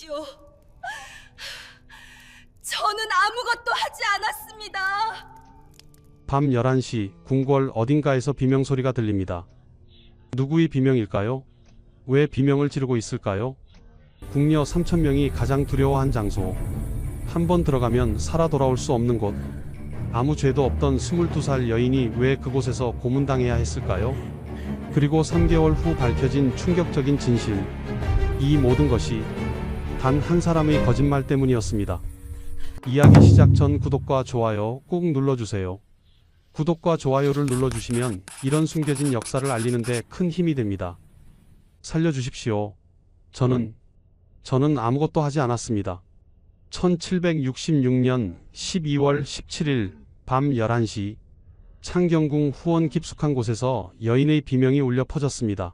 주십시오. 저는 아무것도 하지 않았습니다. 밤 11시 궁궐 어딘가에서 비명소리가 들립니다. 누구의 비명일까요? 왜 비명을 지르고 있을까요? 궁녀 3,000명이 가장 두려워한 장소. 한 번 들어가면 살아 돌아올 수 없는 곳. 아무 죄도 없던 22살 여인이 왜 그곳에서 고문당해야 했을까요? 그리고 3개월 후 밝혀진 충격적인 진실. 이 모든 것이 단 한 사람의 거짓말 때문이었습니다. 이야기 시작 전 구독과 좋아요 꾹 눌러주세요. 구독과 좋아요를 눌러주시면 이런 숨겨진 역사를 알리는 데 큰 힘이 됩니다. 살려주십시오. 저는 아무것도 하지 않았습니다. 1766년 12월 17일 밤 11시 창경궁 후원 깊숙한 곳에서 여인의 비명이 울려 퍼졌습니다.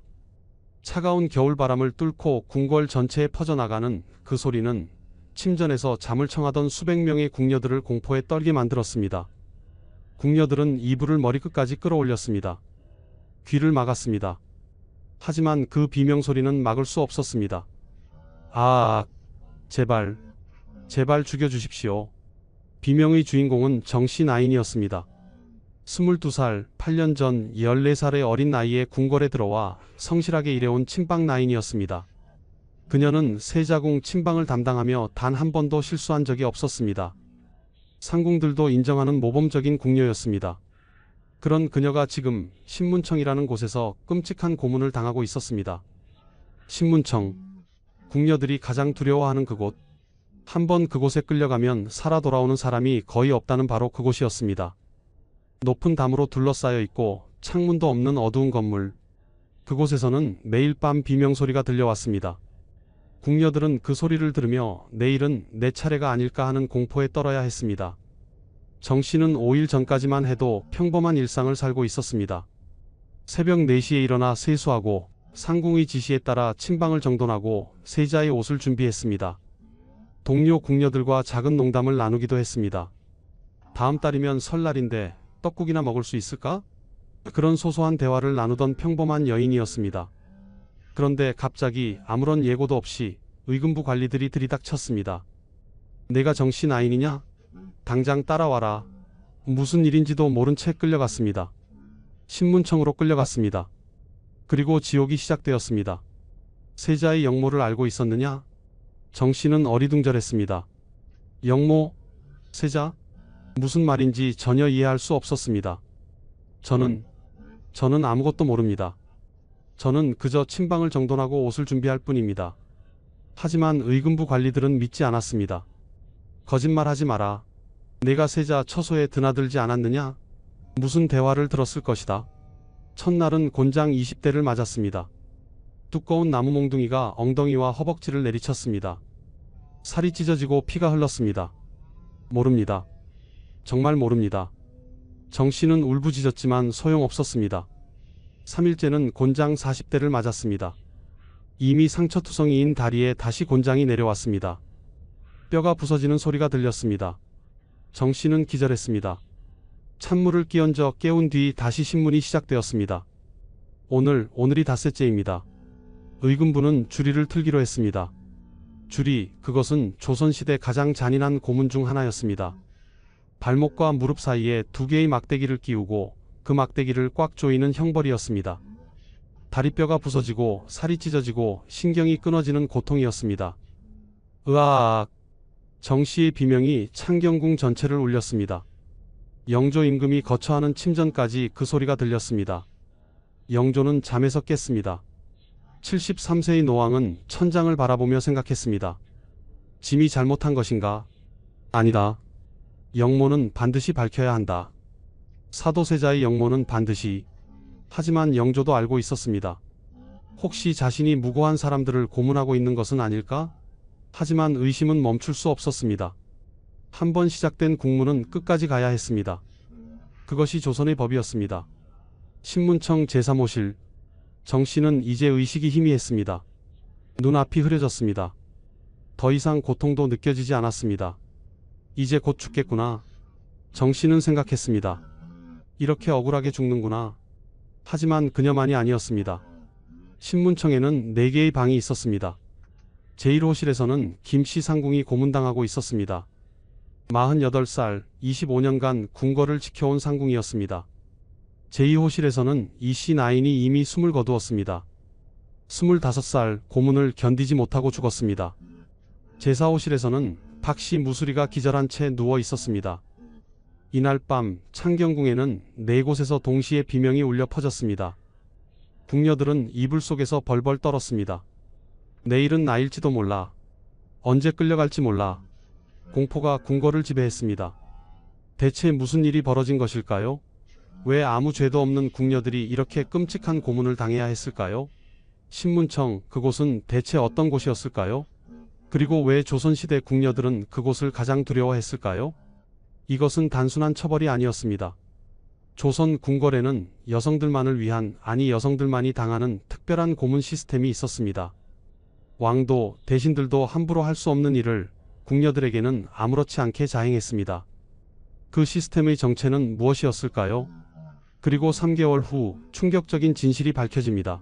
차가운 겨울바람을 뚫고 궁궐 전체에 퍼져나가는 그 소리는 침전에서 잠을 청하던 수백 명의 궁녀들을 공포에 떨게 만들었습니다. 궁녀들은 이불을 머리끝까지 끌어올렸습니다. 귀를 막았습니다. 하지만 그 비명소리는 막을 수 없었습니다. 제발 죽여주십시오. 비명의 주인공은 정씨 나인이었습니다. 22살, 8년 전 14살의 어린 나이에 궁궐에 들어와 성실하게 일해온 침방 나인이었습니다. 그녀는 세자궁 침방을 담당하며 단 한 번도 실수한 적이 없었습니다. 상궁들도 인정하는 모범적인 궁녀였습니다. 그런 그녀가 지금 신문청이라는 곳에서 끔찍한 고문을 당하고 있었습니다. 신문청, 궁녀들이 가장 두려워하는 그곳. 한번 그곳에 끌려가면 살아 돌아오는 사람이 거의 없다는 바로 그곳이었습니다. 높은 담으로 둘러싸여 있고 창문도 없는 어두운 건물. 그곳에서는 매일 밤 비명소리가 들려왔습니다. 궁녀들은 그 소리를 들으며 내일은 내 차례가 아닐까 하는 공포에 떨어야 했습니다. 정씨는 5일 전까지만 해도 평범한 일상을 살고 있었습니다. 새벽 4시에 일어나 세수하고 상궁의 지시에 따라 침방을 정돈하고 세자의 옷을 준비했습니다. 동료 궁녀들과 작은 농담을 나누기도 했습니다. 다음 달이면 설날인데 떡국이나 먹을 수 있을까? 그런 소소한 대화를 나누던 평범한 여인이었습니다. 그런데 갑자기 아무런 예고도 없이 의금부 관리들이 들이닥쳤습니다. 내가 정씨 나인이냐? 당장 따라와라. 무슨 일인지도 모른 채 끌려갔습니다. 신문청으로 끌려갔습니다. 그리고 지옥이 시작되었습니다. 세자의 역모를 알고 있었느냐? 정씨는 어리둥절했습니다. 역모? 세자? 무슨 말인지 전혀 이해할 수 없었습니다. 저는 아무것도 모릅니다. 저는 그저 침방을 정돈하고 옷을 준비할 뿐입니다. 하지만 의금부 관리들은 믿지 않았습니다. 거짓말하지 마라. 내가 세자 처소에 드나들지 않았느냐? 무슨 대화를 들었을 것이다. 첫날은 곤장 20대를 맞았습니다. 두꺼운 나무 몽둥이가 엉덩이와 허벅지를 내리쳤습니다. 살이 찢어지고 피가 흘렀습니다. 모릅니다. 정말 모릅니다. 정씨는 울부짖었지만 소용없었습니다. 3일째는 곤장 40대를 맞았습니다. 이미 상처투성이인 다리에 다시 곤장이 내려왔습니다. 뼈가 부서지는 소리가 들렸습니다. 정씨는 기절했습니다. 찬물을 끼얹어 깨운 뒤 다시 신문이 시작되었습니다. 오늘이 닷새째입니다. 의금부는 주리를 틀기로 했습니다. 주리, 그것은 조선시대 가장 잔인한 고문 중 하나였습니다. 발목과 무릎 사이에 2개의 막대기를 끼우고 그 막대기를 꽉 조이는 형벌이었습니다. 다리뼈가 부서지고 살이 찢어지고 신경이 끊어지는 고통이었습니다. 으아악! 정씨의 비명이 창경궁 전체를 울렸습니다. 영조 임금이 거처하는 침전까지 그 소리가 들렸습니다. 영조는 잠에서 깼습니다. 73세의 노왕은 천장을 바라보며 생각했습니다. 짐이 잘못한 것인가? 아니다. 역모는 반드시 밝혀야 한다. 사도세자의 역모는 반드시. 하지만 영조도 알고 있었습니다. 혹시 자신이 무고한 사람들을 고문하고 있는 것은 아닐까? 하지만 의심은 멈출 수 없었습니다. 한번 시작된 국문은 끝까지 가야 했습니다. 그것이 조선의 법이었습니다. 신문청 제3호실. 정씨는 이제 의식이 희미했습니다. 눈앞이 흐려졌습니다. 더 이상 고통도 느껴지지 않았습니다. 이제 곧 죽겠구나. 정씨는 생각했습니다. 이렇게 억울하게 죽는구나. 하지만 그녀만이 아니었습니다. 신문청에는 4개의 방이 있었습니다. 제1호실에서는 김씨 상궁이 고문당하고 있었습니다. 48살, 25년간 궁궐을 지켜온 상궁이었습니다. 제2호실에서는 이씨 나인이 이미 숨을 거두었습니다. 25살 고문을 견디지 못하고 죽었습니다. 제4호실에서는 박씨 무수리가 기절한 채 누워 있었습니다. 이날 밤 창경궁에는 4곳에서 동시에 비명이 울려 퍼졌습니다. 궁녀들은 이불 속에서 벌벌 떨었습니다. 내일은 나일지도 몰라. 언제 끌려갈지 몰라. 공포가 궁궐을 지배했습니다. 대체 무슨 일이 벌어진 것일까요? 왜 아무 죄도 없는 궁녀들이 이렇게 끔찍한 고문을 당해야 했을까요? 신문청, 그곳은 대체 어떤 곳이었을까요? 그리고 왜 조선시대 궁녀들은 그곳을 가장 두려워했을까요? 이것은 단순한 처벌이 아니었습니다. 조선 궁궐에는 여성들만을 위한, 아니 여성들만이 당하는 특별한 고문 시스템이 있었습니다. 왕도, 대신들도 함부로 할 수 없는 일을 궁녀들에게는 아무렇지 않게 자행했습니다. 그 시스템의 정체는 무엇이었을까요? 그리고 3개월 후 충격적인 진실이 밝혀집니다.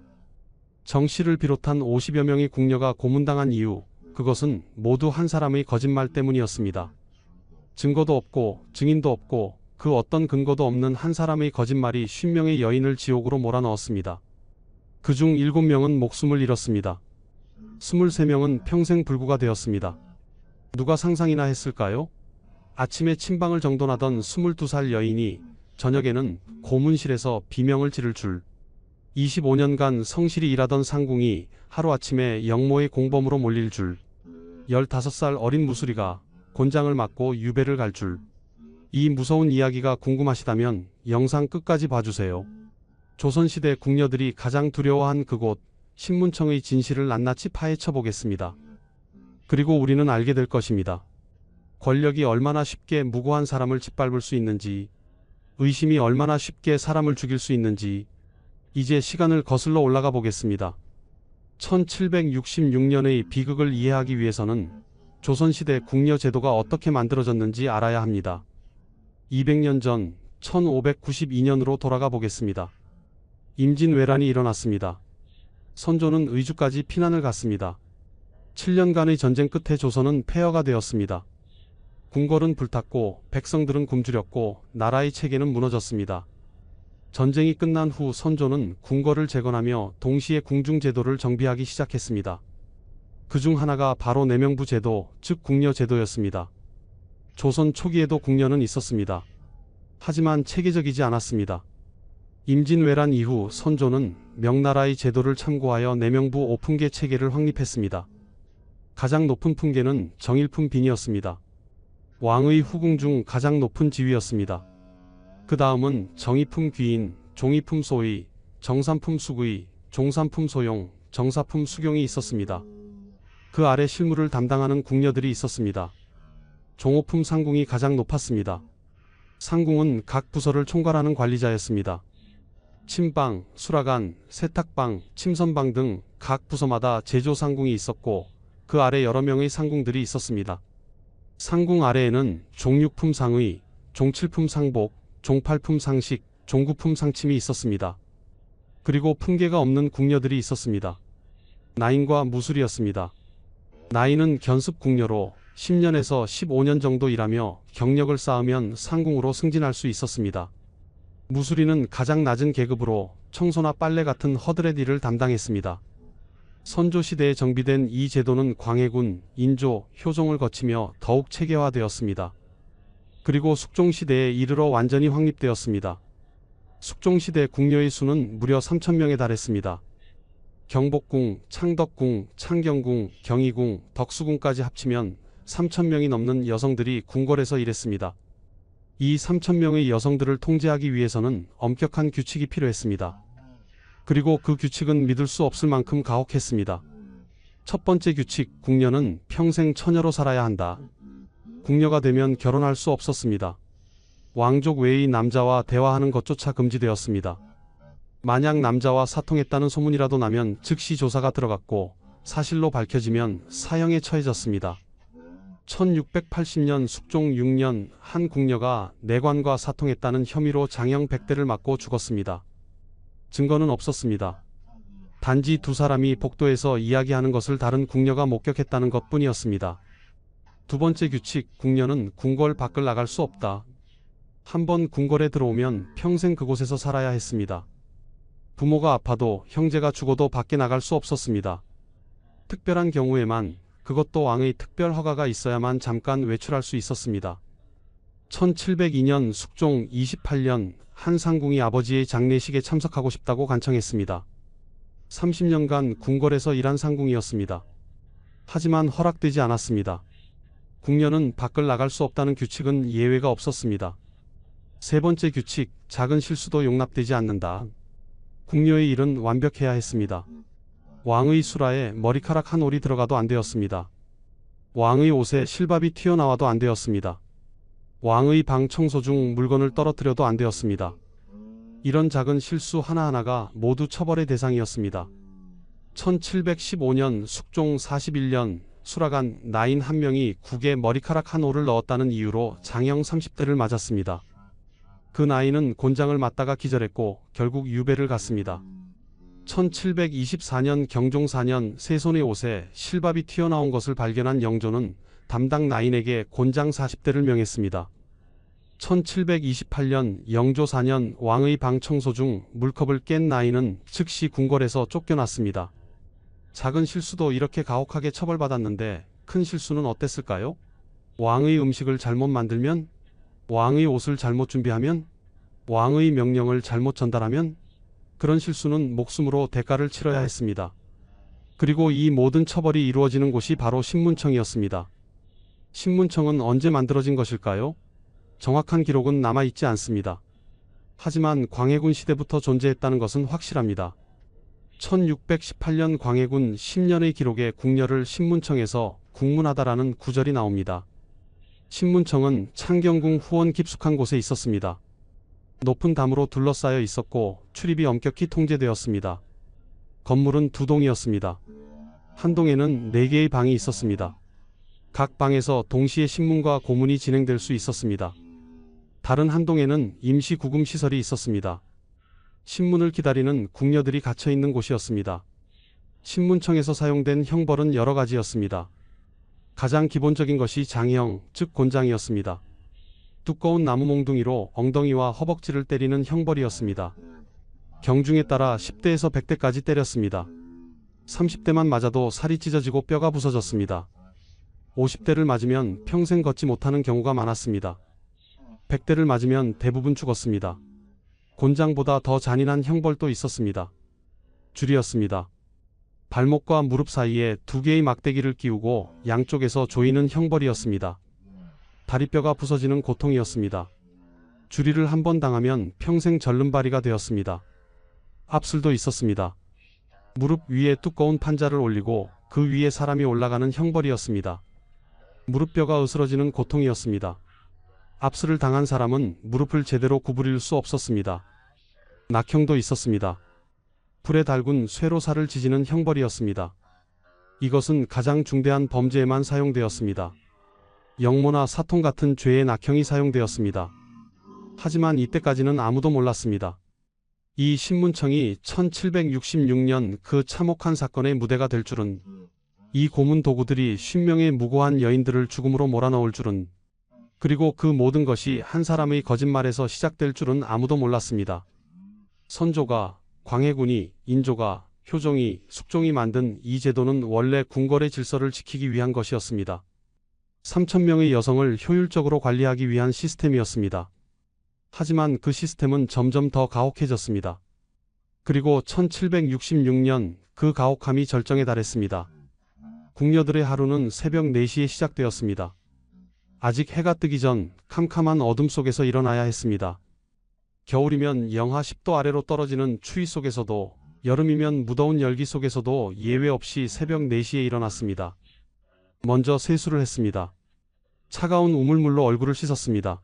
정씨를 비롯한 50여 명의 궁녀가 고문당한 이유, 그것은 모두 한 사람의 거짓말 때문이었습니다. 증거도 없고 증인도 없고 그 어떤 근거도 없는 한 사람의 거짓말이 50명의 여인을 지옥으로 몰아넣었습니다. 그중 7명은 목숨을 잃었습니다. 23명은 평생 불구가 되었습니다. 누가 상상이나 했을까요? 아침에 침방을 정돈하던 22살 여인이 저녁에는 고문실에서 비명을 지를 줄. 25년간 성실히 일하던 상궁이 하루아침에 영모의 공범으로 몰릴 줄. 15살 어린 무수리가 곤장을 맞고 유배를 갈 줄. 이 무서운 이야기가 궁금하시다면 영상 끝까지 봐주세요. 조선시대 궁녀들이 가장 두려워한 그곳, 신문청의 진실을 낱낱이 파헤쳐 보겠습니다. 그리고 우리는 알게 될 것입니다. 권력이 얼마나 쉽게 무고한 사람을 짓밟을 수 있는지, 의심이 얼마나 쉽게 사람을 죽일 수 있는지. 이제 시간을 거슬러 올라가 보겠습니다. 1766년의 비극을 이해하기 위해서는 조선시대 궁녀 제도가 어떻게 만들어졌는지 알아야 합니다. 200년 전 1592년으로 돌아가 보겠습니다. 임진왜란이 일어났습니다. 선조는 의주까지 피난을 갔습니다. 7년간의 전쟁 끝에 조선은 폐허가 되었습니다. 궁궐은 불탔고 백성들은 굶주렸고 나라의 체계는 무너졌습니다. 전쟁이 끝난 후 선조는 궁궐을 재건하며 동시에 궁중제도를 정비하기 시작했습니다. 그중 하나가 바로 내명부 제도, 즉 궁녀 제도였습니다. 조선 초기에도 궁녀는 있었습니다. 하지만 체계적이지 않았습니다. 임진왜란 이후 선조는 명나라의 제도를 참고하여 내명부 5품계 체계를 확립했습니다. 가장 높은 품계는 정일품 빈이었습니다. 왕의 후궁 중 가장 높은 지위였습니다. 그 다음은 정이품 귀인, 종이품 소의, 정삼품 수의, 종삼품 소용, 정사품 수경이 있었습니다. 그 아래 실무를 담당하는 궁녀들이 있었습니다. 종오품 상궁이 가장 높았습니다. 상궁은 각 부서를 총괄하는 관리자였습니다. 침방, 수라간, 세탁방, 침선방 등 각 부서마다 제조상궁이 있었고 그 아래 여러 명의 상궁들이 있었습니다. 상궁 아래에는 종6품 상의, 종7품 상복, 종8품 상식, 종9품 상침이 있었습니다. 그리고 품계가 없는 궁녀들이 있었습니다. 나인과 무술이었습니다. 나인은 견습 궁녀로 10년에서 15년 정도 일하며 경력을 쌓으면 상궁으로 승진할 수 있었습니다. 무술이는 가장 낮은 계급으로 청소나 빨래 같은 허드렛 일을 담당했습니다. 선조시대에 정비된 이 제도는 광해군, 인조, 효종을 거치며 더욱 체계화되었습니다. 그리고 숙종시대에 이르러 완전히 확립되었습니다. 숙종시대 궁녀의 수는 무려 3,000명에 달했습니다. 경복궁, 창덕궁, 창경궁, 경희궁, 덕수궁까지 합치면 3,000명이 넘는 여성들이 궁궐에서 일했습니다. 이 3,000명의 여성들을 통제하기 위해서는 엄격한 규칙이 필요했습니다. 그리고 그 규칙은 믿을 수 없을 만큼 가혹했습니다. 첫 번째 규칙, 궁녀는 평생 처녀로 살아야 한다. 궁녀가 되면 결혼할 수 없었습니다. 왕족 외의 남자와 대화하는 것조차 금지되었습니다. 만약 남자와 사통했다는 소문이라도 나면 즉시 조사가 들어갔고 사실로 밝혀지면 사형에 처해졌습니다. 1680년 숙종 6년 한 궁녀가 내관과 사통했다는 혐의로 장형 100대를 맞고 죽었습니다. 증거는 없었습니다. 단지 두 사람이 복도에서 이야기하는 것을 다른 궁녀가 목격했다는 것뿐이었습니다. 두 번째 규칙, 궁녀는 궁궐 밖을 나갈 수 없다. 한번 궁궐에 들어오면 평생 그곳에서 살아야 했습니다. 부모가 아파도 형제가 죽어도 밖에 나갈 수 없었습니다. 특별한 경우에만, 그것도 왕의 특별 허가가 있어야만 잠깐 외출할 수 있었습니다. 1702년 숙종 28년 한 상궁이 아버지의 장례식에 참석하고 싶다고 간청했습니다. 30년간 궁궐에서 일한 상궁이었습니다. 하지만 허락되지 않았습니다. 궁녀는 밖을 나갈 수 없다는 규칙은 예외가 없었습니다. 세 번째 규칙, 작은 실수도 용납되지 않는다. 궁녀의 일은 완벽해야 했습니다. 왕의 수라에 머리카락 한 올이 들어가도 안 되었습니다. 왕의 옷에 실밥이 튀어나와도 안 되었습니다. 왕의 방 청소 중 물건을 떨어뜨려도 안 되었습니다. 이런 작은 실수 하나하나가 모두 처벌의 대상이었습니다. 1715년 숙종 41년 수라간 나인 한 명이 국에 머리카락 한 올을 넣었다는 이유로 장형 30대를 맞았습니다. 그 나인은 곤장을 맞다가 기절했고 결국 유배를 갔습니다. 1724년 경종 4년 세손의 옷에 실밥이 튀어나온 것을 발견한 영조는 담당 나인에게 곤장 40대를 명했습니다. 1728년 영조 4년 왕의 방 청소 중 물컵을 깬 나인은 즉시 궁궐에서 쫓겨났습니다. 작은 실수도 이렇게 가혹하게 처벌받았는데 큰 실수는 어땠을까요? 왕의 음식을 잘못 만들면? 왕의 옷을 잘못 준비하면? 왕의 명령을 잘못 전달하면? 그런 실수는 목숨으로 대가를 치러야 했습니다. 그리고 이 모든 처벌이 이루어지는 곳이 바로 신문청이었습니다. 신문청은 언제 만들어진 것일까요? 정확한 기록은 남아있지 않습니다. 하지만 광해군 시대부터 존재했다는 것은 확실합니다. 1618년 광해군 10년의 기록에 궁녀를 신문청에서 국문하다라는 구절이 나옵니다. 신문청은 창경궁 후원 깊숙한 곳에 있었습니다. 높은 담으로 둘러싸여 있었고 출입이 엄격히 통제되었습니다. 건물은 두 동이었습니다. 한 동에는 4개의 방이 있었습니다. 각 방에서 동시에 신문과 고문이 진행될 수 있었습니다. 다른 한 동에는 임시 구금 시설이 있었습니다. 신문을 기다리는 궁녀들이 갇혀 있는 곳이었습니다. 신문청에서 사용된 형벌은 여러 가지였습니다. 가장 기본적인 것이 장형, 즉 곤장이었습니다. 두꺼운 나무 몽둥이로 엉덩이와 허벅지를 때리는 형벌이었습니다. 경중에 따라 10대에서 100대까지 때렸습니다. 30대만 맞아도 살이 찢어지고 뼈가 부서졌습니다. 50대를 맞으면 평생 걷지 못하는 경우가 많았습니다. 100대를 맞으면 대부분 죽었습니다. 곤장보다 더 잔인한 형벌도 있었습니다. 줄이었습니다. 발목과 무릎 사이에 2개의 막대기를 끼우고 양쪽에서 조이는 형벌이었습니다. 다리뼈가 부서지는 고통이었습니다. 줄이를 한 번 당하면 평생 절름발이가 되었습니다. 압술도 있었습니다. 무릎 위에 두꺼운 판자를 올리고 그 위에 사람이 올라가는 형벌이었습니다. 무릎뼈가 으스러지는 고통이었습니다. 압술을 당한 사람은 무릎을 제대로 구부릴 수 없었습니다. 낙형도 있었습니다. 불에 달군 쇠로 살을 지지는 형벌이었습니다. 이것은 가장 중대한 범죄에만 사용되었습니다. 영모나 사통 같은 죄의 낙형이 사용되었습니다. 하지만 이때까지는 아무도 몰랐습니다. 이 신문청이 1766년 그 참혹한 사건의 무대가 될 줄은, 이 고문 도구들이 50명의 무고한 여인들을 죽음으로 몰아넣을 줄은, 그리고 그 모든 것이 한 사람의 거짓말에서 시작될 줄은 아무도 몰랐습니다. 선조가, 광해군이, 인조가, 효종이, 숙종이 만든 이 제도는 원래 궁궐의 질서를 지키기 위한 것이었습니다. 3,000명의 여성을 효율적으로 관리하기 위한 시스템이었습니다. 하지만 그 시스템은 점점 더 가혹해졌습니다. 그리고 1766년 그 가혹함이 절정에 달했습니다. 궁녀들의 하루는 새벽 4시에 시작되었습니다. 아직 해가 뜨기 전 캄캄한 어둠 속에서 일어나야 했습니다. 겨울이면 영하 10도 아래로 떨어지는 추위 속에서도, 여름이면 무더운 열기 속에서도 예외 없이 새벽 4시에 일어났습니다. 먼저 세수를 했습니다. 차가운 우물물로 얼굴을 씻었습니다.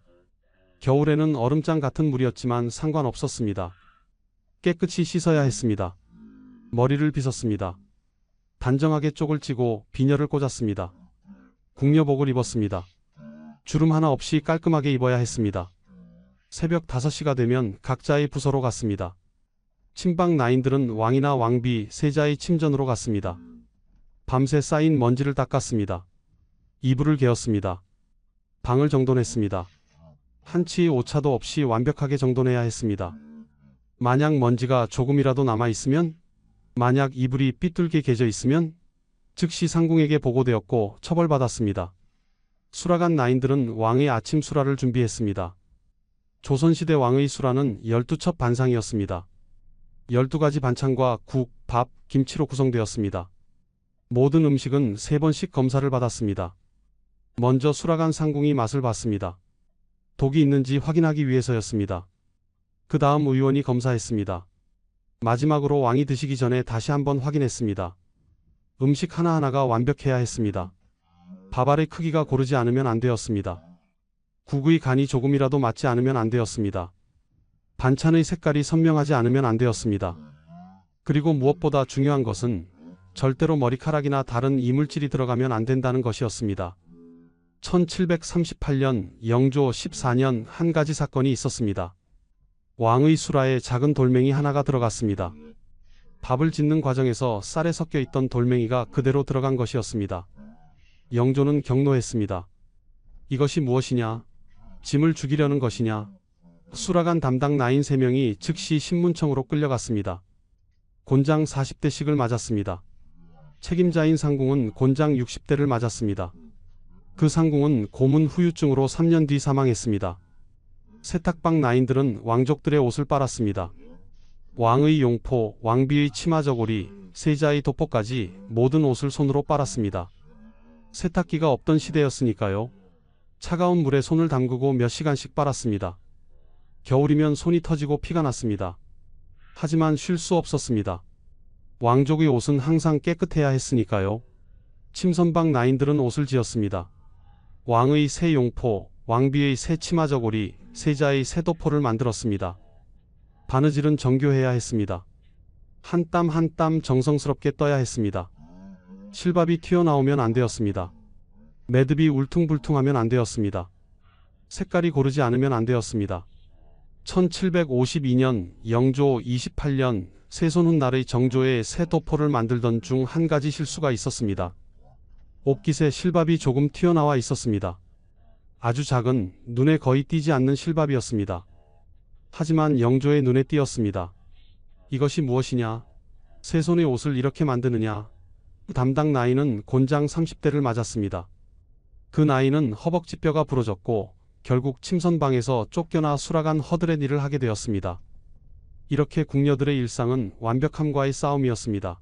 겨울에는 얼음장 같은 물이었지만 상관없었습니다. 깨끗이 씻어야 했습니다. 머리를 빗었습니다. 단정하게 쪽을 찌고 비녀를 꽂았습니다. 궁녀복을 입었습니다. 주름 하나 없이 깔끔하게 입어야 했습니다. 새벽 5시가 되면 각자의 부서로 갔습니다. 친방 나인들은 왕이나 왕비, 세자의 침전으로 갔습니다. 밤새 쌓인 먼지를 닦았습니다. 이불을 개었습니다. 방을 정돈했습니다. 한치의 오차도 없이 완벽하게 정돈해야 했습니다. 만약 먼지가 조금이라도 남아있으면, 만약 이불이 삐뚤게 개져 있으면 즉시 상궁에게 보고되었고 처벌받았습니다. 수라간 나인들은 왕의 아침 수라를 준비했습니다. 조선시대 왕의 수라는 12첩 반상이었습니다. 12가지 반찬과 국, 밥, 김치로 구성되었습니다. 모든 음식은 3번씩 검사를 받았습니다. 먼저 수라간 상궁이 맛을 봤습니다. 독이 있는지 확인하기 위해서였습니다. 그 다음 의원이 검사했습니다. 마지막으로 왕이 드시기 전에 다시 한번 확인했습니다. 음식 하나하나가 완벽해야 했습니다. 밥알의 크기가 고르지 않으면 안 되었습니다. 국의 간이 조금이라도 맞지 않으면 안 되었습니다. 반찬의 색깔이 선명하지 않으면 안 되었습니다. 그리고 무엇보다 중요한 것은 절대로 머리카락이나 다른 이물질이 들어가면 안 된다는 것이었습니다. 1738년 영조 14년 한 가지 사건이 있었습니다. 왕의 수라에 작은 돌멩이 하나가 들어갔습니다. 밥을 짓는 과정에서 쌀에 섞여 있던 돌멩이가 그대로 들어간 것이었습니다. 영조는 경노했습니다. 이것이 무엇이냐? 짐을 죽이려는 것이냐? 수라간 담당 나인 3명이 즉시 신문청으로 끌려갔습니다. 곤장 40대씩을 맞았습니다. 책임자인 상궁은 곤장 60대를 맞았습니다. 그 상궁은 고문 후유증으로 3년 뒤 사망했습니다. 세탁방 나인들은 왕족들의 옷을 빨았습니다. 왕의 용포, 왕비의 치마 저고리, 세자의 도포까지 모든 옷을 손으로 빨았습니다. 세탁기가 없던 시대였으니까요. 차가운 물에 손을 담그고 몇 시간씩 빨았습니다. 겨울이면 손이 터지고 피가 났습니다. 하지만 쉴 수 없었습니다. 왕족의 옷은 항상 깨끗해야 했으니까요. 침선방 나인들은 옷을 지었습니다. 왕의 새 용포, 왕비의 새 치마 저고리, 세자의 새 도포를 만들었습니다. 바느질은 정교해야 했습니다. 한 땀 한 땀 정성스럽게 떠야 했습니다. 실밥이 튀어나오면 안 되었습니다. 매듭이 울퉁불퉁하면 안 되었습니다. 색깔이 고르지 않으면 안 되었습니다. 1752년 영조 28년 세손 훗날의 정조의 새 도포를 만들던 중 한 가지 실수가 있었습니다. 옷깃에 실밥이 조금 튀어나와 있었습니다. 아주 작은, 눈에 거의 띄지 않는 실밥이었습니다. 하지만 영조의 눈에 띄었습니다. 이것이 무엇이냐? 세손의 옷을 이렇게 만드느냐? 담당 나인은 곤장 30대를 맞았습니다. 그 나이는 허벅지 뼈가 부러졌고 결국 침선방에서 쫓겨나 수라간 허들의 일을 하게 되었습니다. 이렇게 궁녀들의 일상은 완벽함과의 싸움이었습니다.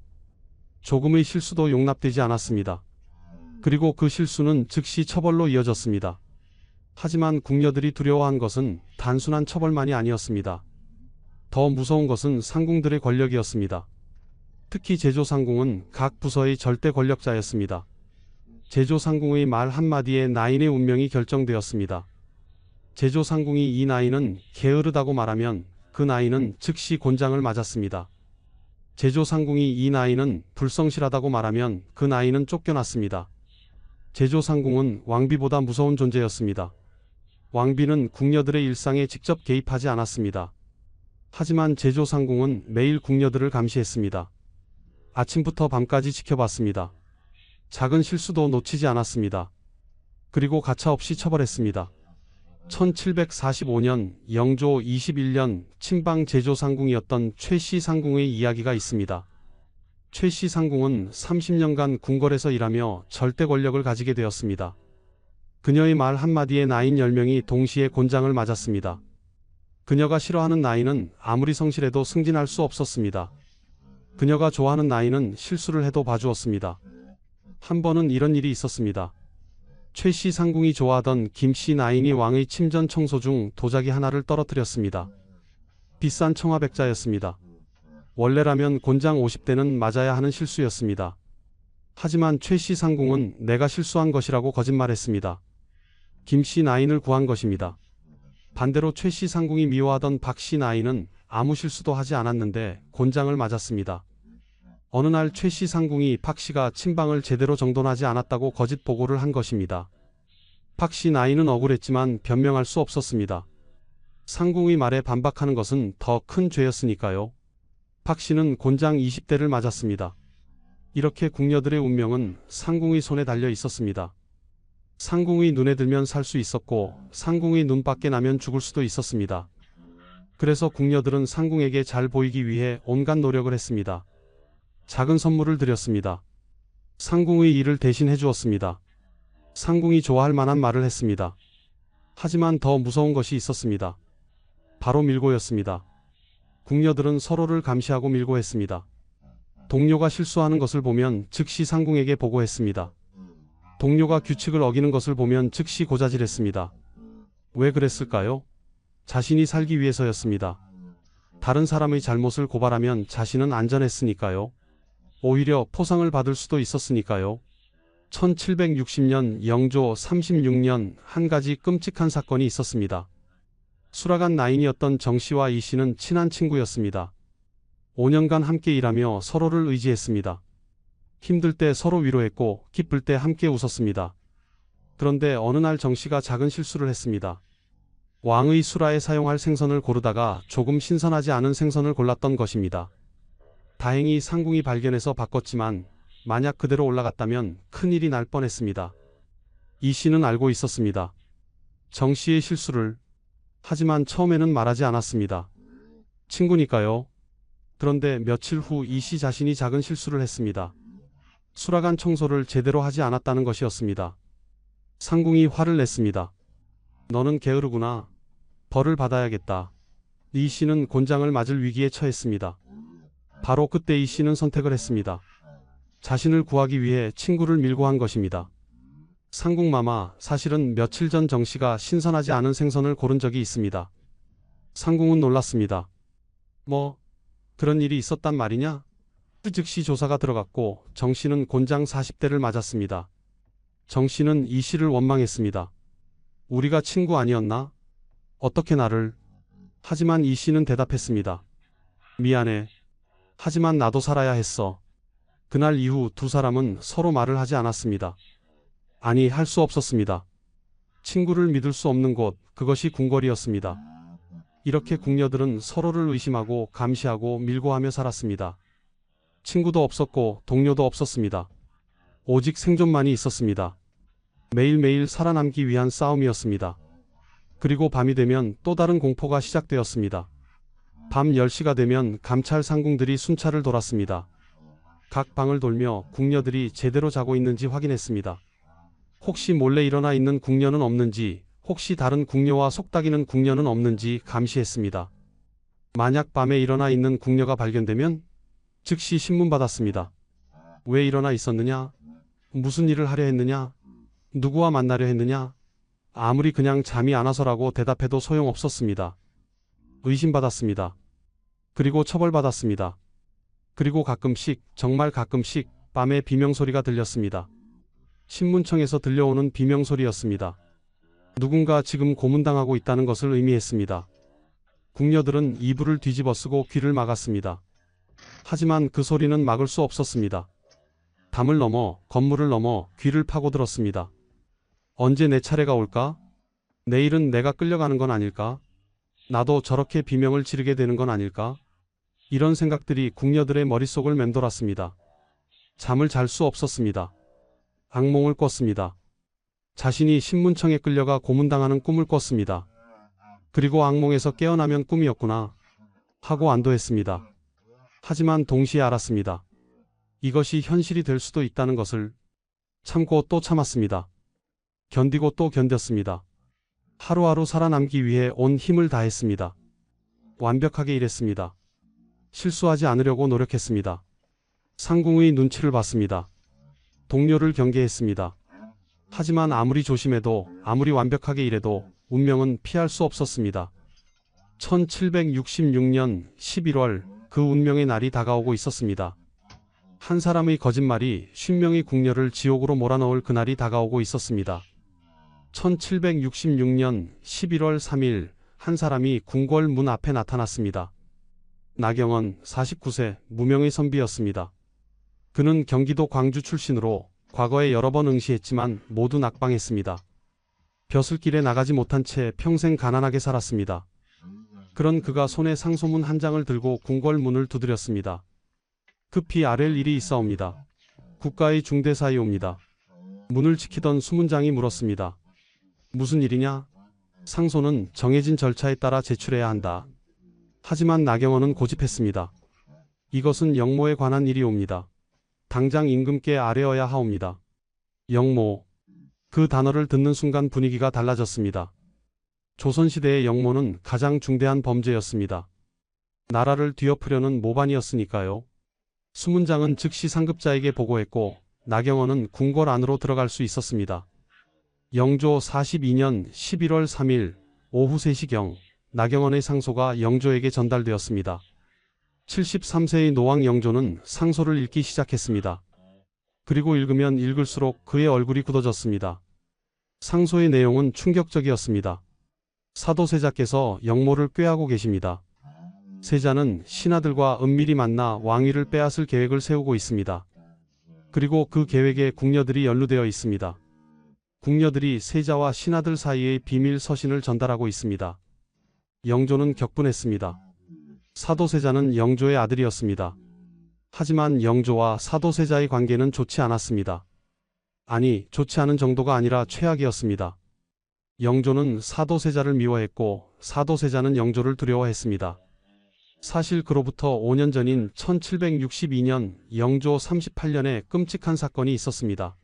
조금의 실수도 용납되지 않았습니다. 그리고 그 실수는 즉시 처벌로 이어졌습니다. 하지만 궁녀들이 두려워한 것은 단순한 처벌만이 아니었습니다. 더 무서운 것은 상궁들의 권력이었습니다. 특히 제조상궁은 각 부서의 절대 권력자였습니다. 제조상궁의 말 한마디에 나인의 운명이 결정되었습니다. 제조상궁이 이 나인은 게으르다고 말하면 그 나인은 즉시 곤장을 맞았습니다. 제조상궁이 이 나인은 불성실하다고 말하면 그 나인은 쫓겨났습니다. 제조상궁은 왕비보다 무서운 존재였습니다. 왕비는 궁녀들의 일상에 직접 개입하지 않았습니다. 하지만 제조상궁은 매일 궁녀들을 감시했습니다. 아침부터 밤까지 지켜봤습니다. 작은 실수도 놓치지 않았습니다. 그리고 가차없이 처벌했습니다. 1745년 영조 21년 친방 제조상궁이었던 최씨 상궁의 이야기가 있습니다. 최씨 상궁은 30년간 궁궐에서 일하며 절대 권력을 가지게 되었습니다. 그녀의 말 한마디에 나인 10명이 동시에 곤장을 맞았습니다. 그녀가 싫어하는 나인은 아무리 성실해도 승진할 수 없었습니다. 그녀가 좋아하는 나인은 실수를 해도 봐주었습니다. 한 번은 이런 일이 있었습니다. 최씨 상궁이 좋아하던 김씨 나인이 왕의 침전 청소 중 도자기 하나를 떨어뜨렸습니다. 비싼 청화백자였습니다. 원래라면 곤장 50대는 맞아야 하는 실수였습니다. 하지만 최씨 상궁은 내가 실수한 것이라고 거짓말했습니다. 김씨 나인을 구한 것입니다. 반대로 최씨 상궁이 미워하던 박씨 나인은 아무 실수도 하지 않았는데 곤장을 맞았습니다. 어느 날 최씨 상궁이 박씨가 침방을 제대로 정돈하지 않았다고 거짓 보고를 한 것입니다. 박씨 나인은 억울했지만 변명할 수 없었습니다. 상궁의 말에 반박하는 것은 더 큰 죄였으니까요. 박 씨는 곤장 20대를 맞았습니다. 이렇게 궁녀들의 운명은 상궁의 손에 달려 있었습니다. 상궁의 눈에 들면 살 수 있었고 상궁의 눈 밖에 나면 죽을 수도 있었습니다. 그래서 궁녀들은 상궁에게 잘 보이기 위해 온갖 노력을 했습니다. 작은 선물을 드렸습니다. 상궁의 일을 대신 해주었습니다. 상궁이 좋아할 만한 말을 했습니다. 하지만 더 무서운 것이 있었습니다. 바로 밀고였습니다. 궁녀들은 서로를 감시하고 밀고했습니다. 동료가 실수하는 것을 보면 즉시 상궁에게 보고했습니다. 동료가 규칙을 어기는 것을 보면 즉시 고자질했습니다. 왜 그랬을까요? 자신이 살기 위해서였습니다. 다른 사람의 잘못을 고발하면 자신은 안전했으니까요. 오히려 포상을 받을 수도 있었으니까요. 1760년 영조 36년 한 가지 끔찍한 사건이 있었습니다. 수라간 나인이었던 정 씨와 이 씨는 친한 친구였습니다. 5년간 함께 일하며 서로를 의지했습니다. 힘들 때 서로 위로했고 기쁠 때 함께 웃었습니다. 그런데 어느 날 정 씨가 작은 실수를 했습니다. 왕의 수라에 사용할 생선을 고르다가 조금 신선하지 않은 생선을 골랐던 것입니다. 다행히 상궁이 발견해서 바꿨지만 만약 그대로 올라갔다면 큰일이 날 뻔했습니다. 이 씨는 알고 있었습니다. 정 씨의 실수를. 하지만 처음에는 말하지 않았습니다. 친구니까요. 그런데 며칠 후 이 씨 자신이 작은 실수를 했습니다. 수라간 청소를 제대로 하지 않았다는 것이었습니다. 상궁이 화를 냈습니다. 너는 게으르구나. 벌을 받아야겠다. 이 씨는 곤장을 맞을 위기에 처했습니다. 바로 그때 이 씨는 선택을 했습니다. 자신을 구하기 위해 친구를 밀고 한 것입니다. 상궁마마, 사실은 며칠 전 정 씨가 신선하지 않은 생선을 고른 적이 있습니다. 상궁은 놀랐습니다. 뭐, 그런 일이 있었단 말이냐? 즉시 조사가 들어갔고 정 씨는 곤장 40대를 맞았습니다. 정 씨는 이 씨를 원망했습니다. 우리가 친구 아니었나? 어떻게 나를? 하지만 이 씨는 대답했습니다. 미안해. 하지만 나도 살아야 했어. 그날 이후 두 사람은 서로 말을 하지 않았습니다. 아니, 할 수 없었습니다. 친구를 믿을 수 없는 곳, 그것이 궁궐이었습니다. 이렇게 궁녀들은 서로를 의심하고 감시하고 밀고하며 살았습니다. 친구도 없었고 동료도 없었습니다. 오직 생존만이 있었습니다. 매일매일 살아남기 위한 싸움이었습니다. 그리고 밤이 되면 또 다른 공포가 시작되었습니다. 밤 10시가 되면 감찰 상궁들이 순찰을 돌았습니다. 각 방을 돌며 궁녀들이 제대로 자고 있는지 확인했습니다. 혹시 몰래 일어나 있는 궁녀는 없는지, 혹시 다른 궁녀와 속닥이는 궁녀는 없는지 감시했습니다. 만약 밤에 일어나 있는 궁녀가 발견되면 즉시 신문 받았습니다. 왜 일어나 있었느냐? 무슨 일을 하려 했느냐? 누구와 만나려 했느냐? 아무리 그냥 잠이 안 와서라고 대답해도 소용없었습니다. 의심받았습니다. 그리고 처벌받았습니다. 그리고 가끔씩, 정말 가끔씩 밤에 비명소리가 들렸습니다. 신문청에서 들려오는 비명소리였습니다. 누군가 지금 고문당하고 있다는 것을 의미했습니다. 궁녀들은 이불을 뒤집어쓰고 귀를 막았습니다. 하지만 그 소리는 막을 수 없었습니다. 담을 넘어, 건물을 넘어 귀를 파고들었습니다. 언제 내 차례가 올까? 내일은 내가 끌려가는 건 아닐까? 나도 저렇게 비명을 지르게 되는 건 아닐까? 이런 생각들이 궁녀들의 머릿속을 맴돌았습니다. 잠을 잘 수 없었습니다. 악몽을 꿨습니다. 자신이 신문청에 끌려가 고문당하는 꿈을 꿨습니다. 그리고 악몽에서 깨어나면 꿈이었구나 하고 안도했습니다. 하지만 동시에 알았습니다. 이것이 현실이 될 수도 있다는 것을. 참고 또 참았습니다. 견디고 또 견뎠습니다. 하루하루 살아남기 위해 온 힘을 다했습니다. 완벽하게 일했습니다. 실수하지 않으려고 노력했습니다. 상궁의 눈치를 봤습니다. 동료를 경계했습니다. 하지만 아무리 조심해도, 아무리 완벽하게 일해도 운명은 피할 수 없었습니다. 1766년 11월 그 운명의 날이 다가오고 있었습니다. 한 사람의 거짓말이 50명의 궁녀를 지옥으로 몰아넣을 그날이 다가오고 있었습니다. 1766년 11월 3일 한 사람이 궁궐 문 앞에 나타났습니다. 나경원 49세 무명의 선비였습니다. 그는 경기도 광주 출신으로 과거에 여러 번 응시했지만 모두 낙방했습니다. 벼슬길에 나가지 못한 채 평생 가난하게 살았습니다. 그런 그가 손에 상소문 한 장을 들고 궁궐 문을 두드렸습니다. 급히 아랠 일이 있사옵니다. 국가의 중대사이옵니다. 문을 지키던 수문장이 물었습니다. 무슨 일이냐? 상소는 정해진 절차에 따라 제출해야 한다. 하지만 나경원은 고집했습니다. 이것은 영모에 관한 일이옵니다. 당장 임금께 아뢰어야 하옵니다. 영모. 그 단어를 듣는 순간 분위기가 달라졌습니다. 조선시대의 영모는 가장 중대한 범죄였습니다. 나라를 뒤엎으려는 모반이었으니까요. 수문장은 즉시 상급자에게 보고했고 나경원은 궁궐 안으로 들어갈 수 있었습니다. 영조 42년 11월 3일 오후 3시경 나경원의 상소가 영조에게 전달되었습니다. 73세의 노왕 영조는 상소를 읽기 시작했습니다. 그리고 읽으면 읽을수록 그의 얼굴이 굳어졌습니다. 상소의 내용은 충격적이었습니다. 사도세자께서 영모를 꾀하고 계십니다. 세자는 신하들과 은밀히 만나 왕위를 빼앗을 계획을 세우고 있습니다. 그리고 그 계획에 궁녀들이 연루되어 있습니다. 궁녀들이 세자와 신하들 사이의 비밀 서신을 전달하고 있습니다. 영조는 격분했습니다. 사도세자는 영조의 아들이었습니다. 하지만 영조와 사도세자의 관계는 좋지 않았습니다. 아니, 좋지 않은 정도가 아니라 최악이었습니다. 영조는 사도세자를 미워했고 사도세자는 영조를 두려워했습니다. 사실 그로부터 5년 전인 1762년 영조 38년에 끔찍한 사건이 있었습니다.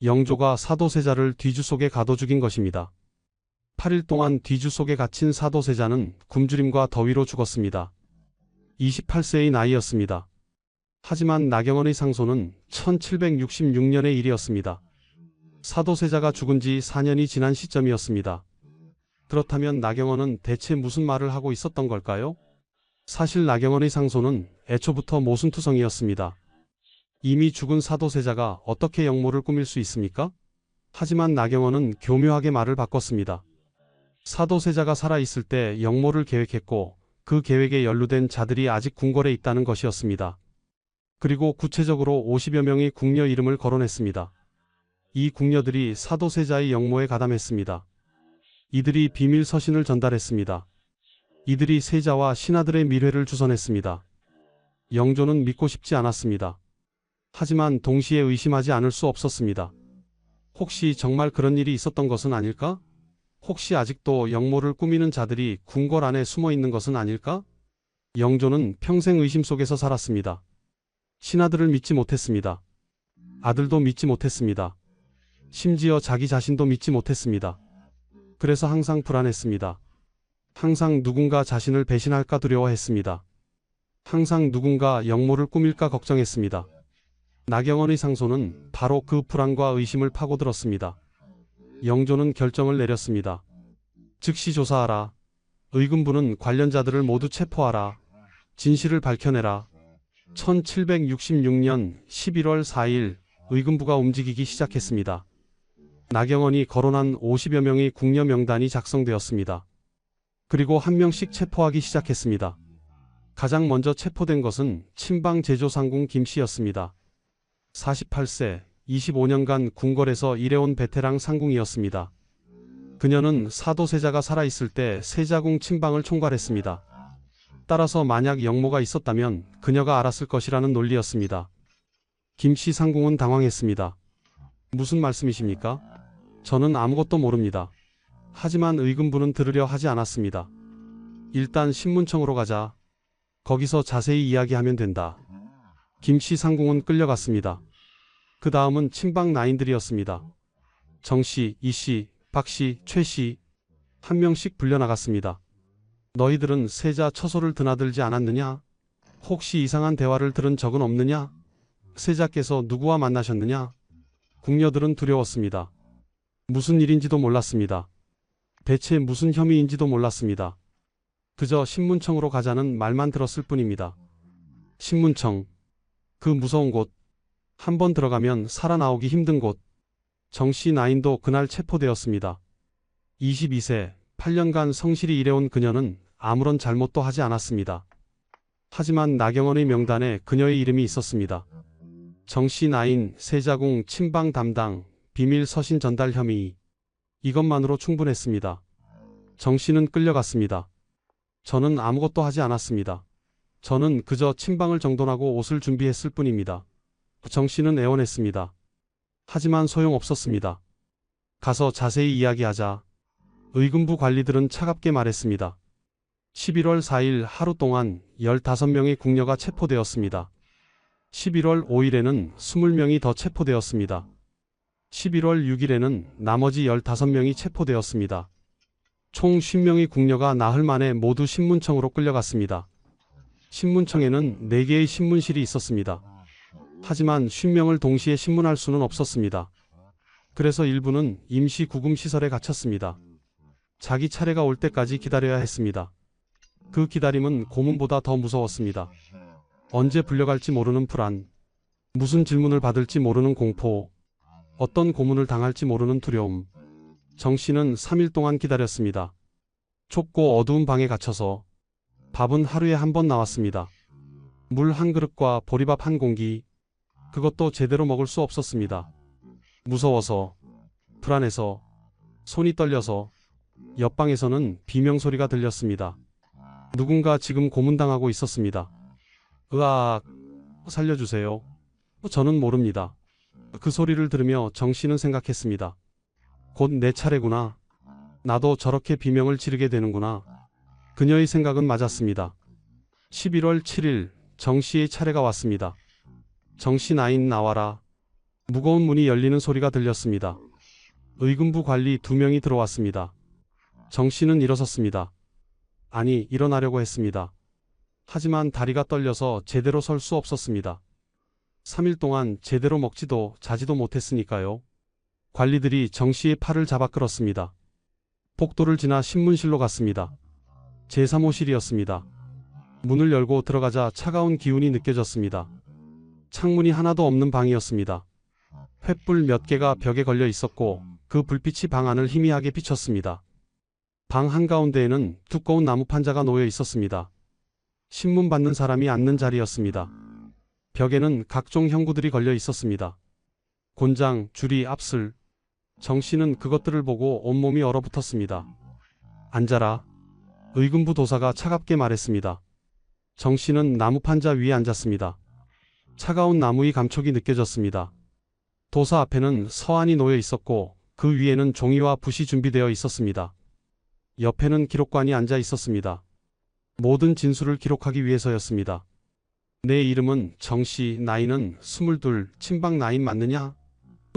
영조가 사도세자를 뒤주 속에 가둬 죽인 것입니다. 8일 동안 뒤주 속에 갇힌 사도세자는 굶주림과 더위로 죽었습니다. 28세의 나이였습니다. 하지만 나경원의 상소는 1766년의 일이었습니다. 사도세자가 죽은 지 4년이 지난 시점이었습니다. 그렇다면 나경원은 대체 무슨 말을 하고 있었던 걸까요? 사실 나경원의 상소는 애초부터 모순투성이었습니다. 이미 죽은 사도세자가 어떻게 영모를 꾸밀 수 있습니까? 하지만 나경원은 교묘하게 말을 바꿨습니다. 사도세자가 살아있을 때 영모를 계획했고 그 계획에 연루된 자들이 아직 궁궐에 있다는 것이었습니다. 그리고 구체적으로 50여 명의 궁녀 이름을 거론했습니다. 이 궁녀들이 사도세자의 영모에 가담했습니다. 이들이 비밀 서신을 전달했습니다. 이들이 세자와 신하들의 밀회를 주선했습니다. 영조는 믿고 싶지 않았습니다. 하지만 동시에 의심하지 않을 수 없었습니다. 혹시 정말 그런 일이 있었던 것은 아닐까? 혹시 아직도 영모를 꾸미는 자들이 궁궐 안에 숨어 있는 것은 아닐까? 영조는 평생 의심 속에서 살았습니다. 신하들을 믿지 못했습니다. 아들도 믿지 못했습니다. 심지어 자기 자신도 믿지 못했습니다. 그래서 항상 불안했습니다. 항상 누군가 자신을 배신할까 두려워했습니다. 항상 누군가 영모를 꾸밀까 걱정했습니다. 나경원의 상소는 바로 그 불안과 의심을 파고들었습니다. 영조는 결정을 내렸습니다. 즉시 조사하라. 의금부는 관련자들을 모두 체포하라. 진실을 밝혀내라. 1766년 11월 4일 의금부가 움직이기 시작했습니다. 나경원이 거론한 50여 명의 궁녀 명단이 작성되었습니다. 그리고 한 명씩 체포하기 시작했습니다. 가장 먼저 체포된 것은 친방 제조상궁 김씨였습니다. 48세, 25년간 궁궐에서 일해온 베테랑 상궁이었습니다. 그녀는 사도세자가 살아있을 때 세자궁 친방을 총괄했습니다. 따라서 만약 영모가 있었다면 그녀가 알았을 것이라는 논리였습니다. 김씨 상궁은 당황했습니다. 무슨 말씀이십니까? 저는 아무것도 모릅니다. 하지만 의금부는 들으려 하지 않았습니다. 일단 신문청으로 가자. 거기서 자세히 이야기하면 된다. 김씨 상궁은 끌려갔습니다. 그 다음은 친방 나인들이었습니다. 정씨, 이씨, 박씨, 최씨 한 명씩 불려나갔습니다. 너희들은 세자 처소를 드나들지 않았느냐? 혹시 이상한 대화를 들은 적은 없느냐? 세자께서 누구와 만나셨느냐? 궁녀들은 두려웠습니다. 무슨 일인지도 몰랐습니다. 대체 무슨 혐의인지도 몰랐습니다. 그저 신문청으로 가자는 말만 들었을 뿐입니다. 신문청. 그 무서운 곳. 한번 들어가면 살아나오기 힘든 곳. 정씨 나인도 그날 체포되었습니다. 22세, 8년간 성실히 일해온 그녀는 아무런 잘못도 하지 않았습니다. 하지만 나경원의 명단에 그녀의 이름이 있었습니다. 정씨 나인, 세자궁 친방 담당, 비밀 서신 전달 혐의. 이것만으로 충분했습니다. 정씨는 끌려갔습니다. 저는 아무것도 하지 않았습니다. 저는 그저 침방을 정돈하고 옷을 준비했을 뿐입니다. 정 씨는 애원했습니다. 하지만 소용없었습니다. 가서 자세히 이야기하자. 의금부 관리들은 차갑게 말했습니다. 11월 4일 하루 동안 15명의 궁녀가 체포되었습니다. 11월 5일에는 20명이 더 체포되었습니다. 11월 6일에는 나머지 15명이 체포되었습니다. 총 50명의 궁녀가 나흘 만에 모두 신문청으로 끌려갔습니다. 신문청에는 4개의 신문실이 있었습니다. 하지만 50명을 동시에 신문할 수는 없었습니다. 그래서 일부는 임시 구금 시설에 갇혔습니다. 자기 차례가 올 때까지 기다려야 했습니다. 그 기다림은 고문보다 더 무서웠습니다. 언제 불려갈지 모르는 불안, 무슨 질문을 받을지 모르는 공포, 어떤 고문을 당할지 모르는 두려움. 정 씨는 3일 동안 기다렸습니다. 좁고 어두운 방에 갇혀서 밥은 하루에 한 번 나왔습니다. 물 한 그릇과 보리밥 한 공기, 그것도 제대로 먹을 수 없었습니다. 무서워서, 불안해서, 손이 떨려서 옆방에서는 비명소리가 들렸습니다. 누군가 지금 고문당하고 있었습니다. 으악, 살려주세요. 저는 모릅니다. 그 소리를 들으며 정 씨는 생각했습니다. 곧 내 차례구나. 나도 저렇게 비명을 지르게 되는구나. 그녀의 생각은 맞았습니다. 11월 7일 정 씨의 차례가 왔습니다. 정 씨 나인 나와라. 무거운 문이 열리는 소리가 들렸습니다. 의금부 관리 2명이 들어왔습니다. 정 씨는 일어섰습니다. 아니, 일어나려고 했습니다. 하지만 다리가 떨려서 제대로 설 수 없었습니다. 3일 동안 제대로 먹지도 자지도 못했으니까요. 관리들이 정 씨의 팔을 잡아 끌었습니다. 복도를 지나 신문실로 갔습니다. 제3호실이었습니다. 문을 열고 들어가자 차가운 기운이 느껴졌습니다. 창문이 하나도 없는 방이었습니다. 횃불 몇 개가 벽에 걸려 있었고 그 불빛이 방 안을 희미하게 비쳤습니다. 방 한가운데에는 두꺼운 나무 판자가 놓여 있었습니다. 신문 받는 사람이 앉는 자리였습니다. 벽에는 각종 형구들이 걸려 있었습니다. 곤장, 주리, 앞슬. 정 씨는 그것들을 보고 온몸이 얼어붙었습니다. 앉아라. 의금부 도사가 차갑게 말했습니다. 정 씨는 나무 판자 위에 앉았습니다. 차가운 나무의 감촉이 느껴졌습니다. 도사 앞에는 서한이 놓여 있었고 그 위에는 종이와 붓이 준비되어 있었습니다. 옆에는 기록관이 앉아 있었습니다. 모든 진술을 기록하기 위해서였습니다. 내 이름은 정씨, 나이는 22, 친방 나인 맞느냐?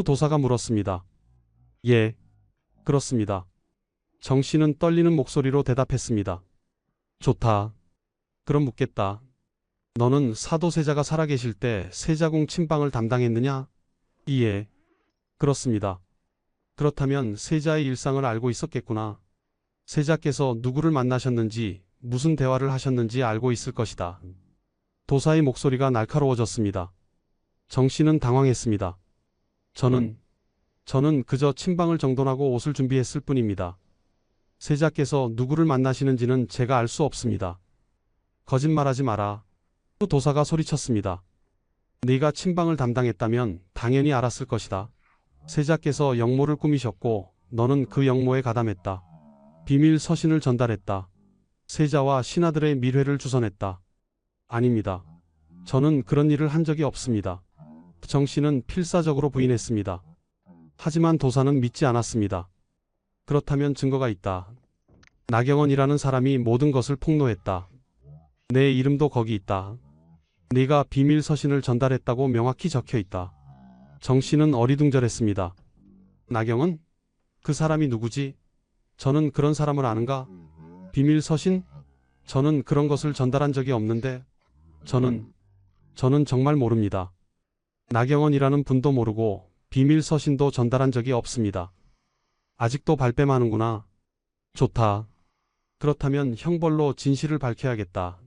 도사가 물었습니다. 예, 그렇습니다. 정씨는 떨리는 목소리로 대답했습니다. 좋다. 그럼 묻겠다. 너는 사도세자가 살아계실 때 세자궁 친방을 담당했느냐? 예, 그렇습니다. 그렇다면 세자의 일상을 알고 있었겠구나. 세자께서 누구를 만나셨는지, 무슨 대화를 하셨는지 알고 있을 것이다. 도사의 목소리가 날카로워졌습니다. 정 씨는 당황했습니다. 저는 그저 침방을 정돈하고 옷을 준비했을 뿐입니다. 세자께서 누구를 만나시는지는 제가 알 수 없습니다. 거짓말하지 마라. 또 도사가 소리쳤습니다. 네가 침방을 담당했다면 당연히 알았을 것이다. 세자께서 역모를 꾸미셨고 너는 그 역모에 가담했다. 비밀 서신을 전달했다. 세자와 신하들의 밀회를 주선했다. 아닙니다. 저는 그런 일을 한 적이 없습니다. 정 씨는 필사적으로 부인했습니다. 하지만 도사는 믿지 않았습니다. 그렇다면 증거가 있다. 나경원이라는 사람이 모든 것을 폭로했다. 내 이름도 거기 있다. 네가 비밀 서신을 전달했다고 명확히 적혀 있다. 정 씨는 어리둥절했습니다. 나경원? 그 사람이 누구지? 저는 그런 사람을 아는가? 비밀 서신? 저는 그런 것을 전달한 적이 없는데. 저는 정말 모릅니다. 나경원이라는 분도 모르고 비밀 서신도 전달한 적이 없습니다. 아직도 발뺌하는구나. 좋다. 그렇다면 형벌로 진실을 밝혀야겠다.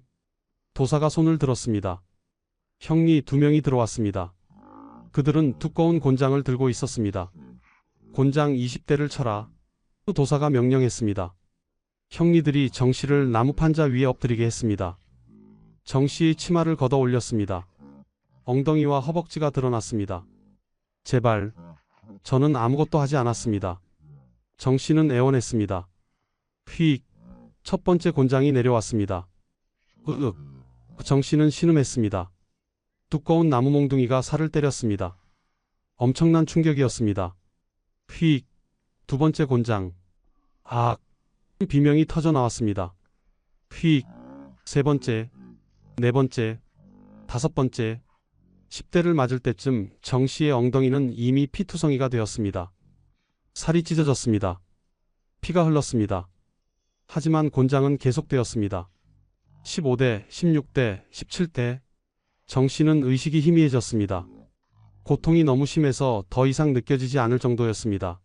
도사가 손을 들었습니다. 형리 2명이 들어왔습니다. 그들은 두꺼운 곤장을 들고 있었습니다. 곤장 20대를 쳐라. 도사가 명령했습니다. 형리들이 정 씨를 나무 판자 위에 엎드리게 했습니다. 정 씨의 치마를 걷어 올렸습니다. 엉덩이와 허벅지가 드러났습니다. 제발. 저는 아무것도 하지 않았습니다. 정 씨는 애원했습니다. 휙. 첫 번째 곤장이 내려왔습니다. 으윽. 정씨는 신음했습니다. 두꺼운 나무 몽둥이가 살을 때렸습니다. 엄청난 충격이었습니다. 휙. 두 번째 곤장. 악. 비명이 터져 나왔습니다. 휙. 세 번째. 네 번째. 다섯 번째. 10대를 맞을 때쯤 정씨의 엉덩이는 이미 피투성이가 되었습니다. 살이 찢어졌습니다. 피가 흘렀습니다. 하지만 곤장은 계속되었습니다. 15대, 16대, 17대. 정씨는 의식이 희미해졌습니다. 고통이 너무 심해서 더 이상 느껴지지 않을 정도였습니다.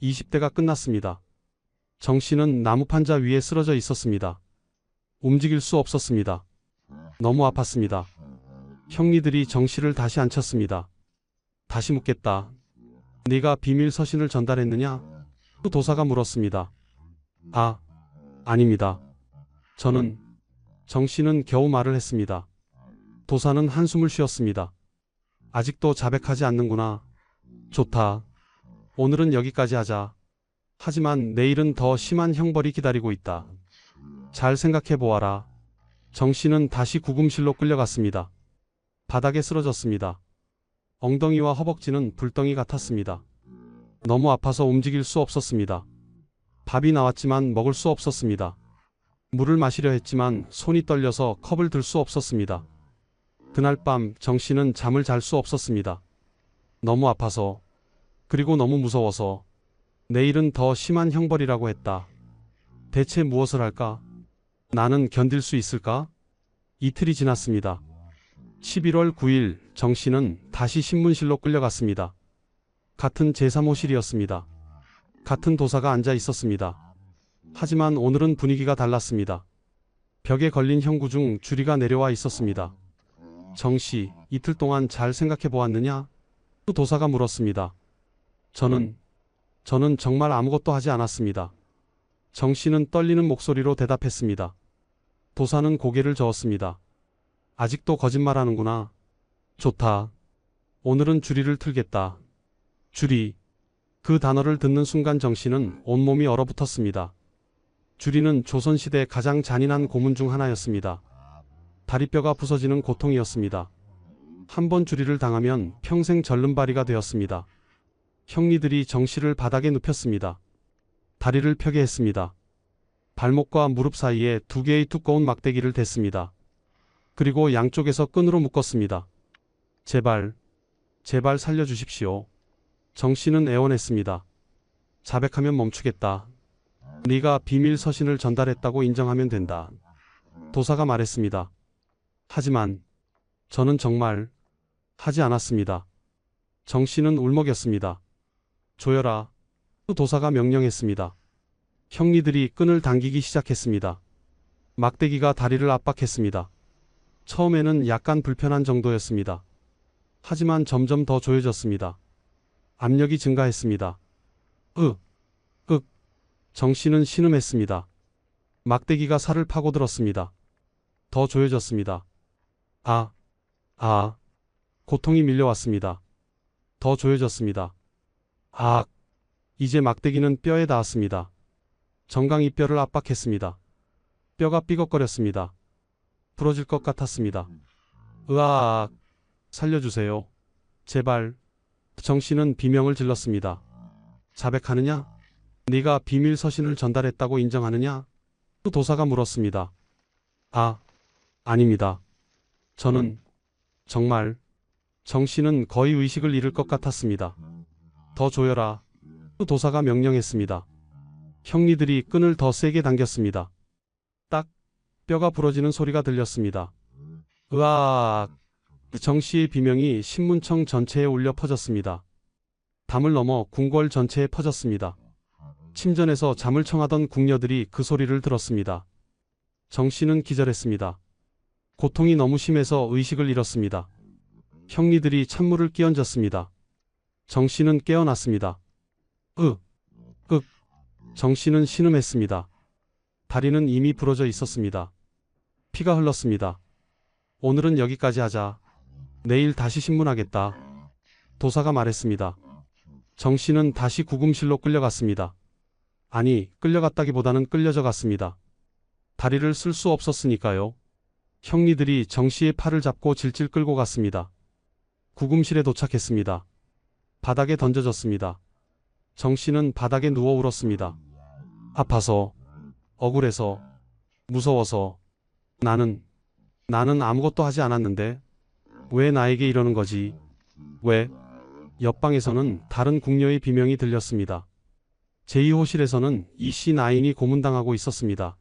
20대가 끝났습니다. 정씨는 나무판자 위에 쓰러져 있었습니다. 움직일 수 없었습니다. 너무 아팠습니다. 형리들이 정씨를 다시 앉혔습니다. 다시 묻겠다. 네가 비밀 서신을 전달했느냐? 또 도사가 물었습니다. 아닙니다. 저는. 정씨는 겨우 말을 했습니다. 도사는 한숨을 쉬었습니다. 아직도 자백하지 않는구나. 좋다. 오늘은 여기까지 하자. 하지만 내일은 더 심한 형벌이 기다리고 있다. 잘 생각해 보아라. 정씨는 다시 구금실로 끌려갔습니다. 바닥에 쓰러졌습니다. 엉덩이와 허벅지는 불덩이 같았습니다. 너무 아파서 움직일 수 없었습니다. 밥이 나왔지만 먹을 수 없었습니다. 물을 마시려 했지만 손이 떨려서 컵을 들 수 없었습니다. 그날 밤 정씨는 잠을 잘 수 없었습니다. 너무 아파서, 그리고 너무 무서워서. 내일은 더 심한 형벌이라고 했다. 대체 무엇을 할까? 나는 견딜 수 있을까? 이틀이 지났습니다. 11월 9일 정씨는 다시 신문실로 끌려갔습니다. 같은 제3호실이었습니다. 같은 도사가 앉아 있었습니다. 하지만 오늘은 분위기가 달랐습니다. 벽에 걸린 형구 중 줄이가 내려와 있었습니다. 정씨, 이틀 동안 잘 생각해 보았느냐? 또 도사가 물었습니다. 저는 정말 아무것도 하지 않았습니다. 정씨는 떨리는 목소리로 대답했습니다. 도사는 고개를 저었습니다. 아직도 거짓말하는구나. 좋다. 오늘은 주리를 틀겠다. 주리. 그 단어를 듣는 순간 정씨는 온몸이 얼어붙었습니다. 주리는 조선시대 가장 잔인한 고문 중 하나였습니다. 다리뼈가 부서지는 고통이었습니다. 한 번 주리를 당하면 평생 절름발이가 되었습니다. 형리들이 정씨를 바닥에 눕혔습니다. 다리를 펴게 했습니다. 발목과 무릎 사이에 2개의 두꺼운 막대기를 댔습니다. 그리고 양쪽에서 끈으로 묶었습니다. 제발 살려주십시오. 정씨는 애원했습니다. 자백하면 멈추겠다. 네가 비밀 서신을 전달했다고 인정하면 된다. 도사가 말했습니다. 하지만 저는 정말 하지 않았습니다. 정씨는 울먹였습니다. 조여라. 도사가 명령했습니다. 형리들이 끈을 당기기 시작했습니다. 막대기가 다리를 압박했습니다. 처음에는 약간 불편한 정도였습니다. 하지만 점점 더 조여졌습니다. 압력이 증가했습니다. 정씨는 신음했습니다. 막대기가 살을 파고들었습니다. 더 조여졌습니다. 고통이 밀려왔습니다. 더 조여졌습니다. 이제 막대기는 뼈에 닿았습니다. 정강이 뼈를 압박했습니다. 뼈가 삐걱거렸습니다. 부러질 것 같았습니다. 으아악. 살려주세요. 제발. 정씨는 비명을 질렀습니다. 자백하느냐? 네가 비밀 서신을 전달했다고 인정하느냐? 또 도사가 물었습니다. 아닙니다. 저는 정말. 정씨는 거의 의식을 잃을 것 같았습니다. 더 조여라. 또 도사가 명령했습니다. 형리들이 끈을 더 세게 당겼습니다. 딱 뼈가 부러지는 소리가 들렸습니다. 으아악. 정씨의 비명이 신문청 전체에 울려 퍼졌습니다. 담을 넘어 궁궐 전체에 퍼졌습니다. 침전에서 잠을 청하던 궁녀들이 그 소리를 들었습니다. 정씨는 기절했습니다. 고통이 너무 심해서 의식을 잃었습니다. 형리들이 찬물을 끼얹었습니다. 정씨는 깨어났습니다. 정씨는 신음했습니다. 다리는 이미 부러져 있었습니다. 피가 흘렀습니다. 오늘은 여기까지 하자. 내일 다시 신문하겠다. 도사가 말했습니다. 정씨는 다시 구금실로 끌려갔습니다. 아니, 끌려갔다기보다는 끌려져 갔습니다. 다리를 쓸 수 없었으니까요. 형리들이 정씨의 팔을 잡고 질질 끌고 갔습니다. 구금실에 도착했습니다. 바닥에 던져졌습니다. 정씨는 바닥에 누워 울었습니다. 아파서, 억울해서, 무서워서, 나는 아무것도 하지 않았는데, 왜 나에게 이러는 거지? 왜? 옆방에서는 다른 궁녀의 비명이 들렸습니다. 제2호실에서는 이씨 나인이 고문당하고 있었습니다.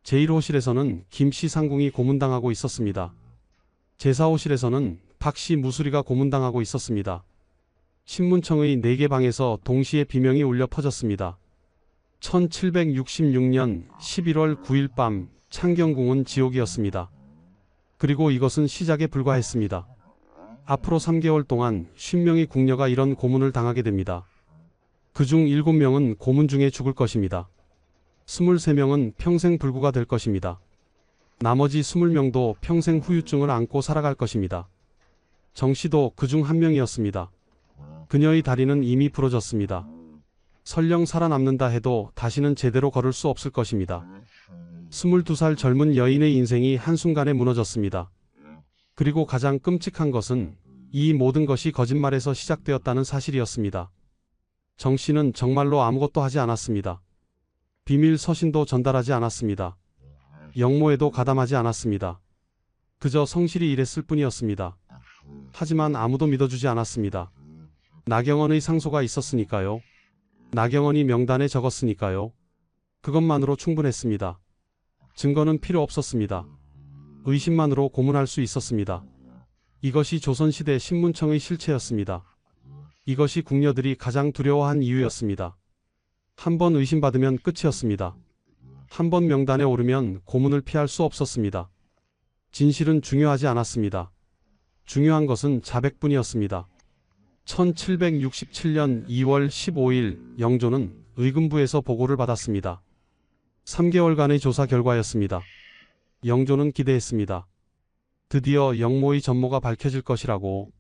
제1호실에서는 김씨 상궁이 고문당하고 있었습니다. 제4호실에서는 박씨 무수리가 고문당하고 있었습니다. 신문청의 4개 방에서 동시에 비명이 울려 퍼졌습니다. 1766년 11월 9일 밤 창경궁은 지옥이었습니다. 그리고 이것은 시작에 불과했습니다. 앞으로 3개월 동안 50명의 궁녀가 이런 고문을 당하게 됩니다. 그중 7명은 고문 중에 죽을 것입니다. 23명은 평생 불구가 될 것입니다. 나머지 20명도 평생 후유증을 안고 살아갈 것입니다. 정씨도 그중 한 명이었습니다. 그녀의 다리는 이미 부러졌습니다. 설령 살아남는다 해도 다시는 제대로 걸을 수 없을 것입니다. 22살 젊은 여인의 인생이 한순간에 무너졌습니다. 그리고 가장 끔찍한 것은 이 모든 것이 거짓말에서 시작되었다는 사실이었습니다. 정씨는 정말로 아무것도 하지 않았습니다. 비밀 서신도 전달하지 않았습니다. 영모에도 가담하지 않았습니다. 그저 성실히 일했을 뿐이었습니다. 하지만 아무도 믿어주지 않았습니다. 나경원의 상소가 있었으니까요. 나경원이 명단에 적었으니까요. 그것만으로 충분했습니다. 증거는 필요 없었습니다. 의심만으로 고문할 수 있었습니다. 이것이 조선시대 신문청의 실체였습니다. 이것이 궁녀들이 가장 두려워한 이유였습니다. 한 번 의심받으면 끝이었습니다. 한 번 명단에 오르면 고문을 피할 수 없었습니다. 진실은 중요하지 않았습니다. 중요한 것은 자백뿐이었습니다. 1767년 2월 15일 영조는 의금부에서 보고를 받았습니다. 3개월간의 조사 결과였습니다. 영조는 기대했습니다. 드디어 영모의 전모가 밝혀질 것이라고,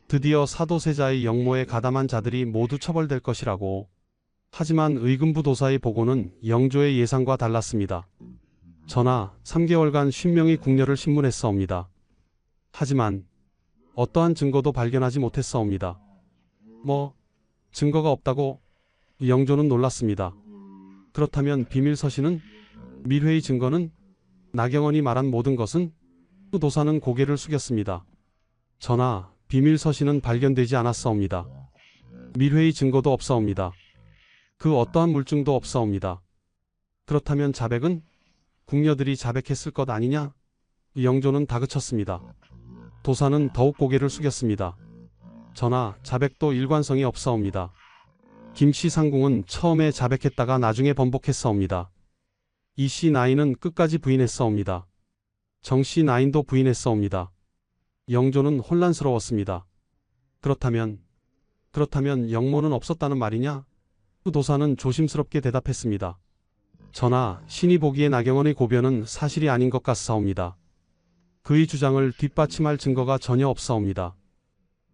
드디어 사도세자의 영모에 가담한 자들이 모두 처벌될 것이라고. 하지만 의금부 도사의 보고는 영조의 예상과 달랐습니다. 전하, 3개월간 50명의 궁녀를 신문했사옵니다. 하지만 어떠한 증거도 발견하지 못했사옵니다. 증거가 없다고? 영조는 놀랐습니다. 그렇다면 비밀 서신은? 밀회의 증거는? 나경원이 말한 모든 것은? 도사는 고개를 숙였습니다. 전하, 비밀 서신은 발견되지 않았사옵니다. 밀회의 증거도 없사옵니다. 그 어떠한 물증도 없사옵니다. 그렇다면 자백은? 궁녀들이 자백했을 것 아니냐? 영조는 다그쳤습니다. 도사는 더욱 고개를 숙였습니다. 전하, 자백도 일관성이 없사옵니다. 김씨 상궁은 처음에 자백했다가 나중에 번복했사옵니다. 이씨 나인은 끝까지 부인했사옵니다. 정씨 나인도 부인했사옵니다. 영조는 혼란스러웠습니다. 그렇다면 영모는 없었다는 말이냐? 도사는 조심스럽게 대답했습니다. 전하, 신이 보기에 나경원의 고변은 사실이 아닌 것 같사옵니다. 그의 주장을 뒷받침할 증거가 전혀 없사옵니다.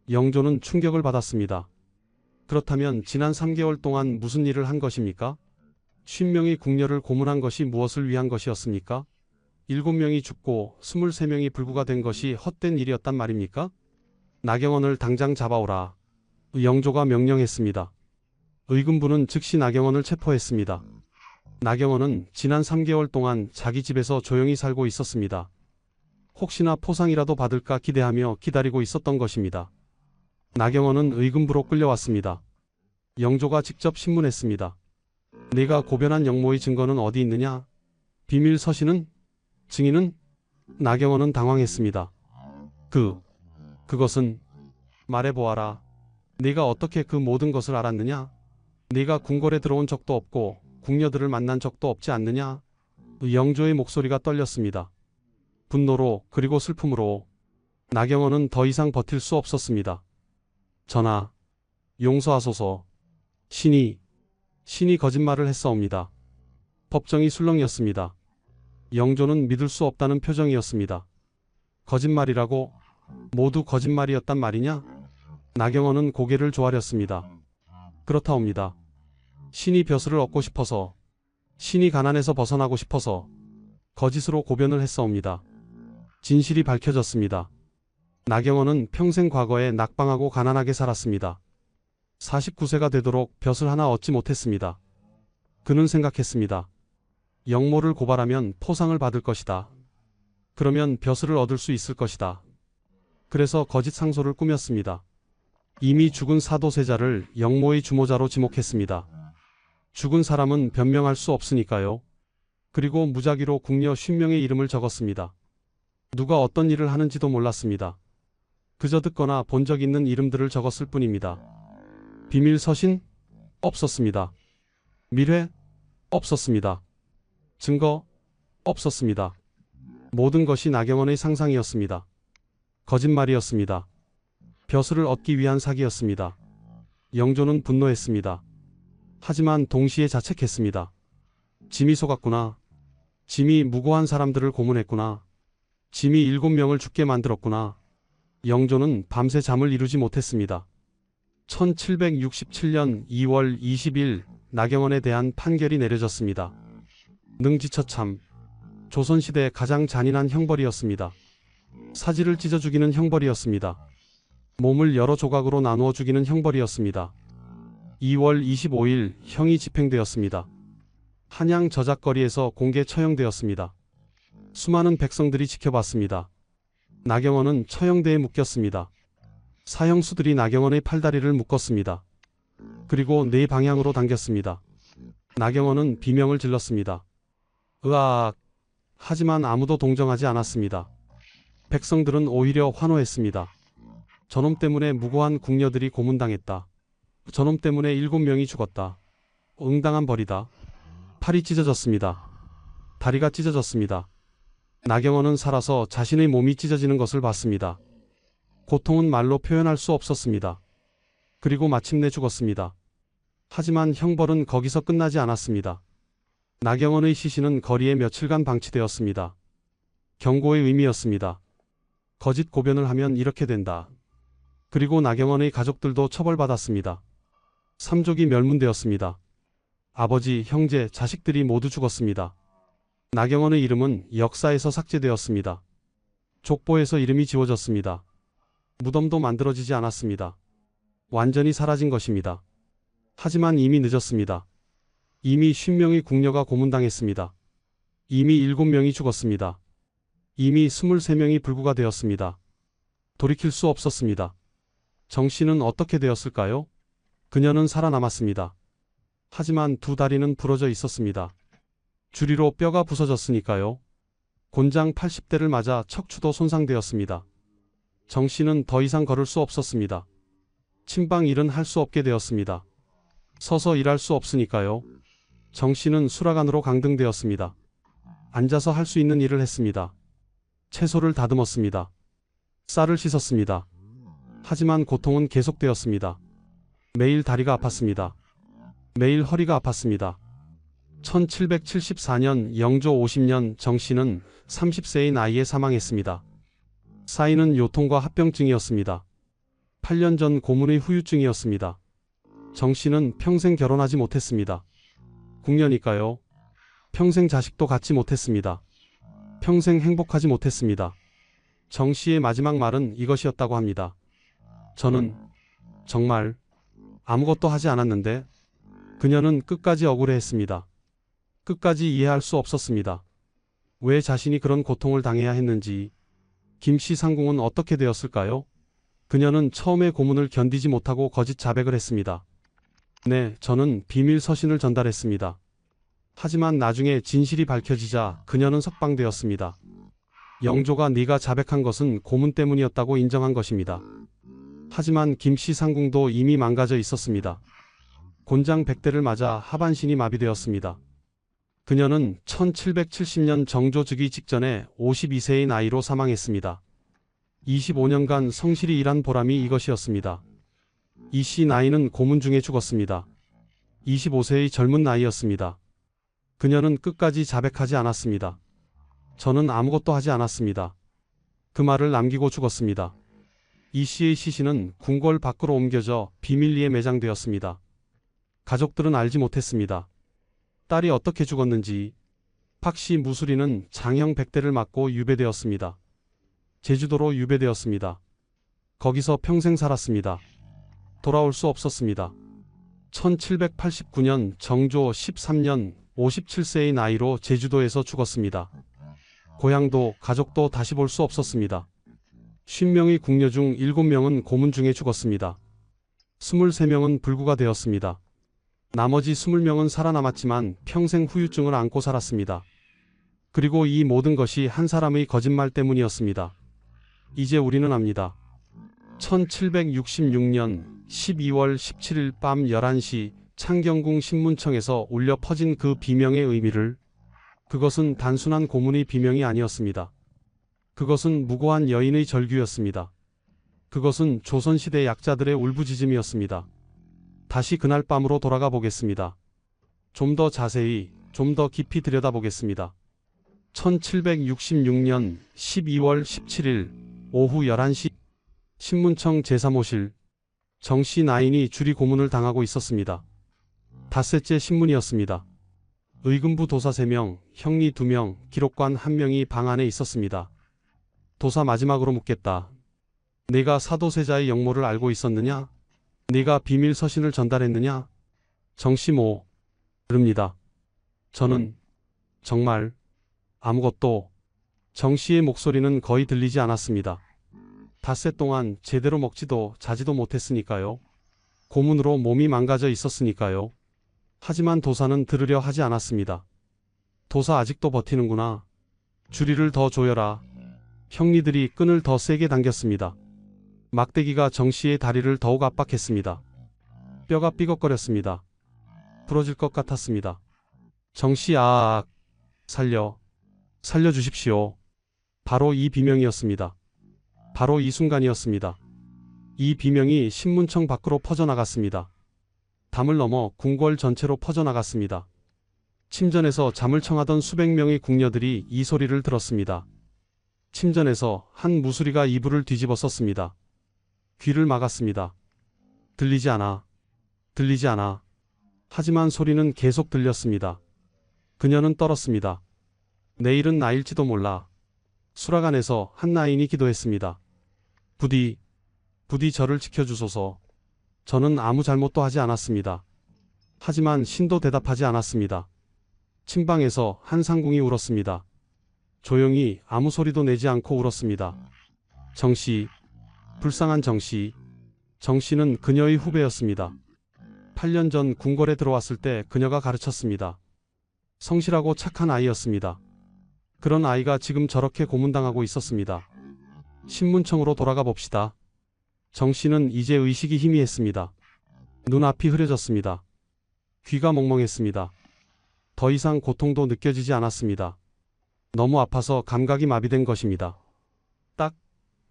영조는 충격을 받았습니다. 그렇다면 지난 3개월 동안 무슨 일을 한 것입니까? 50명의 궁녀를 고문한 것이 무엇을 위한 것이었습니까? 7명이 죽고 23명이 불구가 된 것이 헛된 일이었단 말입니까? 나경원을 당장 잡아오라. 영조가 명령했습니다. 의금부는 즉시 나경원을 체포했습니다. 나경원은 지난 3개월 동안 자기 집에서 조용히 살고 있었습니다. 혹시나 포상이라도 받을까 기대하며 기다리고 있었던 것입니다. 나경원은 의금부로 끌려왔습니다. 영조가 직접 신문했습니다. 내가 고변한 영모의 증거는 어디 있느냐? 비밀 서신은? 증인은? 나경원은 당황했습니다. 그것은 말해보아라. 네가 어떻게 그 모든 것을 알았느냐? 네가 궁궐에 들어온 적도 없고 궁녀들을 만난 적도 없지 않느냐? 영조의 목소리가 떨렸습니다. 분노로 그리고 슬픔으로. 나경원은 더 이상 버틸 수 없었습니다. 전하, 용서하소서. 신이 거짓말을 했사옵니다. 법정이 술렁이었습니다. 영조는 믿을 수 없다는 표정이었습니다. 거짓말이라고? 모두 거짓말이었단 말이냐? 나경원은 고개를 조아렸습니다. 그렇다옵니다. 신이 벼슬을 얻고 싶어서, 신이 가난에서 벗어나고 싶어서, 거짓으로 고변을 했사옵니다. 진실이 밝혀졌습니다. 나경원은 평생 과거에 낙방하고 가난하게 살았습니다. 49세가 되도록 벼슬 하나 얻지 못했습니다. 그는 생각했습니다. 영모를 고발하면 포상을 받을 것이다. 그러면 벼슬을 얻을 수 있을 것이다. 그래서 거짓 상소를 꾸몄습니다. 이미 죽은 사도세자를 영모의 주모자로 지목했습니다. 죽은 사람은 변명할 수 없으니까요. 그리고 무작위로 궁녀 50명의 이름을 적었습니다. 누가 어떤 일을 하는지도 몰랐습니다. 그저 듣거나 본 적 있는 이름들을 적었을 뿐입니다. 비밀 서신? 없었습니다. 밀회? 없었습니다. 증거? 없었습니다. 모든 것이 나경원의 상상이었습니다. 거짓말이었습니다. 벼슬을 얻기 위한 사기였습니다. 영조는 분노했습니다. 하지만 동시에 자책했습니다. 짐이 속았구나. 짐이 무고한 사람들을 고문했구나. 짐이 7명을 죽게 만들었구나. 영조는 밤새 잠을 이루지 못했습니다. 1767년 2월 20일 나경원에 대한 판결이 내려졌습니다. 능지처참. 조선시대 가장 잔인한 형벌이었습니다. 사지를 찢어 죽이는 형벌이었습니다. 몸을 여러 조각으로 나누어 죽이는 형벌이었습니다. 2월 25일 형이 집행되었습니다. 한양 저작거리에서 공개 처형되었습니다. 수많은 백성들이 지켜봤습니다. 나경원은 처형대에 묶였습니다. 사형수들이 나경원의 팔다리를 묶었습니다. 그리고 네 방향으로 당겼습니다. 나경원은 비명을 질렀습니다. 으악! 하지만 아무도 동정하지 않았습니다. 백성들은 오히려 환호했습니다. 저놈 때문에 무고한 궁녀들이 고문당했다. 저놈 때문에 7명이 죽었다. 응당한 벌이다. 팔이 찢어졌습니다. 다리가 찢어졌습니다. 나경원은 살아서 자신의 몸이 찢어지는 것을 봤습니다. 고통은 말로 표현할 수 없었습니다. 그리고 마침내 죽었습니다. 하지만 형벌은 거기서 끝나지 않았습니다. 나경원의 시신은 거리에 며칠간 방치되었습니다. 경고의 의미였습니다. 거짓 고변을 하면 이렇게 된다. 그리고 나경원의 가족들도 처벌받았습니다. 삼족이 멸문되었습니다. 아버지, 형제, 자식들이 모두 죽었습니다. 나경원의 이름은 역사에서 삭제되었습니다. 족보에서 이름이 지워졌습니다. 무덤도 만들어지지 않았습니다. 완전히 사라진 것입니다. 하지만 이미 늦었습니다. 이미 50명의 궁녀가 고문당했습니다. 이미 7명이 죽었습니다. 이미 23명이 불구가 되었습니다. 돌이킬 수 없었습니다. 정 씨는 어떻게 되었을까요? 그녀는 살아남았습니다. 하지만 두 다리는 부러져 있었습니다. 주리로 뼈가 부서졌으니까요. 곤장 80대를 맞아 척추도 손상되었습니다. 정 씨는 더 이상 걸을 수 없었습니다. 침방 일은 할 수 없게 되었습니다. 서서 일할 수 없으니까요. 정 씨는 수라간으로 강등되었습니다. 앉아서 할 수 있는 일을 했습니다. 채소를 다듬었습니다. 쌀을 씻었습니다. 하지만 고통은 계속되었습니다. 매일 다리가 아팠습니다. 매일 허리가 아팠습니다. 1774년 영조 50년 정 씨는 30세의 나이에 사망했습니다. 사인은 요통과 합병증이었습니다. 8년 전 고문의 후유증이었습니다. 정 씨는 평생 결혼하지 못했습니다. 궁녀니까요. 평생 자식도 갖지 못했습니다. 평생 행복하지 못했습니다. 정 씨의 마지막 말은 이것이었다고 합니다. 저는 정말 아무것도 하지 않았는데. 그녀는 끝까지 억울해했습니다. 끝까지 이해할 수 없었습니다. 왜 자신이 그런 고통을 당해야 했는지. 김씨 상궁은 어떻게 되었을까요? 그녀는 처음에 고문을 견디지 못하고 거짓 자백을 했습니다. 네, 저는 비밀 서신을 전달했습니다. 하지만 나중에 진실이 밝혀지자 그녀는 석방되었습니다. 영조가 네가 자백한 것은 고문 때문이었다고 인정한 것입니다. 하지만 김씨 상궁도 이미 망가져 있었습니다. 곤장 100대를 맞아 하반신이 마비되었습니다. 그녀는 1770년 정조 즉위 직전에 52세의 나이로 사망했습니다. 25년간 성실히 일한 보람이 이것이었습니다. 이 씨 나이는 고문 중에 죽었습니다. 25세의 젊은 나이였습니다. 그녀는 끝까지 자백하지 않았습니다. 저는 아무것도 하지 않았습니다. 그 말을 남기고 죽었습니다. 이 씨의 시신은 궁궐 밖으로 옮겨져 비밀리에 매장되었습니다. 가족들은 알지 못했습니다. 딸이 어떻게 죽었는지. 박씨 무수리는 장형 100대를 맞고 유배되었습니다. 제주도로 유배되었습니다. 거기서 평생 살았습니다. 돌아올 수 없었습니다. 1789년 정조 13년 57세의 나이로 제주도에서 죽었습니다. 고향도 가족도 다시 볼 수 없었습니다. 50명의 궁녀 중 7명은 고문 중에 죽었습니다. 23명은 불구가 되었습니다. 나머지 20명은 살아남았지만 평생 후유증을 안고 살았습니다. 그리고 이 모든 것이 한 사람의 거짓말 때문이었습니다. 이제 우리는 압니다. 1766년 12월 17일 밤 11시 창경궁 신문청에서 울려 퍼진 그 비명의 의미를, 그것은 단순한 고문의 비명이 아니었습니다. 그것은 무고한 여인의 절규였습니다. 그것은 조선시대 약자들의 울부짖음이었습니다. 다시 그날 밤으로 돌아가 보겠습니다. 좀 더 자세히, 좀 더 깊이 들여다보겠습니다. 1766년 12월 17일 오후 11시 신문청 제3호실, 정씨 나인이 줄이 고문을 당하고 있었습니다. 닷새째 신문이었습니다. 의금부 도사 3명, 형리 2명, 기록관 1명이 방 안에 있었습니다. 도사 마지막으로 묻겠다. 네가 사도세자의 역모를 알고 있었느냐? 네가 비밀 서신을 전달했느냐? 정씨 모릅니다. 저는 정말 아무것도. 정씨의 목소리는 거의 들리지 않았습니다. 닷새 동안 제대로 먹지도 자지도 못했으니까요. 고문으로 몸이 망가져 있었으니까요. 하지만 도사는 들으려 하지 않았습니다. 도사 아직도 버티는구나. 줄이를 더 조여라. 형리들이 끈을 더 세게 당겼습니다. 막대기가 정씨의 다리를 더욱 압박했습니다. 뼈가 삐걱거렸습니다. 부러질 것 같았습니다. 정씨 살려주십시오. 바로 이 비명이었습니다. 바로 이 순간이었습니다. 이 비명이 신문청 밖으로 퍼져나갔습니다. 담을 넘어 궁궐 전체로 퍼져나갔습니다. 침전에서 잠을 청하던 수백 명의 궁녀들이 이 소리를 들었습니다. 침전에서 한 무수리가 이불을 뒤집어 썼습니다. 귀를 막았습니다. 들리지 않아. 하지만 소리는 계속 들렸습니다. 그녀는 떨었습니다. 내일은 나일지도 몰라. 수락안에서 한 나인이 기도했습니다. 부디 저를 지켜주소서. 저는 아무 잘못도 하지 않았습니다. 하지만 신도 대답하지 않았습니다. 침방에서 한 상궁이 울었습니다. 조용히 아무 소리도 내지 않고 울었습니다. 정씨, 불쌍한 정씨. 정씨는 그녀의 후배였습니다. 8년 전 궁궐에 들어왔을 때 그녀가 가르쳤습니다. 성실하고 착한 아이였습니다. 그런 아이가 지금 저렇게 고문당하고 있었습니다. 신문청으로 돌아가 봅시다. 정씨는 이제 의식이 희미했습니다. 눈앞이 흐려졌습니다. 귀가 멍멍했습니다. 더 이상 고통도 느껴지지 않았습니다. 너무 아파서 감각이 마비된 것입니다. 딱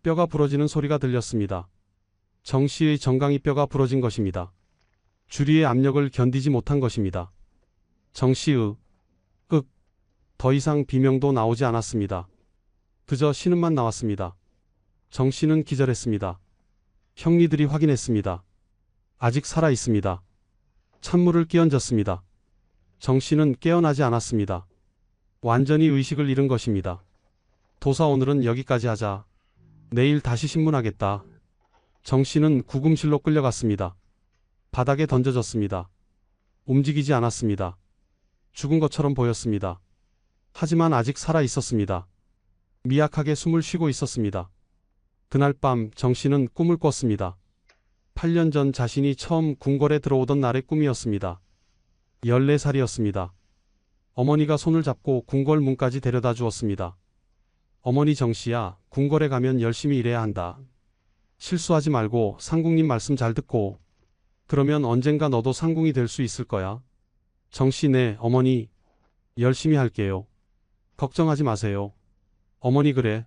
뼈가 부러지는 소리가 들렸습니다. 정씨의 정강이 뼈가 부러진 것입니다. 주리의 압력을 견디지 못한 것입니다. 정씨의 더 이상 비명도 나오지 않았습니다. 그저 신음만 나왔습니다. 정씨는 기절했습니다. 형리들이 확인했습니다. 아직 살아 있습니다. 찬물을 끼얹었습니다. 정씨는 깨어나지 않았습니다. 완전히 의식을 잃은 것입니다. 도사, 오늘은 여기까지 하자. 내일 다시 신문하겠다. 정씨는 구금실로 끌려갔습니다. 바닥에 던져졌습니다. 움직이지 않았습니다. 죽은 것처럼 보였습니다. 하지만 아직 살아 있었습니다. 미약하게 숨을 쉬고 있었습니다. 그날 밤 정씨는 꿈을 꿨습니다. 8년 전 자신이 처음 궁궐에 들어오던 날의 꿈이었습니다. 14살이었습니다. 어머니가 손을 잡고 궁궐 문까지 데려다 주었습니다. 어머니, 정씨야, 궁궐에 가면 열심히 일해야 한다. 실수하지 말고 상궁님 말씀 잘 듣고. 그러면 언젠가 너도 상궁이 될 수 있을 거야. 정씨, 네, 어머니. 열심히 할게요. 걱정하지 마세요. 어머니, 그래.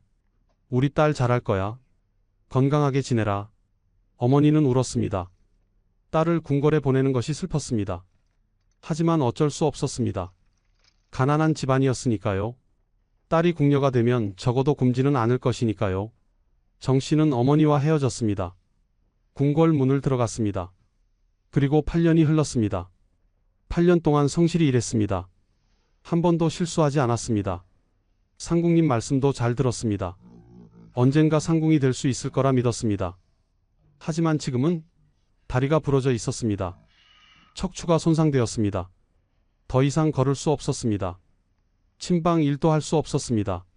우리 딸 잘할 거야. 건강하게 지내라. 어머니는 울었습니다. 딸을 궁궐에 보내는 것이 슬펐습니다. 하지만 어쩔 수 없었습니다. 가난한 집안이었으니까요. 딸이 궁녀가 되면 적어도 굶지는 않을 것이니까요. 정씨는 어머니와 헤어졌습니다. 궁궐 문을 들어갔습니다. 그리고 8년이 흘렀습니다. 8년 동안 성실히 일했습니다. 한 번도 실수하지 않았습니다. 상궁님 말씀도 잘 들었습니다. 언젠가 상궁이 될 수 있을 거라 믿었습니다. 하지만 지금은 다리가 부러져 있었습니다. 척추가 손상되었습니다. 더 이상 걸을 수 없었습니다. 침방 일도 할 수 없었습니다.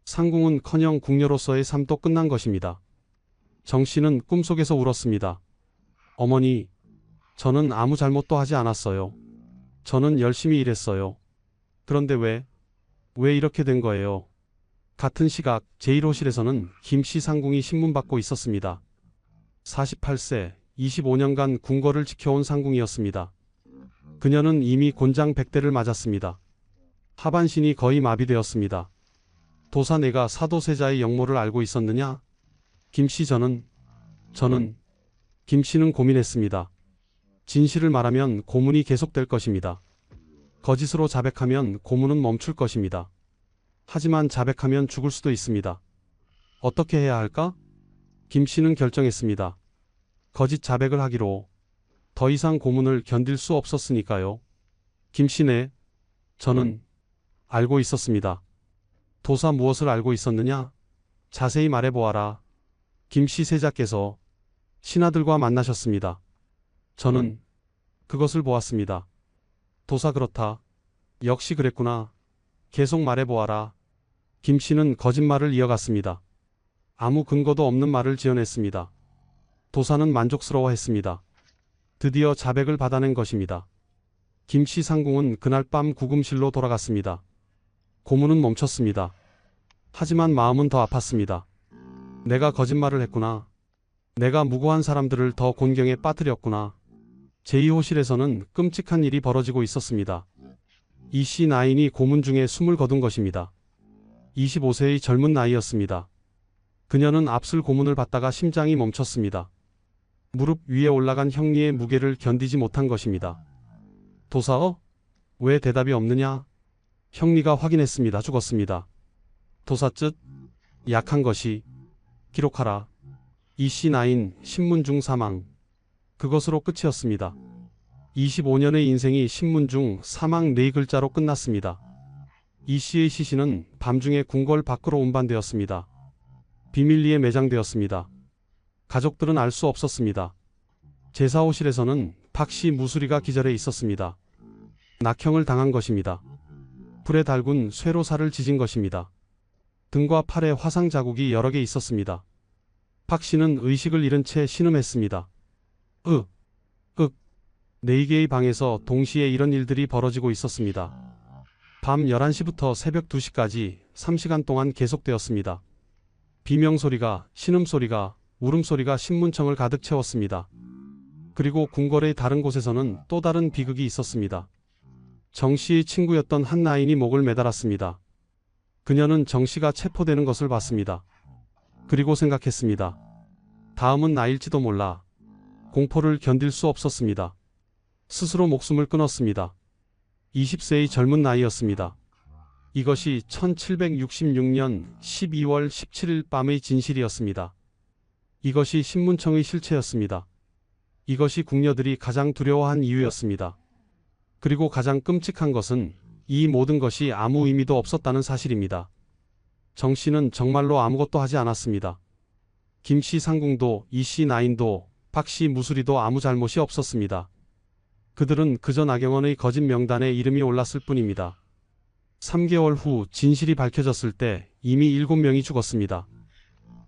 상궁은커녕 궁녀로서의 삶도 끝난 것입니다. 정 씨는 꿈속에서 울었습니다. 어머니, 저는 아무 잘못도 하지 않았어요. 저는 열심히 일했어요. 그런데 왜 이렇게 된 거예요? 같은 시각 제1호실에서는 김씨 상궁이 신문받고 있었습니다. 48세, 25년간 궁궐을 지켜온 상궁이었습니다. 그녀는 이미 곤장 100대를 맞았습니다. 하반신이 거의 마비되었습니다. 도사 내가 사도세자의 역모를 알고 있었느냐? 김씨 저는 김씨는 고민했습니다. 진실을 말하면 고문이 계속될 것입니다. 거짓으로 자백하면 고문은 멈출 것입니다. 하지만 자백하면 죽을 수도 있습니다. 어떻게 해야 할까? 김씨는 결정했습니다. 거짓 자백을 하기로. 더 이상 고문을 견딜 수 없었으니까요. 김씨네, 저는 알고 있었습니다. 도사 무엇을 알고 있었느냐? 자세히 말해보아라. 김씨 세자께서 신하들과 만나셨습니다. 저는 그것을 보았습니다. 도사 그렇다. 역시 그랬구나. 계속 말해보아라. 김씨는 거짓말을 이어갔습니다. 아무 근거도 없는 말을 지어냈습니다. 도사는 만족스러워했습니다. 드디어 자백을 받아낸 것입니다. 김씨 상궁은 그날 밤 구금실로 돌아갔습니다. 고문은 멈췄습니다. 하지만 마음은 더 아팠습니다. 내가 거짓말을 했구나. 내가 무고한 사람들을 더 곤경에 빠뜨렸구나. 제2호실에서는 끔찍한 일이 벌어지고 있었습니다. 이씨 나인이 고문 중에 숨을 거둔 것입니다. 25세의 젊은 나이였습니다. 그녀는 앞술 고문을 받다가 심장이 멈췄습니다. 무릎 위에 올라간 형리의 무게를 견디지 못한 것입니다. 도사어? 왜 대답이 없느냐? 형리가 확인했습니다. 죽었습니다. 도사쯧? 약한 것이. 기록하라. 이씨 나인 신문중 사망. 그것으로 끝이었습니다. 25년의 인생이 신문중 사망 4글자로 끝났습니다. 이씨의 시신은 밤중에 궁궐 밖으로 운반되었습니다. 비밀리에 매장되었습니다. 가족들은 알 수 없었습니다. 제사호실에서는 박씨 무수리가 기절해 있었습니다. 낙형을 당한 것입니다. 불에 달군 쇠로 살을 지진 것입니다. 등과 팔에 화상 자국이 여러 개 있었습니다. 박씨는 의식을 잃은 채 신음했습니다. 4개의 방에서 동시에 이런 일들이 벌어지고 있었습니다. 밤 11시부터 새벽 2시까지 3시간 동안 계속되었습니다. 비명소리가, 신음소리가, 울음소리가 신문청을 가득 채웠습니다. 그리고 궁궐의 다른 곳에서는 또 다른 비극이 있었습니다. 정 씨의 친구였던 한 나인이 목을 매달았습니다. 그녀는 정 씨가 체포되는 것을 봤습니다. 그리고 생각했습니다. 다음은 나일지도 몰라. 공포를 견딜 수 없었습니다. 스스로 목숨을 끊었습니다. 20세의 젊은 나이였습니다. 이것이 1766년 12월 17일 밤의 진실이었습니다. 이것이 신문청의 실체였습니다. 이것이 궁녀들이 가장 두려워한 이유였습니다. 그리고 가장 끔찍한 것은 이 모든 것이 아무 의미도 없었다는 사실입니다. 정 씨는 정말로 아무것도 하지 않았습니다. 김씨 상궁도 이씨 나인도 박씨 무수리도 아무 잘못이 없었습니다. 그들은 그저 나경원의 거짓 명단에 이름이 올랐을 뿐입니다. 3개월 후 진실이 밝혀졌을 때 이미 7명이 죽었습니다.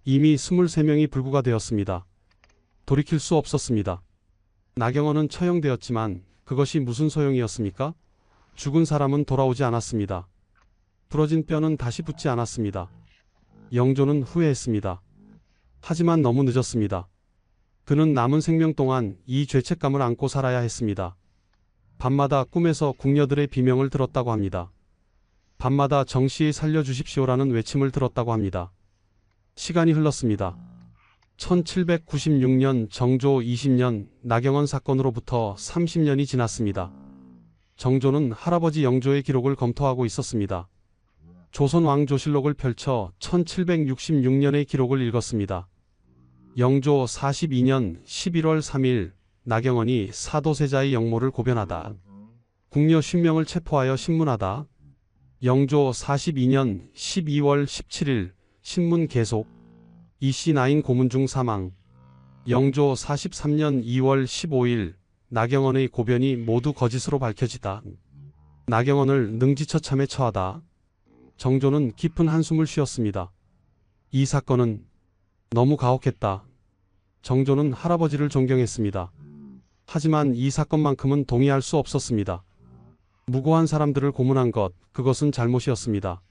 이미 23명이 불구가 되었습니다. 돌이킬 수 없었습니다. 나경원은 처형되었지만 그것이 무슨 소용이었습니까? 죽은 사람은 돌아오지 않았습니다. 부러진 뼈는 다시 붙지 않았습니다. 영조는 후회했습니다. 하지만 너무 늦었습니다. 그는 남은 생명 동안 이 죄책감을 안고 살아야 했습니다. 밤마다 꿈에서 궁녀들의 비명을 들었다고 합니다. 밤마다 정 씨 살려주십시오라는 외침을 들었다고 합니다. 시간이 흘렀습니다. 1796년 정조 20년 나경원 사건으로부터 30년이 지났습니다. 정조는 할아버지 영조의 기록을 검토하고 있었습니다. 조선 왕조실록을 펼쳐 1766년의 기록을 읽었습니다. 영조 42년 11월 3일 나경원이 사도세자의 역모를 고변하다. 궁녀 50명을 체포하여 신문하다. 영조 42년 12월 17일 신문 계속. 이씨 나인 고문중 사망. 영조 43년 2월 15일 나경원의 고변이 모두 거짓으로 밝혀지다. 나경원을 능지처참에 처하다. 정조는 깊은 한숨을 쉬었습니다. 이 사건은 너무 가혹했다. 정조는 할아버지를 존경했습니다. 하지만 이 사건만큼은 동의할 수 없었습니다. 무고한 사람들을 고문한 것, 그것은 잘못이었습니다.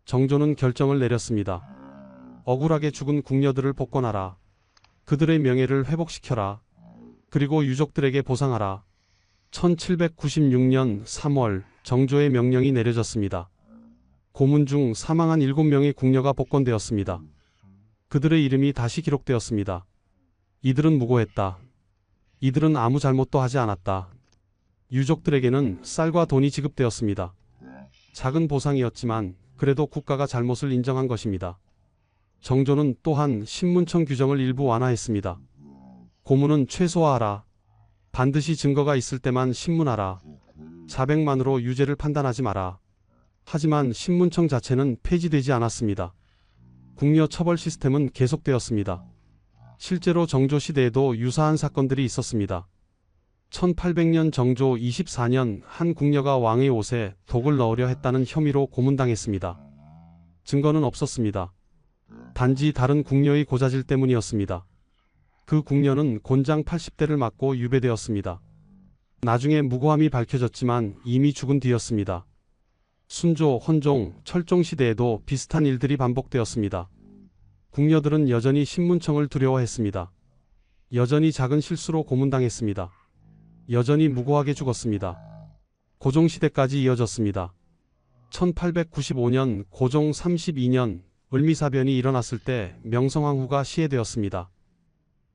정조는 결정을 내렸습니다. 억울하게 죽은 궁녀들을 복권하라. 그들의 명예를 회복시켜라. 그리고 유족들에게 보상하라. 1796년 3월 정조의 명령이 내려졌습니다. 고문 중 사망한 7명의 궁녀가 복권되었습니다. 그들의 이름이 다시 기록되었습니다. 이들은 무고했다. 이들은 아무 잘못도 하지 않았다. 유족들에게는 쌀과 돈이 지급되었습니다. 작은 보상이었지만 그래도 국가가 잘못을 인정한 것입니다. 정조는 또한 신문청 규정을 일부 완화했습니다. 고문은 최소화하라. 반드시 증거가 있을 때만 신문하라. 자백만으로 유죄를 판단하지 마라. 하지만 신문청 자체는 폐지되지 않았습니다. 궁녀 처벌 시스템은 계속되었습니다. 실제로 정조 시대에도 유사한 사건들이 있었습니다. 1800년 정조 24년 한 궁녀가 왕의 옷에 독을 넣으려 했다는 혐의로 고문당했습니다. 증거는 없었습니다. 단지 다른 궁녀의 고자질 때문이었습니다. 그 궁녀는 곤장 80대를 맞고 유배되었습니다. 나중에 무고함이 밝혀졌지만 이미 죽은 뒤였습니다. 순조, 헌종, 철종 시대에도 비슷한 일들이 반복되었습니다. 궁녀들은 여전히 신문청을 두려워했습니다. 여전히 작은 실수로 고문당했습니다. 여전히 무고하게 죽었습니다. 고종시대까지 이어졌습니다. 1895년 고종 32년 을미사변이 일어났을 때 명성황후가 시해되었습니다.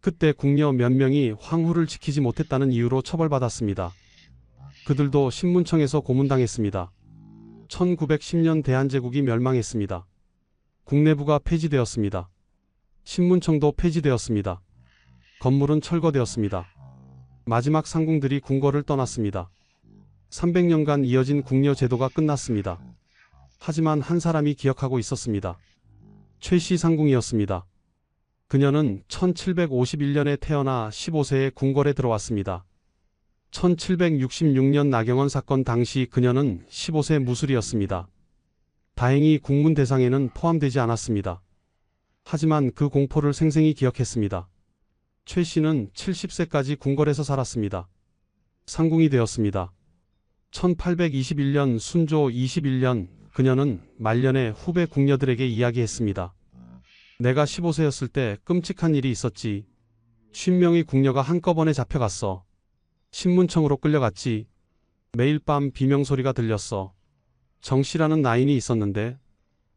그때 궁녀 몇 명이 황후를 지키지 못했다는 이유로 처벌받았습니다. 그들도 신문청에서 고문당했습니다. 1910년 대한제국이 멸망했습니다. 국내부가 폐지되었습니다. 신문청도 폐지되었습니다. 건물은 철거되었습니다. 마지막 상궁들이 궁궐을 떠났습니다. 300년간 이어진 궁녀 제도가 끝났습니다. 하지만 한 사람이 기억하고 있었습니다. 최씨 상궁이었습니다. 그녀는 1751년에 태어나 15세에 궁궐에 들어왔습니다. 1766년 나경원 사건 당시 그녀는 15세 무술이었습니다. 다행히 국문 대상에는 포함되지 않았습니다. 하지만 그 공포를 생생히 기억했습니다. 최 씨는 70세까지 궁궐에서 살았습니다. 상궁이 되었습니다. 1821년 순조 21년 그녀는 말년에 후배 궁녀들에게 이야기했습니다. 내가 15세였을 때 끔찍한 일이 있었지. 50명의 궁녀가 한꺼번에 잡혀갔어. 신문청으로 끌려갔지. 매일 밤 비명소리가 들렸어. 정씨라는 나인이 있었는데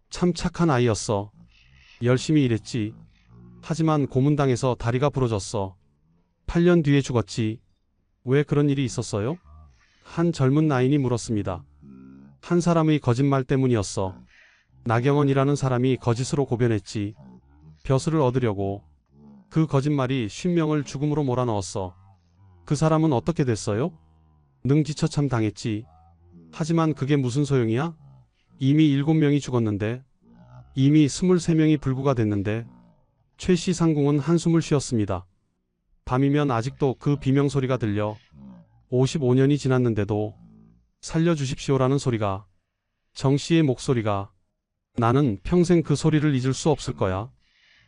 참 착한 아이였어. 열심히 일했지. 하지만 고문당해서 다리가 부러졌어. 8년 뒤에 죽었지. 왜 그런 일이 있었어요? 한 젊은 나인이 물었습니다. 한 사람의 거짓말 때문이었어. 나경원이라는 사람이 거짓으로 고변했지. 벼슬을 얻으려고. 그 거짓말이 50명을 죽음으로 몰아넣었어. 그 사람은 어떻게 됐어요? 능지처참 당했지. 하지만 그게 무슨 소용이야? 이미 7명이 죽었는데. 이미 23명이 불구가 됐는데. 최씨 상궁은 한숨을 쉬었습니다. 밤이면 아직도 그 비명소리가 들려. 55년이 지났는데도 살려주십시오라는 소리가. 정씨의 목소리가. 나는 평생 그 소리를 잊을 수 없을 거야.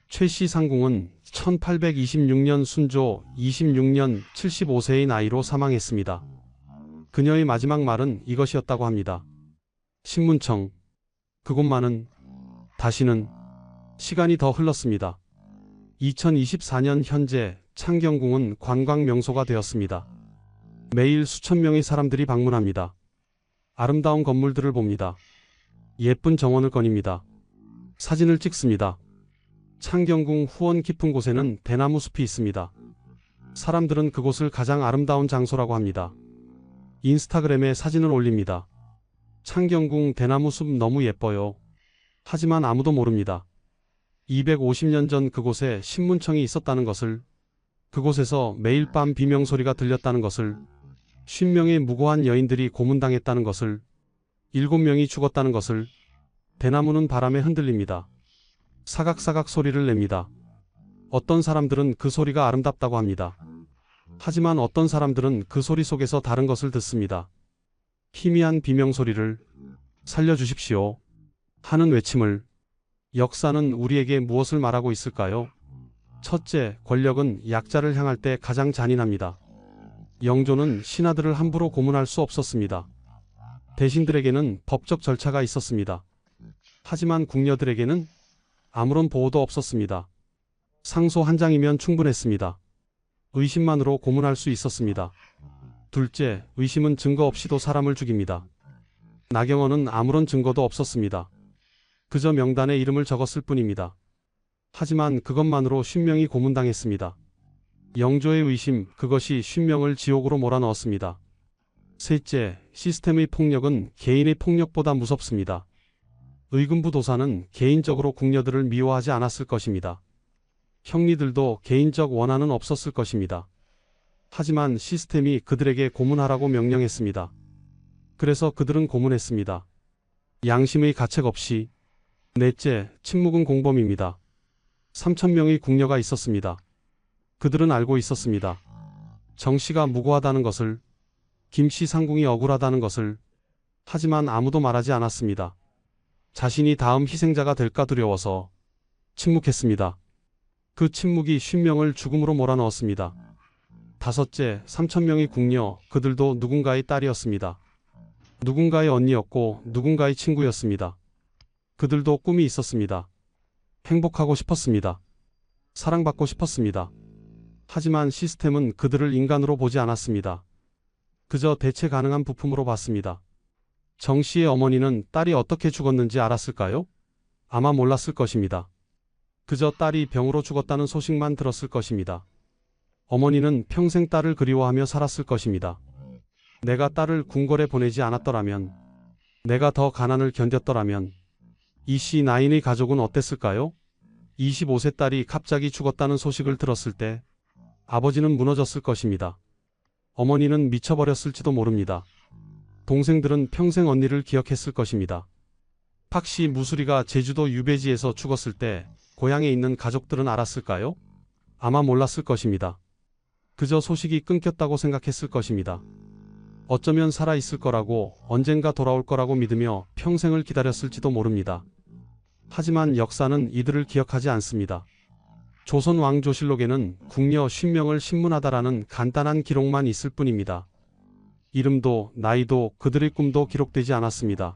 최씨 상궁은 1826년 순조 26년 75세의 나이로 사망했습니다. 그녀의 마지막 말은 이것이었다고 합니다. 신문청. 그곳만은 다시는. 시간이 더 흘렀습니다. 2024년 현재 창경궁은 관광 명소가 되었습니다. 매일 수천 명의 사람들이 방문합니다. 아름다운 건물들을 봅니다. 예쁜 정원을 거닙니다. 사진을 찍습니다. 창경궁 후원 깊은 곳에는 대나무 숲이 있습니다. 사람들은 그곳을 가장 아름다운 장소라고 합니다. 인스타그램에 사진을 올립니다. 창경궁 대나무 숲 너무 예뻐요. 하지만 아무도 모릅니다. 250년 전 그곳에 신문청이 있었다는 것을, 그곳에서 매일 밤 비명소리가 들렸다는 것을, 50명의 무고한 여인들이 고문당했다는 것을, 7명이 죽었다는 것을. 대나무는 바람에 흔들립니다. 사각사각 소리를 냅니다. 어떤 사람들은 그 소리가 아름답다고 합니다. 하지만 어떤 사람들은 그 소리 속에서 다른 것을 듣습니다. 희미한 비명소리를, 살려주십시오 하는 외침을. 역사는 우리에게 무엇을 말하고 있을까요? 첫째, 권력은 약자를 향할 때 가장 잔인합니다. 영조는 신하들을 함부로 고문할 수 없었습니다. 대신들에게는 법적 절차가 있었습니다. 하지만 궁녀들에게는 아무런 보호도 없었습니다. 상소 한 장이면 충분했습니다. 의심만으로 고문할 수 있었습니다. 둘째, 의심은 증거 없이도 사람을 죽입니다. 나경원은 아무런 증거도 없었습니다. 그저 명단에 이름을 적었을 뿐입니다. 하지만 그것만으로 50명이 고문당했습니다. 영조의 의심, 그것이 50명을 지옥으로 몰아넣었습니다. 셋째, 시스템의 폭력은 개인의 폭력보다 무섭습니다. 의금부 도사는 개인적으로 궁녀들을 미워하지 않았을 것입니다. 형리들도 개인적 원한은 없었을 것입니다. 하지만 시스템이 그들에게 고문하라고 명령했습니다. 그래서 그들은 고문했습니다. 양심의 가책 없이. 넷째, 침묵은 공범입니다. 3,000명의 궁녀가 있었습니다. 그들은 알고 있었습니다. 정씨가 무고하다는 것을, 김씨 상궁이 억울하다는 것을. 하지만 아무도 말하지 않았습니다. 자신이 다음 희생자가 될까 두려워서 침묵했습니다. 그 침묵이 50명을 죽음으로 몰아넣었습니다. 다섯째, 3,000명의 궁녀, 그들도 누군가의 딸이었습니다. 누군가의 언니였고 누군가의 친구였습니다. 그들도 꿈이 있었습니다. 행복하고 싶었습니다. 사랑받고 싶었습니다. 하지만 시스템은 그들을 인간으로 보지 않았습니다. 그저 대체 가능한 부품으로 봤습니다. 정 씨의 어머니는 딸이 어떻게 죽었는지 알았을까요? 아마 몰랐을 것입니다. 그저 딸이 병으로 죽었다는 소식만 들었을 것입니다. 어머니는 평생 딸을 그리워하며 살았을 것입니다. 내가 딸을 궁궐에 보내지 않았더라면, 내가 더 가난을 견뎠더라면, 이 씨 나인의 가족은 어땠을까요? 25세 딸이 갑자기 죽었다는 소식을 들었을 때 아버지는 무너졌을 것입니다. 어머니는 미쳐버렸을지도 모릅니다. 동생들은 평생 언니를 기억했을 것입니다. 팍씨 무수리가 제주도 유배지에서 죽었을 때 고향에 있는 가족들은 알았을까요? 아마 몰랐을 것입니다. 그저 소식이 끊겼다고 생각했을 것입니다. 어쩌면 살아있을 거라고, 언젠가 돌아올 거라고 믿으며 평생을 기다렸을지도 모릅니다. 하지만 역사는 이들을 기억하지 않습니다. 조선 왕조실록에는 궁녀 50명을 신문하다라는 간단한 기록만 있을 뿐입니다. 이름도 나이도 그들의 꿈도 기록되지 않았습니다.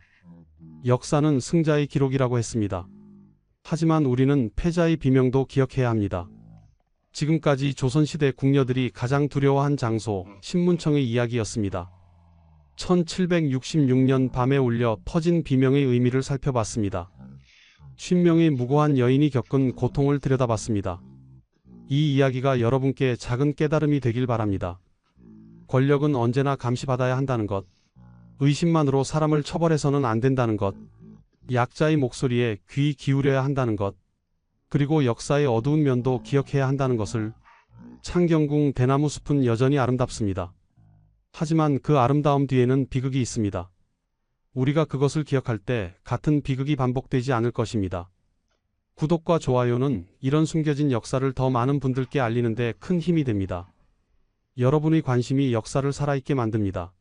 역사는 승자의 기록이라고 했습니다. 하지만 우리는 패자의 비명도 기억해야 합니다. 지금까지 조선시대 궁녀들이 가장 두려워한 장소, 신문청의 이야기였습니다. 1766년 밤에 울려 퍼진 비명의 의미를 살펴봤습니다. 50명의 무고한 여인이 겪은 고통을 들여다봤습니다. 이 이야기가 여러분께 작은 깨달음이 되길 바랍니다. 권력은 언제나 감시받아야 한다는 것, 의심만으로 사람을 처벌해서는 안 된다는 것, 약자의 목소리에 귀 기울여야 한다는 것, 그리고 역사의 어두운 면도 기억해야 한다는 것을. 창경궁 대나무 숲은 여전히 아름답습니다. 하지만 그 아름다움 뒤에는 비극이 있습니다. 우리가 그것을 기억할 때 같은 비극이 반복되지 않을 것입니다. 구독과 좋아요는 이런 숨겨진 역사를 더 많은 분들께 알리는 데 큰 힘이 됩니다. 여러분의 관심이 역사를 살아있게 만듭니다.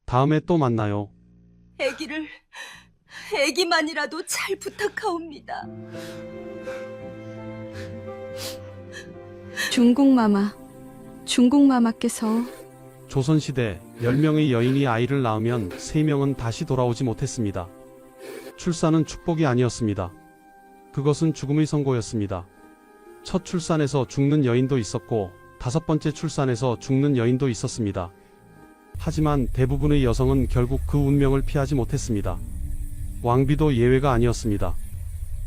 다음에 또 만나요. 애기만이라도 잘 부탁하옵니다. 중국마마께서 조선시대 10명의 여인이 아이를 낳으면 3명은 다시 돌아오지 못했습니다. 출산은 축복이 아니었습니다. 그것은 죽음의 선고였습니다. 첫 출산에서 죽는 여인도 있었고 5번째 출산에서 죽는 여인도 있었습니다. 하지만 대부분의 여성은 결국 그 운명을 피하지 못했습니다. 왕비도 예외가 아니었습니다.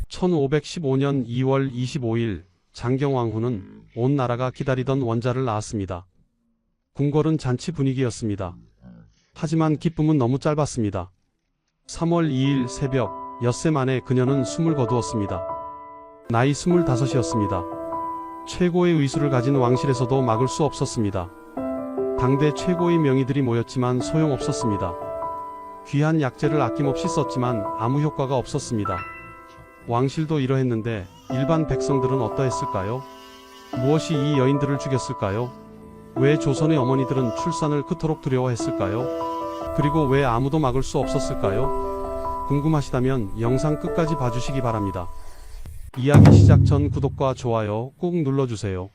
1515년 2월 25일 장경왕후는 온 나라가 기다리던 원자를 낳았습니다. 궁궐은 잔치 분위기였습니다. 하지만 기쁨은 너무 짧았습니다. 3월 2일 새벽 엿새 만에 그녀는 숨을 거두었습니다. 나이 25이었습니다. 최고의 의술을 가진 왕실에서도 막을 수 없었습니다. 당대 최고의 명의들이 모였지만 소용없었습니다. 귀한 약재를 아낌없이 썼지만 아무 효과가 없었습니다. 왕실도 이러했는데 일반 백성들은 어떠했을까요? 무엇이 이 여인들을 죽였을까요? 왜 조선의 어머니들은 출산을 그토록 두려워했을까요? 그리고 왜 아무도 막을 수 없었을까요? 궁금하시다면 영상 끝까지 봐주시기 바랍니다. 이야기 시작 전 구독과 좋아요 꾹 눌러주세요.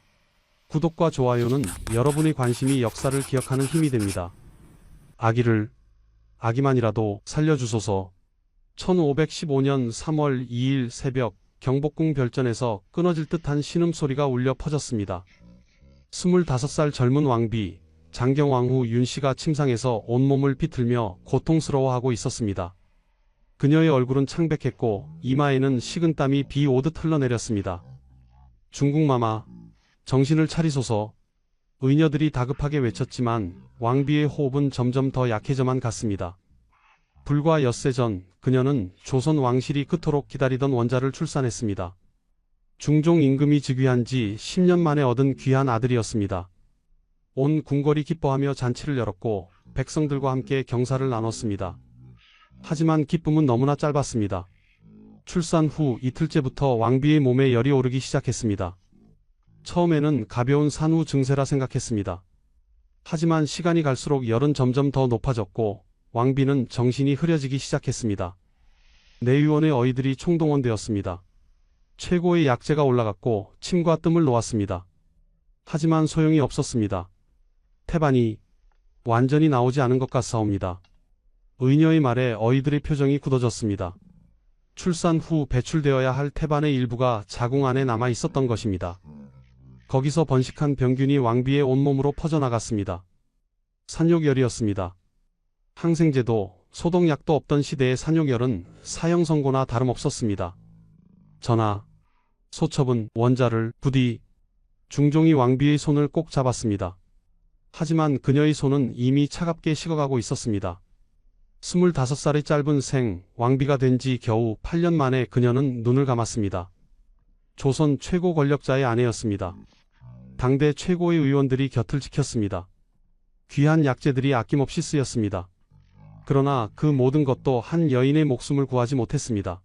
구독과 좋아요는 여러분의 관심이 역사를 기억하는 힘이 됩니다. 아기만이라도 살려주소서. 1515년 3월 2일 새벽 경복궁 별전에서 끊어질 듯한 신음소리가 울려 퍼졌습니다. 25살 젊은 왕비 장경왕후 윤씨가 침상에서 온몸을 비틀며 고통스러워하고 있었습니다. 그녀의 얼굴은 창백했고 이마에는 식은땀이 비 오듯 흘러내렸습니다. 중국마마, 정신을 차리소서. 의녀들이 다급하게 외쳤지만 왕비의 호흡은 점점 더 약해져만 갔습니다. 불과 엿새 전 그녀는 조선 왕실이 그토록 기다리던 원자를 출산했습니다. 중종 임금이 즉위한 지 10년 만에 얻은 귀한 아들이었습니다. 온 궁궐이 기뻐하며 잔치를 열었고 백성들과 함께 경사를 나눴습니다. 하지만 기쁨은 너무나 짧았습니다. 출산 후 이틀째부터 왕비의 몸에 열이 오르기 시작했습니다. 처음에는 가벼운 산후 증세라 생각했습니다. 하지만 시간이 갈수록 열은 점점 더 높아졌고 왕비는 정신이 흐려지기 시작했습니다. 내의원의 어이들이 총동원되었습니다. 최고의 약재가 올라갔고 침과 뜸을 놓았습니다. 하지만 소용이 없었습니다. 태반이 완전히 나오지 않은 것 같사옵니다. 의녀의 말에 어이들의 표정이 굳어졌습니다. 출산 후 배출되어야 할 태반의 일부가 자궁 안에 남아 있었던 것입니다. 거기서 번식한 병균이 왕비의 온몸으로 퍼져나갔습니다. 산욕열이었습니다. 항생제도, 소독약도 없던 시대의 산욕열은 사형선고나 다름없었습니다. 전하, 소첩은 원자를 부디. 중종이 왕비의 손을 꼭 잡았습니다. 하지만 그녀의 손은 이미 차갑게 식어가고 있었습니다. 25살의 짧은 생 왕비가 된 지 겨우 8년 만에 그녀는 눈을 감았습니다. 조선 최고 권력자의 아내였습니다. 당대 최고의 의원들이 곁을 지켰습니다. 귀한 약재들이 아낌없이 쓰였습니다. 그러나 그 모든 것도 한 여인의 목숨을 구하지 못했습니다.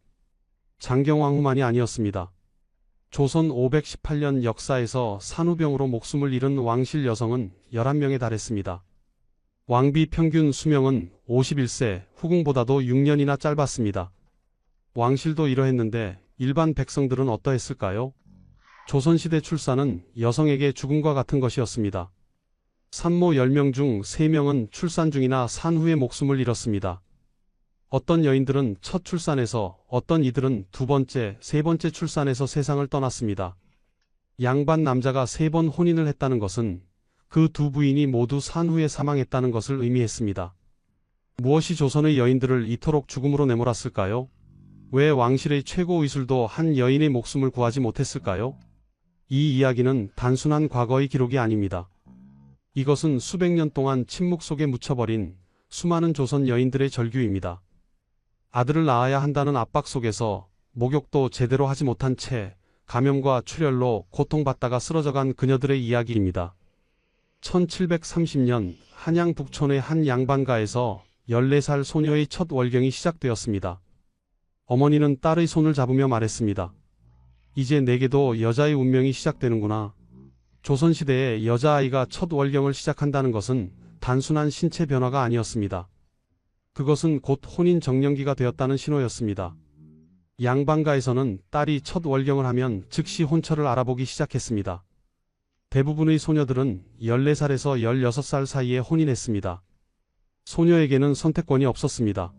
장경왕후만이 아니었습니다. 조선 518년 역사에서 산후병으로 목숨을 잃은 왕실 여성은 11명에 달했습니다. 왕비 평균 수명은 51세, 후궁보다도 6년이나 짧았습니다. 왕실도 이러했는데 일반 백성들은 어떠했을까요? 조선시대 출산은 여성에게 죽음과 같은 것이었습니다. 산모 10명 중 3명은 출산 중이나 산후에 목숨을 잃었습니다. 어떤 여인들은 첫 출산에서, 어떤 이들은 두 번째, 세 번째 출산에서 세상을 떠났습니다. 양반 남자가 3번 혼인을 했다는 것은 그 두 부인이 모두 산후에 사망했다는 것을 의미했습니다. 무엇이 조선의 여인들을 이토록 죽음으로 내몰았을까요? 왜 왕실의 최고 의술도 한 여인의 목숨을 구하지 못했을까요? 이 이야기는 단순한 과거의 기록이 아닙니다. 이것은 수백 년 동안 침묵 속에 묻혀버린 수많은 조선 여인들의 절규입니다. 아들을 낳아야 한다는 압박 속에서 목욕도 제대로 하지 못한 채 감염과 출혈로 고통받다가 쓰러져간 그녀들의 이야기입니다. 1730년 한양 북촌의 한 양반가에서 14살 소녀의 첫 월경이 시작되었습니다. 어머니는 딸의 손을 잡으며 말했습니다. 이제 내게도 여자의 운명이 시작되는구나. 조선시대에 여자아이가 첫 월경을 시작한다는 것은 단순한 신체 변화가 아니었습니다. 그것은 곧 혼인 정년기가 되었다는 신호였습니다. 양반가에서는 딸이 첫 월경을 하면 즉시 혼처를 알아보기 시작했습니다. 대부분의 소녀들은 14살에서 16살 사이에 혼인했습니다. 소녀에게는 선택권이 없었습니다.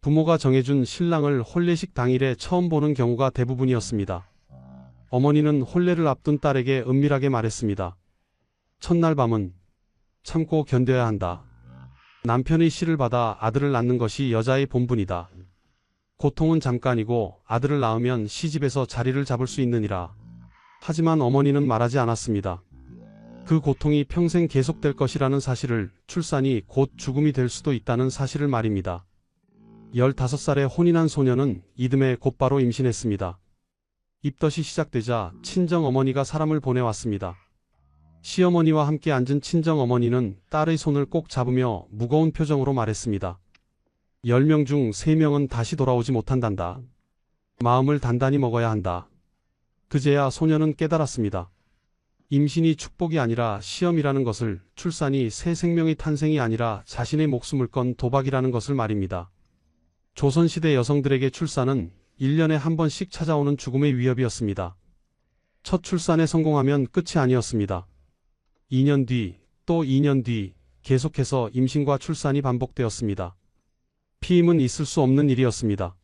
부모가 정해준 신랑을 혼례식 당일에 처음 보는 경우가 대부분이었습니다. 어머니는 혼례를 앞둔 딸에게 은밀하게 말했습니다. 첫날 밤은 참고 견뎌야 한다. 남편의 시를 받아 아들을 낳는 것이 여자의 본분이다. 고통은 잠깐이고 아들을 낳으면 시집에서 자리를 잡을 수 있느니라. 하지만 어머니는 말하지 않았습니다. 그 고통이 평생 계속될 것이라는 사실을, 출산이 곧 죽음이 될 수도 있다는 사실을 말입니다. 15살에 혼인한 소녀는 이듬해 곧바로 임신했습니다. 입덧이 시작되자 친정어머니가 사람을 보내왔습니다. 시어머니와 함께 앉은 친정어머니는 딸의 손을 꼭 잡으며 무거운 표정으로 말했습니다. 10명 중 3명은 다시 돌아오지 못한단다. 마음을 단단히 먹어야 한다. 그제야 소녀는 깨달았습니다. 임신이 축복이 아니라 시험이라는 것을, 출산이 새 생명의 탄생이 아니라 자신의 목숨을 건 도박이라는 것을 말입니다. 조선시대 여성들에게 출산은 1년에 한 번씩 찾아오는 죽음의 위협이었습니다. 첫 출산에 성공하면 끝이 아니었습니다. 2년 뒤, 또 2년 뒤, 계속해서 임신과 출산이 반복되었습니다. 피임은 있을 수 없는 일이었습니다.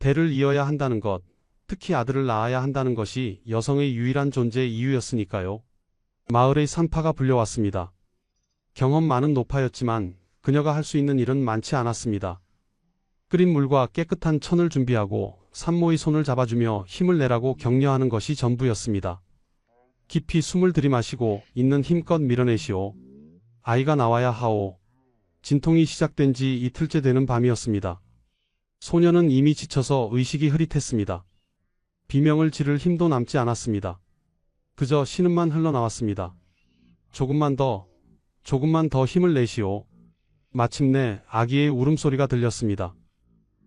대를 이어야 한다는 것, 특히 아들을 낳아야 한다는 것이 여성의 유일한 존재 이유였으니까요. 마을의 산파가 불려왔습니다. 경험 많은 노파였지만 그녀가 할 수 있는 일은 많지 않았습니다. 끓인 물과 깨끗한 천을 준비하고 산모의 손을 잡아주며 힘을 내라고 격려하는 것이 전부였습니다. 깊이 숨을 들이마시고 있는 힘껏 밀어내시오. 아이가 나와야 하오. 진통이 시작된 지 이틀째 되는 밤이었습니다. 소녀는 이미 지쳐서 의식이 흐릿했습니다. 비명을 지를 힘도 남지 않았습니다. 그저 신음만 흘러나왔습니다. 조금만 더 힘을 내시오. 마침내 아기의 울음소리가 들렸습니다.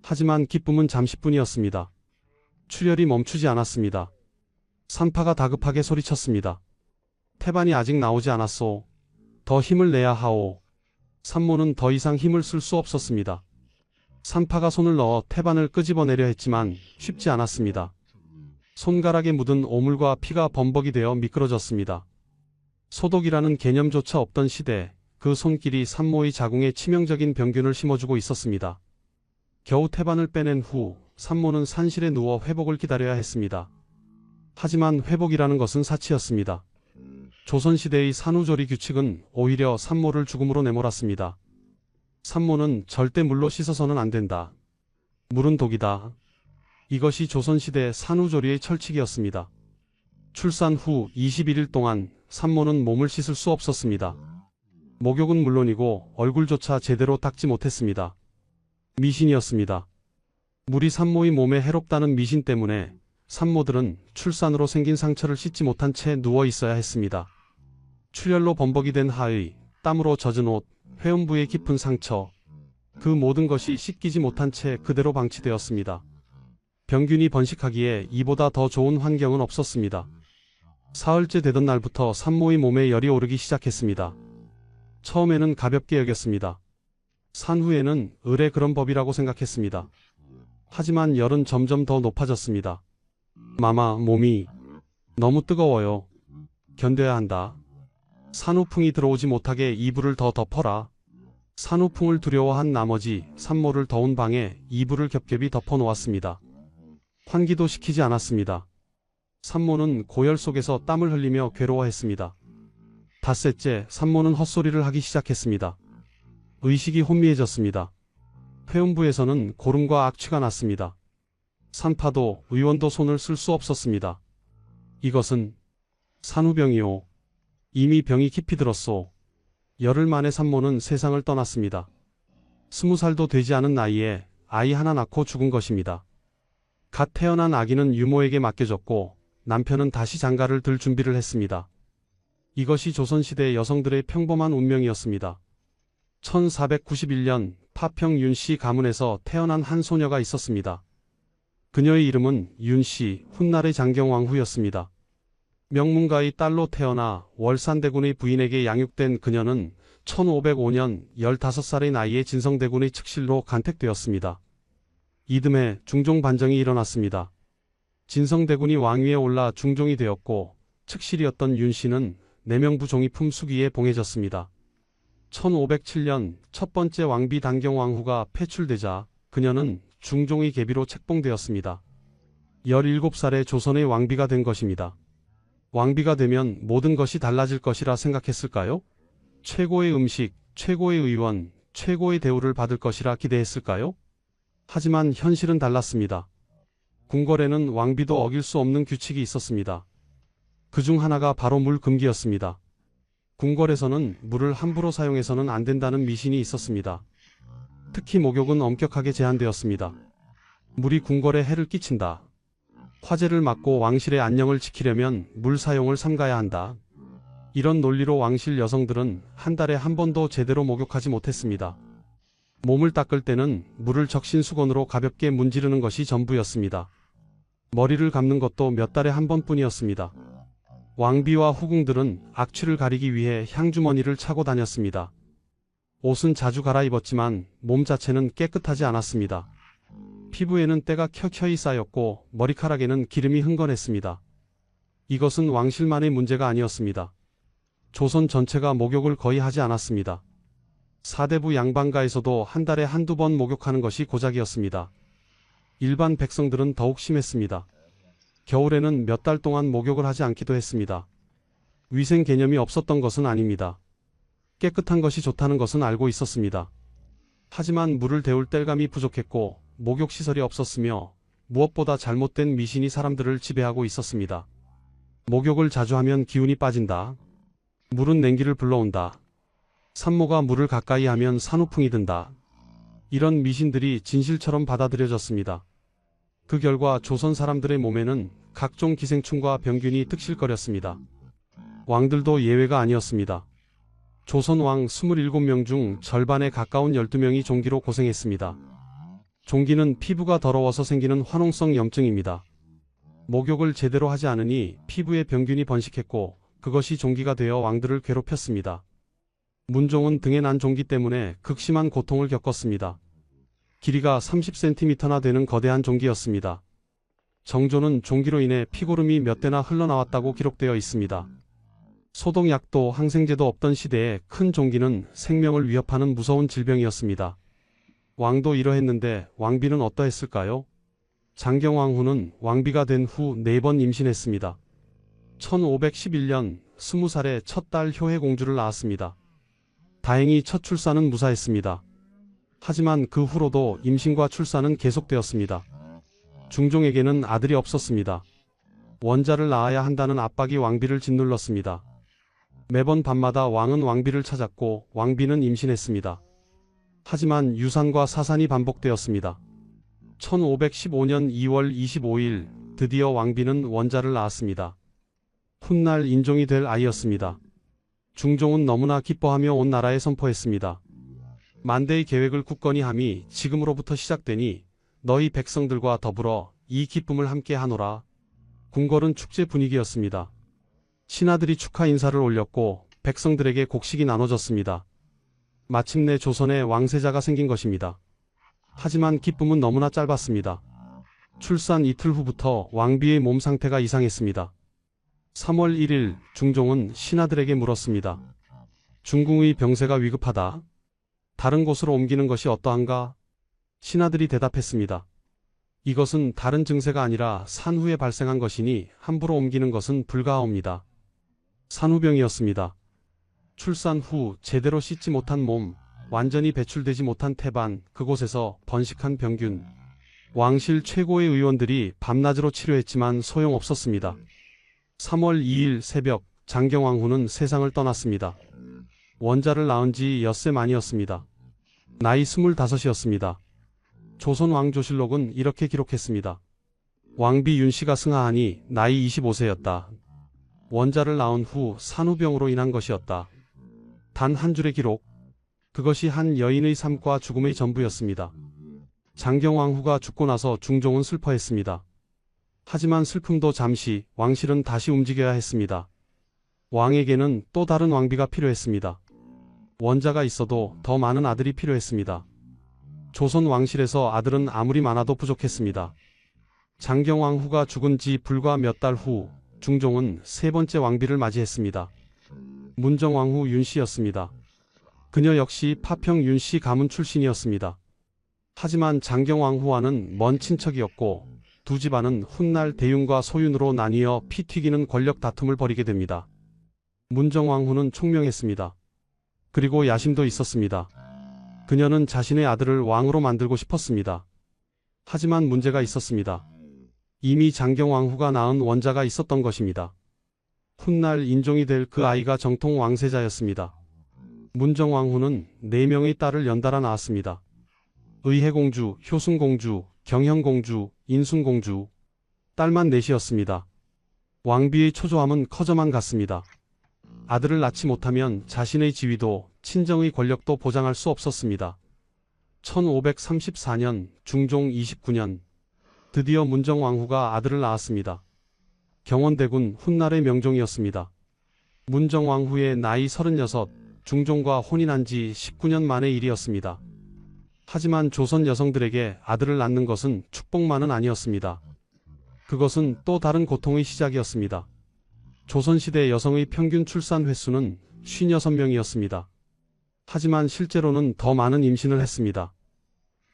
하지만 기쁨은 잠시뿐이었습니다. 출혈이 멈추지 않았습니다. 산파가 다급하게 소리쳤습니다. 태반이 아직 나오지 않았소. 더 힘을 내야 하오. 산모는 더 이상 힘을 쓸 수 없었습니다. 산파가 손을 넣어 태반을 끄집어내려 했지만 쉽지 않았습니다. 손가락에 묻은 오물과 피가 범벅이 되어 미끄러졌습니다. 소독이라는 개념조차 없던 시대, 그 손길이 산모의 자궁에 치명적인 병균을 심어주고 있었습니다. 겨우 태반을 빼낸 후 산모는 산실에 누워 회복을 기다려야 했습니다. 하지만 회복이라는 것은 사치였습니다. 조선시대의 산후조리 규칙은 오히려 산모를 죽음으로 내몰았습니다. 산모는 절대 물로 씻어서는 안 된다. 물은 독이다. 이것이 조선시대 산후조리의 철칙이었습니다. 출산 후 21일 동안 산모는 몸을 씻을 수 없었습니다. 목욕은 물론이고 얼굴조차 제대로 닦지 못했습니다. 미신이었습니다. 물이 산모의 몸에 해롭다는 미신 때문에 산모들은 출산으로 생긴 상처를 씻지 못한 채 누워 있어야 했습니다. 출혈로 범벅이 된 하의, 땀으로 젖은 옷, 회음부의 깊은 상처, 그 모든 것이 씻기지 못한 채 그대로 방치되었습니다. 병균이 번식하기에 이보다 더 좋은 환경은 없었습니다. 사흘째 되던 날부터 산모의 몸에 열이 오르기 시작했습니다. 처음에는 가볍게 여겼습니다. 산후에는 을의 그런 법이라고 생각했습니다. 하지만 열은 점점 더 높아졌습니다. 마마, 몸이 너무 뜨거워요. 견뎌야 한다. 산후풍이 들어오지 못하게 이불을 더 덮어라. 산후풍을 두려워한 나머지 산모를 더운 방에 이불을 겹겹이 덮어 놓았습니다. 환기도 시키지 않았습니다. 산모는 고열 속에서 땀을 흘리며 괴로워했습니다. 닷새째 산모는 헛소리를 하기 시작했습니다. 의식이 혼미해졌습니다. 회음부에서는 고름과 악취가 났습니다. 산파도 의원도 손을 쓸 수 없었습니다. 이것은 산후병이오. 이미 병이 깊이 들었소. 열흘 만에 산모는 세상을 떠났습니다. 20살도 되지 않은 나이에 아이 하나 낳고 죽은 것입니다. 갓 태어난 아기는 유모에게 맡겨졌고 남편은 다시 장가를 들 준비를 했습니다. 이것이 조선시대 여성들의 평범한 운명이었습니다. 1491년 파평 윤씨 가문에서 태어난 한 소녀가 있었습니다. 그녀의 이름은 윤씨, 훗날의 장경왕후였습니다. 명문가의 딸로 태어나 월산대군의 부인에게 양육된 그녀는 1505년 15살의 나이에 진성대군의 측실로 간택되었습니다. 이듬해 중종 반정이 일어났습니다. 진성대군이 왕위에 올라 중종이 되었고 측실이었던 윤씨는 내명부 종이 품수기에 봉해졌습니다. 1507년 첫 번째 왕비 단경왕후가 폐출되자 그녀는 중종의 계비로 책봉되었습니다. 17살에 조선의 왕비가 된 것입니다. 왕비가 되면 모든 것이 달라질 것이라 생각했을까요? 최고의 음식, 최고의 의원, 최고의 대우를 받을 것이라 기대했을까요? 하지만 현실은 달랐습니다. 궁궐에는 왕비도 어길 수 없는 규칙이 있었습니다. 그중 하나가 바로 물 금기였습니다. 궁궐에서는 물을 함부로 사용해서는 안 된다는 미신이 있었습니다. 특히 목욕은 엄격하게 제한되었습니다. 물이 궁궐에 해를 끼친다. 화재를 막고 왕실의 안녕을 지키려면 물 사용을 삼가야 한다. 이런 논리로 왕실 여성들은 한 달에 한 번도 제대로 목욕하지 못했습니다. 몸을 닦을 때는 물을 적신 수건으로 가볍게 문지르는 것이 전부였습니다. 머리를 감는 것도 몇 달에 한 번뿐이었습니다. 왕비와 후궁들은 악취를 가리기 위해 향주머니를 차고 다녔습니다. 옷은 자주 갈아입었지만 몸 자체는 깨끗하지 않았습니다. 피부에는 때가 켜켜이 쌓였고 머리카락에는 기름이 흥건했습니다. 이것은 왕실만의 문제가 아니었습니다. 조선 전체가 목욕을 거의 하지 않았습니다. 사대부 양반가에서도 한 달에 한두 번 목욕하는 것이 고작이었습니다. 일반 백성들은 더욱 심했습니다. 겨울에는 몇 달 동안 목욕을 하지 않기도 했습니다. 위생 개념이 없었던 것은 아닙니다. 깨끗한 것이 좋다는 것은 알고 있었습니다. 하지만 물을 데울 땔감이 부족했고 목욕시설이 없었으며 무엇보다 잘못된 미신이 사람들을 지배하고 있었습니다. 목욕을 자주 하면 기운이 빠진다. 물은 냉기를 불러온다. 산모가 물을 가까이 하면 산후풍이 든다. 이런 미신들이 진실처럼 받아들여졌습니다. 그 결과 조선 사람들의 몸에는 각종 기생충과 병균이 득실거렸습니다. 왕들도 예외가 아니었습니다. 조선 왕 27명 중 절반에 가까운 12명이 종기로 고생했습니다. 종기는 피부가 더러워서 생기는 화농성 염증입니다. 목욕을 제대로 하지 않으니 피부에 병균이 번식했고 그것이 종기가 되어 왕들을 괴롭혔습니다. 문종은 등에 난 종기 때문에 극심한 고통을 겪었습니다. 길이가 30cm나 되는 거대한 종기였습니다. 정조는 종기로 인해 피고름이 몇 대나 흘러나왔다고 기록되어 있습니다. 소독약도 항생제도 없던 시대에 큰 종기는 생명을 위협하는 무서운 질병이었습니다. 왕도 이러했는데 왕비는 어떠했을까요? 장경왕후는 왕비가 된 후 4번 임신했습니다. 1511년 20살에 첫 딸 효혜공주를 낳았습니다. 다행히 첫 출산은 무사했습니다. 하지만 그 후로도 임신과 출산은 계속되었습니다. 중종에게는 아들이 없었습니다. 원자를 낳아야 한다는 압박이 왕비를 짓눌렀습니다. 매번 밤마다 왕은 왕비를 찾았고 왕비는 임신했습니다. 하지만 유산과 사산이 반복되었습니다. 1515년 2월 25일 드디어 왕비는 원자를 낳았습니다. 훗날 인종이 될 아이였습니다. 중종은 너무나 기뻐하며 온 나라에 선포했습니다. 만대의 계획을 굳건히 함이 지금으로부터 시작되니 너희 백성들과 더불어 이 기쁨을 함께 하노라. 궁궐은 축제 분위기였습니다. 신하들이 축하 인사를 올렸고 백성들에게 곡식이 나눠졌습니다. 마침내 조선에 왕세자가 생긴 것입니다. 하지만 기쁨은 너무나 짧았습니다. 출산 이틀 후부터 왕비의 몸 상태가 이상했습니다. 3월 1일 중종은 신하들에게 물었습니다. 중궁의 병세가 위급하다. 다른 곳으로 옮기는 것이 어떠한가? 신하들이 대답했습니다. 이것은 다른 증세가 아니라 산후에 발생한 것이니 함부로 옮기는 것은 불가하옵니다. 산후병이었습니다. 출산 후 제대로 씻지 못한 몸, 완전히 배출되지 못한 태반, 그곳에서 번식한 병균. 왕실 최고의 의원들이 밤낮으로 치료했지만 소용없었습니다. 3월 2일 새벽 장경왕후는 세상을 떠났습니다. 원자를 낳은 지 엿새 만이었습니다. 나이 25이었습니다. 조선 왕조실록은 이렇게 기록했습니다. 왕비 윤씨가 승하하니 나이 25세였다. 원자를 낳은 후 산후병으로 인한 것이었다. 단 한 줄의 기록. 그것이 한 여인의 삶과 죽음의 전부였습니다. 장경왕후가 죽고 나서 중종은 슬퍼했습니다. 하지만 슬픔도 잠시, 왕실은 다시 움직여야 했습니다. 왕에게는 또 다른 왕비가 필요했습니다. 원자가 있어도 더 많은 아들이 필요했습니다. 조선 왕실에서 아들은 아무리 많아도 부족했습니다. 장경왕후가 죽은 지 불과 몇 달 후 중종은 세 번째 왕비를 맞이했습니다. 문정왕후 윤씨였습니다. 그녀 역시 파평 윤씨 가문 출신이었습니다. 하지만 장경왕후와는 먼 친척이었고 두 집안은 훗날 대윤과 소윤으로 나뉘어 피 튀기는 권력 다툼을 벌이게 됩니다. 문정왕후는 총명했습니다. 그리고 야심도 있었습니다. 그녀는 자신의 아들을 왕으로 만들고 싶었습니다. 하지만 문제가 있었습니다. 이미 장경왕후가 낳은 원자가 있었던 것입니다. 훗날 인종이 될 그 아이가 정통 왕세자였습니다. 문정왕후는 4명의 딸을 연달아 낳았습니다. 의혜공주, 효순공주, 경현공주, 인순공주. 딸만 넷이었습니다. 왕비의 초조함은 커져만 갔습니다. 아들을 낳지 못하면 자신의 지위도 친정의 권력도 보장할 수 없었습니다. 1534년 중종 29년 드디어 문정왕후가 아들을 낳았습니다. 경원대군 훗날의 명종이었습니다. 문정왕후의 나이 36, 중종과 혼인한 지 19년 만의 일이었습니다. 하지만 조선 여성들에게 아들을 낳는 것은 축복만은 아니었습니다. 그것은 또 다른 고통의 시작이었습니다. 조선시대 여성의 평균 출산 횟수는 56명이었습니다. 하지만 실제로는 더 많은 임신을 했습니다.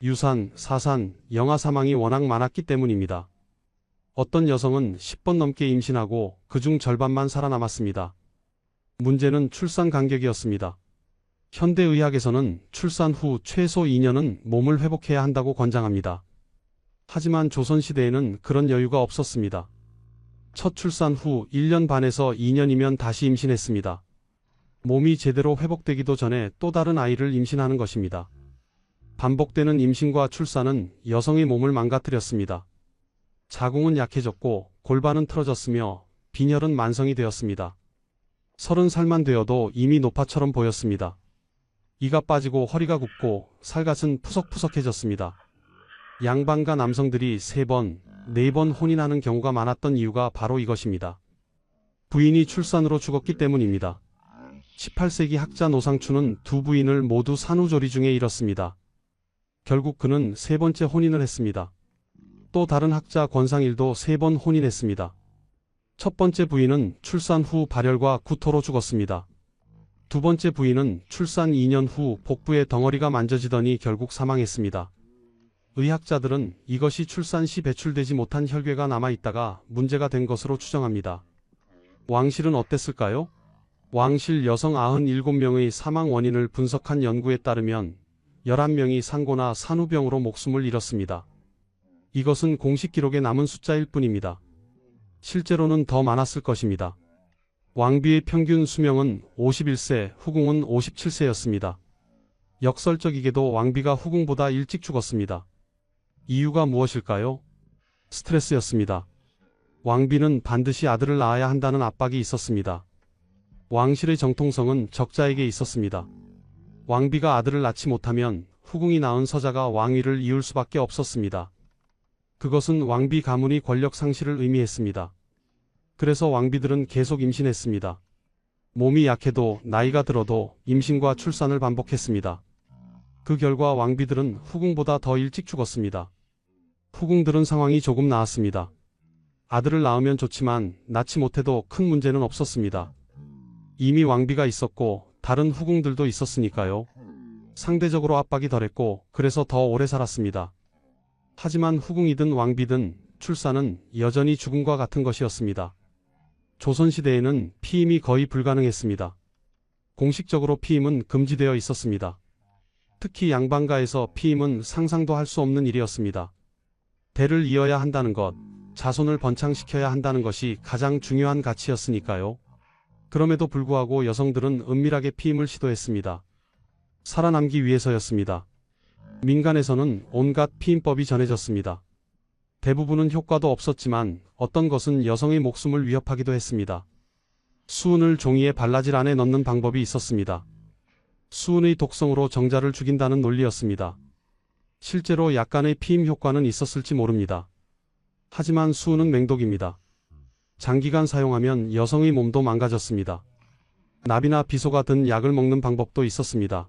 유산, 사산, 영아 사망이 워낙 많았기 때문입니다. 어떤 여성은 10번 넘게 임신하고 그중 절반만 살아남았습니다. 문제는 출산 간격이었습니다. 현대의학에서는 출산 후 최소 2년은 몸을 회복해야 한다고 권장합니다. 하지만 조선시대에는 그런 여유가 없었습니다. 첫 출산 후 1년 반에서 2년이면 다시 임신했습니다. 몸이 제대로 회복되기도 전에 또 다른 아이를 임신하는 것입니다. 반복되는 임신과 출산은 여성의 몸을 망가뜨렸습니다. 자궁은 약해졌고 골반은 틀어졌으며 빈혈은 만성이 되었습니다. 30살만 되어도 이미 노파처럼 보였습니다. 이가 빠지고 허리가 굽고 살갗은 푸석푸석해졌습니다. 양반가 남성들이 3번, 4번 혼인하는 경우가 많았던 이유가 바로 이것입니다. 부인이 출산으로 죽었기 때문입니다. 18세기 학자 노상추는 두 부인을 모두 산후조리 중에 잃었습니다. 결국 그는 3번째 혼인을 했습니다. 또 다른 학자 권상일도 3번 혼인했습니다. 첫 번째 부인은 출산 후 발열과 구토로 죽었습니다. 두 번째 부인은 출산 2년 후 복부의 덩어리가 만져지더니 결국 사망했습니다. 의학자들은 이것이 출산 시 배출되지 못한 혈괴가 남아있다가 문제가 된 것으로 추정합니다. 왕실은 어땠을까요? 왕실 여성 97명의 사망 원인을 분석한 연구에 따르면 11명이 상고나 산후병으로 목숨을 잃었습니다. 이것은 공식 기록에 남은 숫자일 뿐입니다. 실제로는 더 많았을 것입니다. 왕비의 평균 수명은 51세, 후궁은 57세였습니다. 역설적이게도 왕비가 후궁보다 일찍 죽었습니다. 이유가 무엇일까요? 스트레스였습니다. 왕비는 반드시 아들을 낳아야 한다는 압박이 있었습니다. 왕실의 정통성은 적자에게 있었습니다. 왕비가 아들을 낳지 못하면 후궁이 낳은 서자가 왕위를 이을 수밖에 없었습니다. 그것은 왕비 가문의 권력 상실을 의미했습니다. 그래서 왕비들은 계속 임신했습니다. 몸이 약해도 나이가 들어도 임신과 출산을 반복했습니다. 그 결과 왕비들은 후궁보다 더 일찍 죽었습니다. 후궁들은 상황이 조금 나았습니다. 아들을 낳으면 좋지만 낳지 못해도 큰 문제는 없었습니다. 이미 왕비가 있었고 다른 후궁들도 있었으니까요. 상대적으로 압박이 덜했고 그래서 더 오래 살았습니다. 하지만 후궁이든 왕비든 출산은 여전히 죽음과 같은 것이었습니다. 조선시대에는 피임이 거의 불가능했습니다. 공식적으로 피임은 금지되어 있었습니다. 특히 양반가에서 피임은 상상도 할 수 없는 일이었습니다. 대를 이어야 한다는 것, 자손을 번창시켜야 한다는 것이 가장 중요한 가치였으니까요. 그럼에도 불구하고 여성들은 은밀하게 피임을 시도했습니다. 살아남기 위해서였습니다. 민간에서는 온갖 피임법이 전해졌습니다. 대부분은 효과도 없었지만 어떤 것은 여성의 목숨을 위협하기도 했습니다. 수은을 종이에 발라질 안에 넣는 방법이 있었습니다. 수은의 독성으로 정자를 죽인다는 논리였습니다. 실제로 약간의 피임 효과는 있었을지 모릅니다. 하지만 수은은 맹독입니다. 장기간 사용하면 여성의 몸도 망가졌습니다. 납이나 비소가 든 약을 먹는 방법도 있었습니다.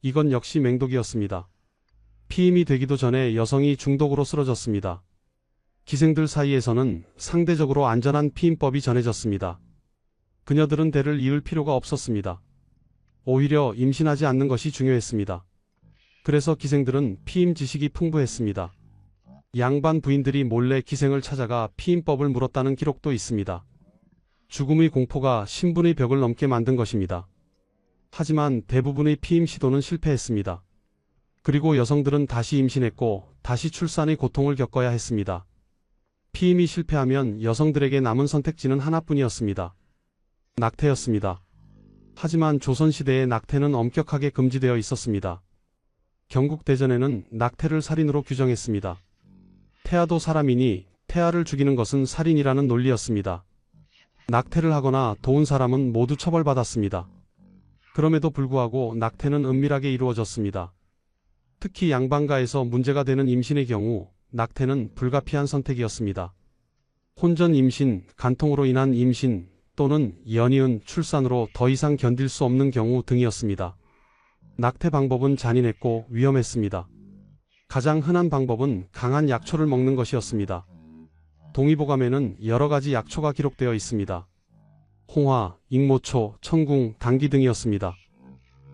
이건 역시 맹독이었습니다. 피임이 되기도 전에 여성이 중독으로 쓰러졌습니다. 기생들 사이에서는 상대적으로 안전한 피임법이 전해졌습니다. 그녀들은 대를 이을 필요가 없었습니다. 오히려 임신하지 않는 것이 중요했습니다. 그래서 기생들은 피임 지식이 풍부했습니다. 양반 부인들이 몰래 기생을 찾아가 피임법을 물었다는 기록도 있습니다. 죽음의 공포가 신분의 벽을 넘게 만든 것입니다. 하지만 대부분의 피임 시도는 실패했습니다. 그리고 여성들은 다시 임신했고 다시 출산의 고통을 겪어야 했습니다. 피임이 실패하면 여성들에게 남은 선택지는 하나뿐이었습니다. 낙태였습니다. 하지만 조선시대의 낙태는 엄격하게 금지되어 있었습니다. 경국대전에는 낙태를 살인으로 규정했습니다. 태아도 사람이니 태아를 죽이는 것은 살인이라는 논리였습니다. 낙태를 하거나 도운 사람은 모두 처벌받았습니다. 그럼에도 불구하고 낙태는 은밀하게 이루어졌습니다. 특히 양반가에서 문제가 되는 임신의 경우 낙태는 불가피한 선택이었습니다. 혼전 임신, 간통으로 인한 임신 또는 연이은 출산으로 더 이상 견딜 수 없는 경우 등이었습니다. 낙태 방법은 잔인했고 위험했습니다. 가장 흔한 방법은 강한 약초를 먹는 것이었습니다. 동의보감에는 여러 가지 약초가 기록되어 있습니다. 홍화, 익모초, 청궁, 당귀 등이었습니다.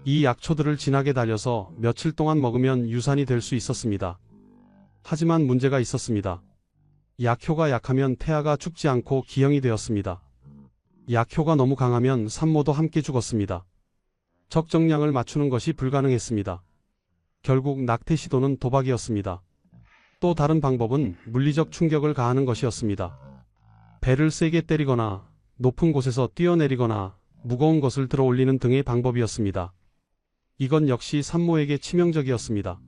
이 약초들을 진하게 달여서 며칠 동안 먹으면 유산이 될 수 있었습니다. 하지만 문제가 있었습니다. 약효가 약하면 태아가 죽지 않고 기형이 되었습니다. 약효가 너무 강하면 산모도 함께 죽었습니다. 적정량을 맞추는 것이 불가능했습니다. 결국 낙태 시도는 도박이었습니다. 또 다른 방법은 물리적 충격을 가하는 것이었습니다. 배를 세게 때리거나 높은 곳에서 뛰어내리거나 무거운 것을 들어 올리는 등의 방법이었습니다. 이건 역시 산모에게 치명적이었습니다.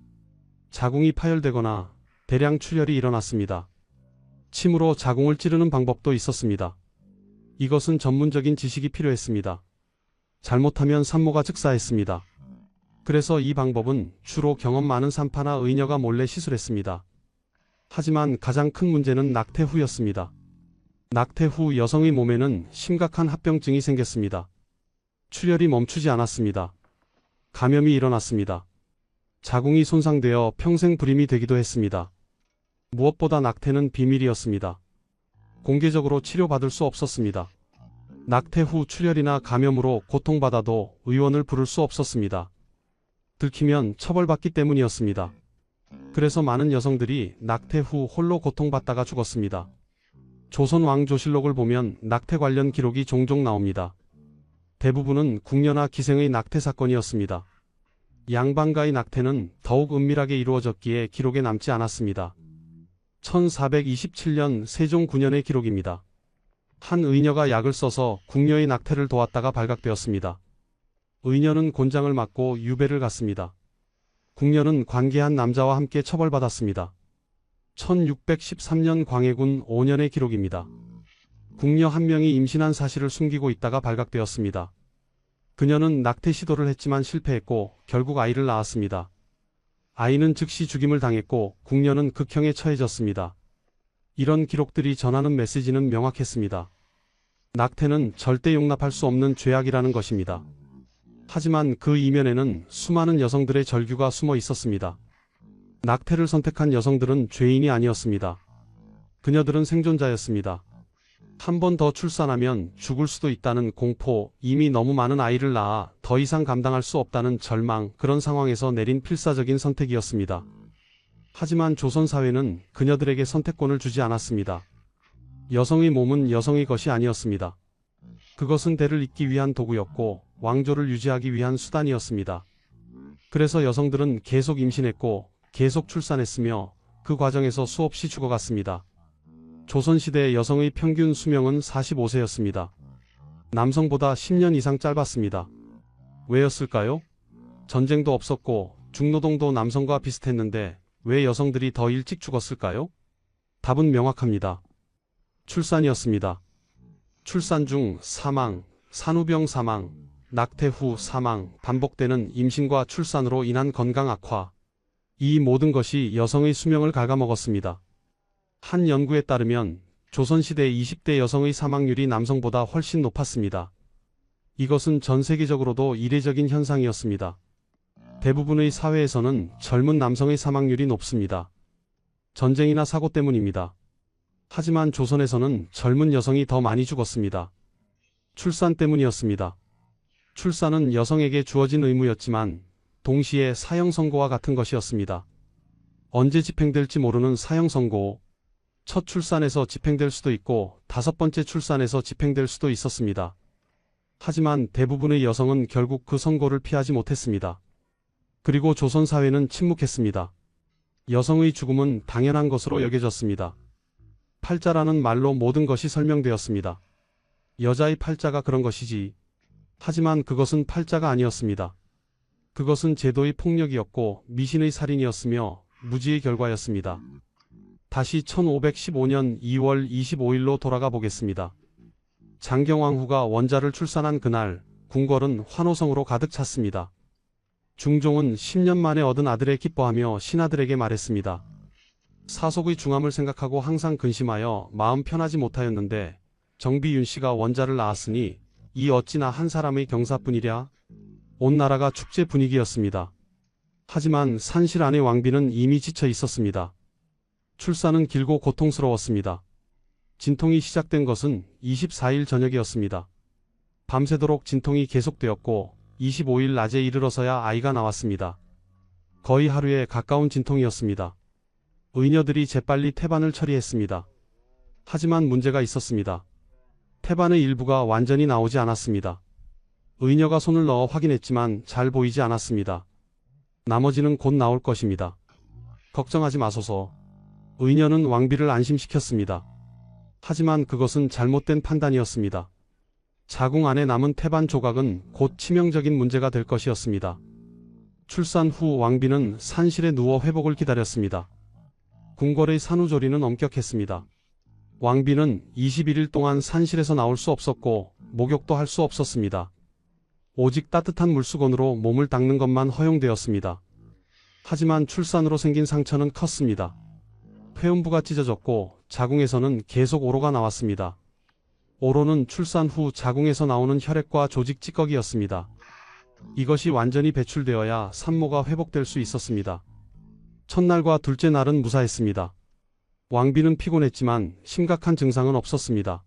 자궁이 파열되거나 대량 출혈이 일어났습니다. 침으로 자궁을 찌르는 방법도 있었습니다. 이것은 전문적인 지식이 필요했습니다. 잘못하면 산모가 즉사했습니다. 그래서 이 방법은 주로 경험 많은 산파나 의녀가 몰래 시술했습니다. 하지만 가장 큰 문제는 낙태 후였습니다. 낙태 후 여성의 몸에는 심각한 합병증이 생겼습니다. 출혈이 멈추지 않았습니다. 감염이 일어났습니다. 자궁이 손상되어 평생 불임이 되기도 했습니다. 무엇보다 낙태는 비밀이었습니다. 공개적으로 치료받을 수 없었습니다. 낙태 후 출혈이나 감염으로 고통받아도 의원을 부를 수 없었습니다. 들키면 처벌받기 때문이었습니다. 그래서 많은 여성들이 낙태 후 홀로 고통받다가 죽었습니다. 조선 왕조실록을 보면 낙태 관련 기록이 종종 나옵니다. 대부분은 궁녀나 기생의 낙태 사건이었습니다. 양반가의 낙태는 더욱 은밀하게 이루어졌기에 기록에 남지 않았습니다. 1427년 세종 9년의 기록입니다. 한 의녀가 약을 써서 궁녀의 낙태를 도왔다가 발각되었습니다. 의녀는 곤장을 맞고 유배를 갔습니다. 궁녀는 관계한 남자와 함께 처벌받았습니다. 1613년 광해군 5년의 기록입니다. 궁녀 한 명이 임신한 사실을 숨기고 있다가 발각되었습니다. 그녀는 낙태 시도를 했지만 실패했고 결국 아이를 낳았습니다. 아이는 즉시 죽임을 당했고 궁녀는 극형에 처해졌습니다. 이런 기록들이 전하는 메시지는 명확했습니다. 낙태는 절대 용납할 수 없는 죄악이라는 것입니다. 하지만 그 이면에는 수많은 여성들의 절규가 숨어 있었습니다. 낙태를 선택한 여성들은 죄인이 아니었습니다. 그녀들은 생존자였습니다. 한 번 더 출산하면 죽을 수도 있다는 공포, 이미 너무 많은 아이를 낳아 더 이상 감당할 수 없다는 절망, 그런 상황에서 내린 필사적인 선택이었습니다. 하지만 조선 사회는 그녀들에게 선택권을 주지 않았습니다. 여성의 몸은 여성의 것이 아니었습니다. 그것은 대를 잇기 위한 도구였고 왕조를 유지하기 위한 수단이었습니다. 그래서 여성들은 계속 임신했고 계속 출산했으며 그 과정에서 수없이 죽어갔습니다. 조선시대의 여성의 평균 수명은 45세였습니다. 남성보다 10년 이상 짧았습니다. 왜였을까요? 전쟁도 없었고 중노동도 남성과 비슷했는데 왜 여성들이 더 일찍 죽었을까요? 답은 명확합니다. 출산이었습니다. 출산 중 사망, 산후병 사망, 낙태 후 사망, 반복되는 임신과 출산으로 인한 건강 악화, 이 모든 것이 여성의 수명을 갉아먹었습니다. 한 연구에 따르면 조선시대 20대 여성의 사망률이 남성보다 훨씬 높았습니다. 이것은 전 세계적으로도 이례적인 현상이었습니다. 대부분의 사회에서는 젊은 남성의 사망률이 높습니다. 전쟁이나 사고 때문입니다. 하지만 조선에서는 젊은 여성이 더 많이 죽었습니다. 출산 때문이었습니다. 출산은 여성에게 주어진 의무였지만 동시에 사형 선고와 같은 것이었습니다. 언제 집행될지 모르는 사형 선고, 첫 출산에서 집행될 수도 있고 5번째 출산에서 집행될 수도 있었습니다. 하지만 대부분의 여성은 결국 그 선고를 피하지 못했습니다. 그리고 조선 사회는 침묵했습니다. 여성의 죽음은 당연한 것으로 여겨졌습니다. 팔자라는 말로 모든 것이 설명되었습니다. 여자의 팔자가 그런 것이지. 하지만 그것은 팔자가 아니었습니다. 그것은 제도의 폭력이었고 미신의 살인이었으며 무지의 결과였습니다. 다시 1515년 2월 25일로 돌아가 보겠습니다. 장경왕후가 원자를 출산한 그날 궁궐은 환호성으로 가득 찼습니다. 중종은 10년 만에 얻은 아들에 기뻐하며 신하들에게 말했습니다. 사속의 중함을 생각하고 항상 근심하여 마음 편하지 못하였는데 정비 윤씨가 원자를 낳았으니 이 어찌나 한 사람의 경사뿐이랴. 온 나라가 축제 분위기였습니다. 하지만 산실 안의 왕비는 이미 지쳐 있었습니다. 출산은 길고 고통스러웠습니다. 진통이 시작된 것은 24일 저녁이었습니다. 밤새도록 진통이 계속되었고 25일 낮에 이르러서야 아이가 나왔습니다. 거의 하루에 가까운 진통이었습니다. 의녀들이 재빨리 태반을 처리했습니다. 하지만 문제가 있었습니다. 태반의 일부가 완전히 나오지 않았습니다. 의녀가 손을 넣어 확인했지만 잘 보이지 않았습니다. 나머지는 곧 나올 것입니다. 걱정하지 마소서. 의녀는 왕비를 안심시켰습니다. 하지만 그것은 잘못된 판단이었습니다. 자궁 안에 남은 태반 조각은 곧 치명적인 문제가 될 것이었습니다. 출산 후 왕비는 산실에 누워 회복을 기다렸습니다. 궁궐의 산후조리는 엄격했습니다. 왕비는 21일 동안 산실에서 나올 수 없었고 목욕도 할 수 없었습니다. 오직 따뜻한 물수건으로 몸을 닦는 것만 허용되었습니다. 하지만 출산으로 생긴 상처는 컸습니다. 회음부가 찢어졌고 자궁에서는 계속 오로가 나왔습니다. 오로는 출산 후 자궁에서 나오는 혈액과 조직 찌꺼기였습니다. 이것이 완전히 배출되어야 산모가 회복될 수 있었습니다. 첫날과 둘째 날은 무사했습니다. 왕비는 피곤했지만 심각한 증상은 없었습니다.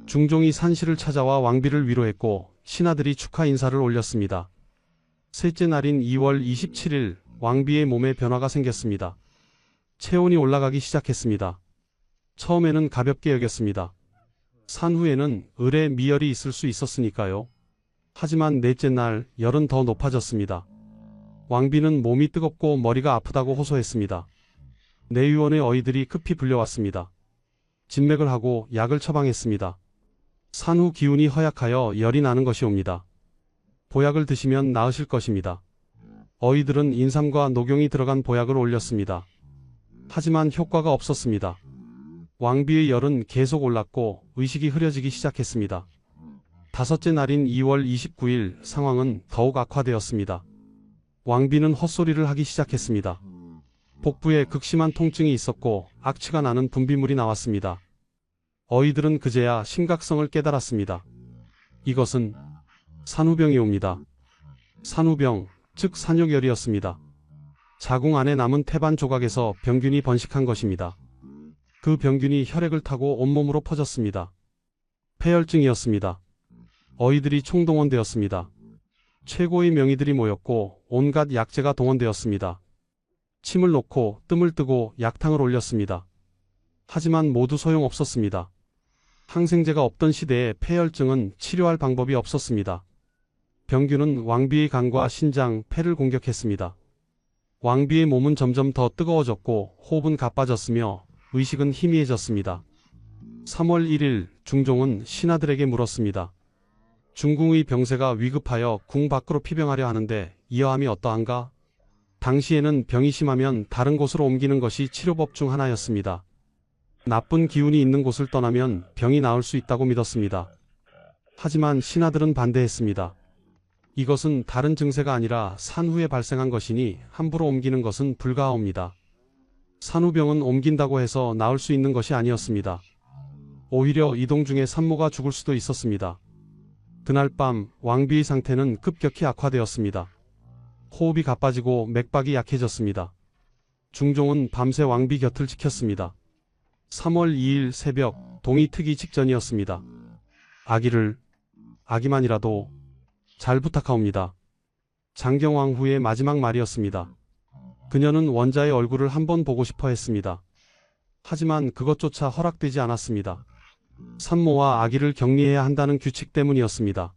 중종이 산실을 찾아와 왕비를 위로했고 신하들이 축하 인사를 올렸습니다. 셋째 날인 2월 27일 왕비의 몸에 변화가 생겼습니다. 체온이 올라가기 시작했습니다. 처음에는 가볍게 여겼습니다. 산후에는 을의 미열이 있을 수 있었으니까요. 하지만 넷째 날 열은 더 높아졌습니다. 왕비는 몸이 뜨겁고 머리가 아프다고 호소했습니다. 내의원의 어이들이 급히 불려왔습니다. 진맥을 하고 약을 처방했습니다. 산후 기운이 허약하여 열이 나는 것이 옵니다. 보약을 드시면 나으실 것입니다. 어이들은 인삼과 녹용이 들어간 보약을 올렸습니다. 하지만 효과가 없었습니다. 왕비의 열은 계속 올랐고 의식이 흐려지기 시작했습니다. 다섯째 날인 2월 29일 상황은 더욱 악화되었습니다. 왕비는 헛소리를 하기 시작했습니다. 복부에 극심한 통증이 있었고 악취가 나는 분비물이 나왔습니다. 어이들은 그제야 심각성을 깨달았습니다. 이것은 산후병이 옵니다. 산후병, 즉 산욕열이었습니다. 자궁 안에 남은 태반 조각에서 병균이 번식한 것입니다. 그 병균이 혈액을 타고 온몸으로 퍼졌습니다. 폐혈증이었습니다. 어이들이 총동원되었습니다. 최고의 명의들이 모였고 온갖 약재가 동원되었습니다. 침을 놓고 뜸을 뜨고 약탕을 올렸습니다. 하지만 모두 소용없었습니다. 항생제가 없던 시대에 폐혈증은 치료할 방법이 없었습니다. 병균은 왕비의 간과 신장, 폐를 공격했습니다. 왕비의 몸은 점점 더 뜨거워졌고 호흡은 가빠졌으며 의식은 희미해졌습니다. 3월 1일 중종은 신하들에게 물었습니다. 중궁의 병세가 위급하여 궁 밖으로 피병하려 하는데 이어함이 어떠한가? 당시에는 병이 심하면 다른 곳으로 옮기는 것이 치료법 중 하나였습니다. 나쁜 기운이 있는 곳을 떠나면 병이 나을 수 있다고 믿었습니다. 하지만 신하들은 반대했습니다. 이것은 다른 증세가 아니라 산후에 발생한 것이니 함부로 옮기는 것은 불가하옵니다. 산후병은 옮긴다고 해서 나을 수 있는 것이 아니었습니다. 오히려 이동 중에 산모가 죽을 수도 있었습니다. 그날 밤 왕비의 상태는 급격히 악화되었습니다. 호흡이 가빠지고 맥박이 약해졌습니다. 중종은 밤새 왕비 곁을 지켰습니다. 3월 2일 새벽 동이 트기 직전이었습니다. 아기만이라도 잘 부탁하옵니다. 장경왕 후의 마지막 말이었습니다. 그녀는 원자의 얼굴을 한번 보고 싶어 했습니다. 하지만 그것조차 허락되지 않았습니다. 산모와 아기를 격리해야 한다는 규칙 때문이었습니다.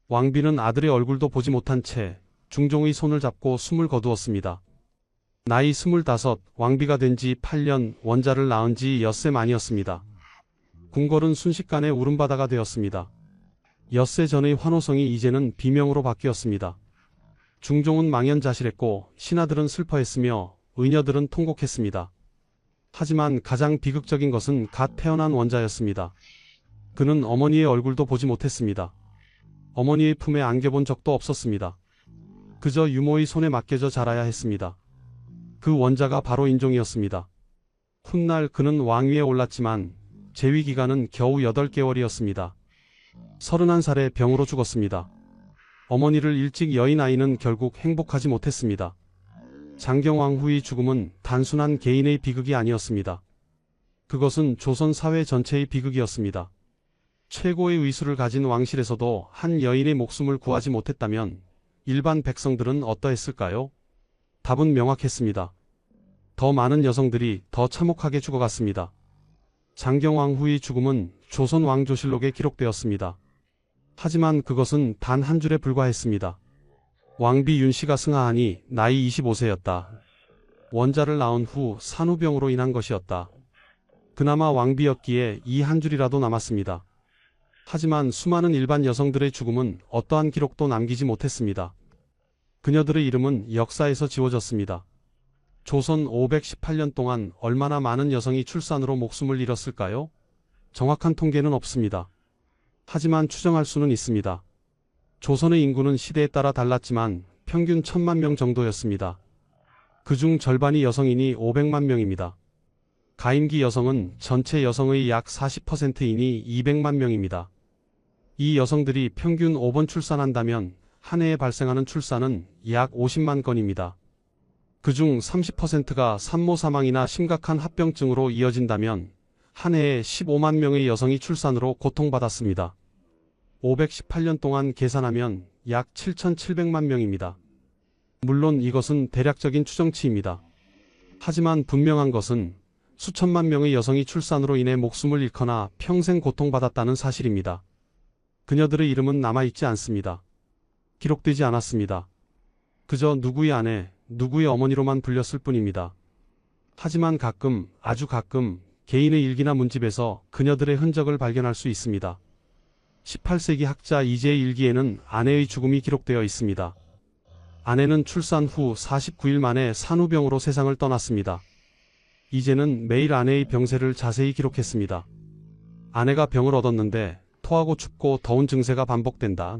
왕비는 아들의 얼굴도 보지 못한 채 중종의 손을 잡고 숨을 거두었습니다. 나이 25, 왕비가 된 지 8년, 원자를 낳은 지 엿새 만이었습니다. 궁궐은 순식간에 울음바다가 되었습니다. 엿새 전의 환호성이 이제는 비명으로 바뀌었습니다. 중종은 망연자실했고 신하들은 슬퍼했으며 의녀들은 통곡했습니다. 하지만 가장 비극적인 것은 갓 태어난 원자였습니다. 그는 어머니의 얼굴도 보지 못했습니다. 어머니의 품에 안겨본 적도 없었습니다. 그저 유모의 손에 맡겨져 자라야 했습니다. 그 원자가 바로 인종이었습니다. 훗날 그는 왕위에 올랐지만 재위 기간은 겨우 8개월이었습니다. 31살에 병으로 죽었습니다. 어머니를 일찍 여인 아이는 결국 행복하지 못했습니다. 장경왕후의 죽음은 단순한 개인의 비극이 아니었습니다. 그것은 조선 사회 전체의 비극이었습니다. 최고의 의수를 가진 왕실에서도 한 여인의 목숨을 구하지 못했다면 일반 백성들은 어떠했을까요? 답은 명확했습니다. 더 많은 여성들이 더 참혹하게 죽어갔습니다. 장경왕후의 죽음은 조선 왕조실록에 기록되었습니다. 하지만 그것은 단 한 줄에 불과했습니다. 왕비 윤씨가 승하하니 나이 25세였다. 원자를 낳은 후 산후병으로 인한 것이었다. 그나마 왕비였기에 이 한 줄이라도 남았습니다. 하지만 수많은 일반 여성들의 죽음은 어떠한 기록도 남기지 못했습니다. 그녀들의 이름은 역사에서 지워졌습니다. 조선 518년 동안 얼마나 많은 여성이 출산으로 목숨을 잃었을까요? 정확한 통계는 없습니다. 하지만 추정할 수는 있습니다. 조선의 인구는 시대에 따라 달랐지만 평균 1000만 명 정도였습니다. 그중 절반이 여성이니 500만 명입니다. 가임기 여성은 전체 여성의 약 40%이니 200만 명입니다. 이 여성들이 평균 5번 출산한다면 한 해에 발생하는 출산은 약 50만 건입니다. 그중 30%가 산모 사망이나 심각한 합병증으로 이어진다면 한 해에 15만 명의 여성이 출산으로 고통받았습니다. 518년 동안 계산하면 약 7,700만 명입니다. 물론 이것은 대략적인 추정치입니다. 하지만 분명한 것은 수천만 명의 여성이 출산으로 인해 목숨을 잃거나 평생 고통받았다는 사실입니다. 그녀들의 이름은 남아있지 않습니다. 기록되지 않았습니다. 그저 누구의 아내, 누구의 어머니로만 불렸을 뿐입니다. 하지만 가끔, 아주 가끔 개인의 일기나 문집에서 그녀들의 흔적을 발견할 수 있습니다. 18세기 학자 이재의 일기에는 아내의 죽음이 기록되어 있습니다. 아내는 출산 후 49일 만에 산후병으로 세상을 떠났습니다. 이재는 매일 아내의 병세를 자세히 기록했습니다. 아내가 병을 얻었는데 토하고 춥고 더운 증세가 반복된다.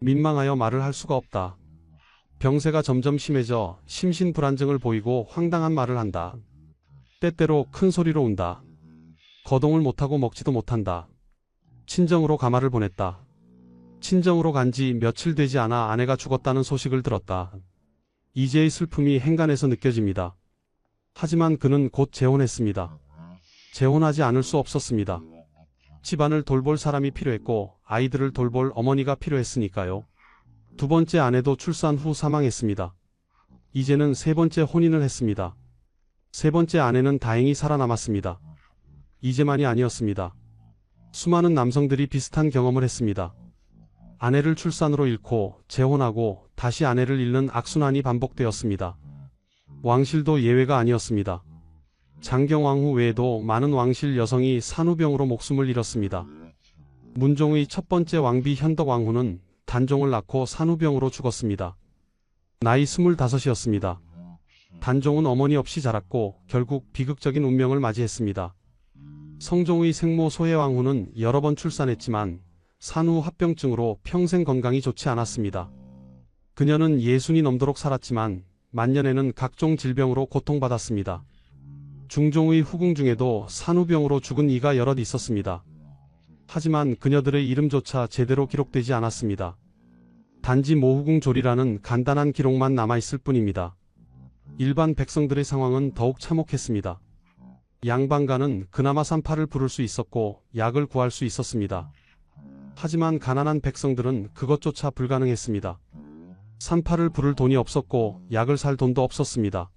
민망하여 말을 할 수가 없다. 병세가 점점 심해져 심신불안증을 보이고 황당한 말을 한다. 때때로 큰 소리로 운다. 거동을 못하고 먹지도 못한다. 친정으로 가마를 보냈다. 친정으로 간 지 며칠 되지 않아 아내가 죽었다는 소식을 들었다. 이재의 슬픔이 행간에서 느껴집니다. 하지만 그는 곧 재혼했습니다. 재혼하지 않을 수 없었습니다. 집안을 돌볼 사람이 필요했고 아이들을 돌볼 어머니가 필요했으니까요. 두 번째 아내도 출산 후 사망했습니다. 이제는 세 번째 혼인을 했습니다. 세 번째 아내는 다행히 살아남았습니다. 이제만이 아니었습니다. 수많은 남성들이 비슷한 경험을 했습니다. 아내를 출산으로 잃고 재혼하고 다시 아내를 잃는 악순환이 반복되었습니다. 왕실도 예외가 아니었습니다. 장경왕후 외에도 많은 왕실 여성이 산후병으로 목숨을 잃었습니다. 문종의 첫 번째 왕비 현덕왕후는 단종을 낳고 산후병으로 죽었습니다. 나이 25이었습니다. 단종은 어머니 없이 자랐고 결국 비극적인 운명을 맞이했습니다. 성종의 생모 소혜왕후는 여러 번 출산했지만 산후 합병증으로 평생 건강이 좋지 않았습니다. 그녀는 60이 넘도록 살았지만 만년에는 각종 질병으로 고통받았습니다. 중종의 후궁 중에도 산후병으로 죽은 이가 여럿 있었습니다. 하지만 그녀들의 이름조차 제대로 기록되지 않았습니다. 단지 모후궁 조리라는 간단한 기록만 남아있을 뿐입니다. 일반 백성들의 상황은 더욱 참혹했습니다. 양반가는 그나마 산파를 부를 수 있었고 약을 구할 수 있었습니다. 하지만 가난한 백성들은 그것조차 불가능했습니다. 산파를 부를 돈이 없었고 약을 살 돈도 없었습니다.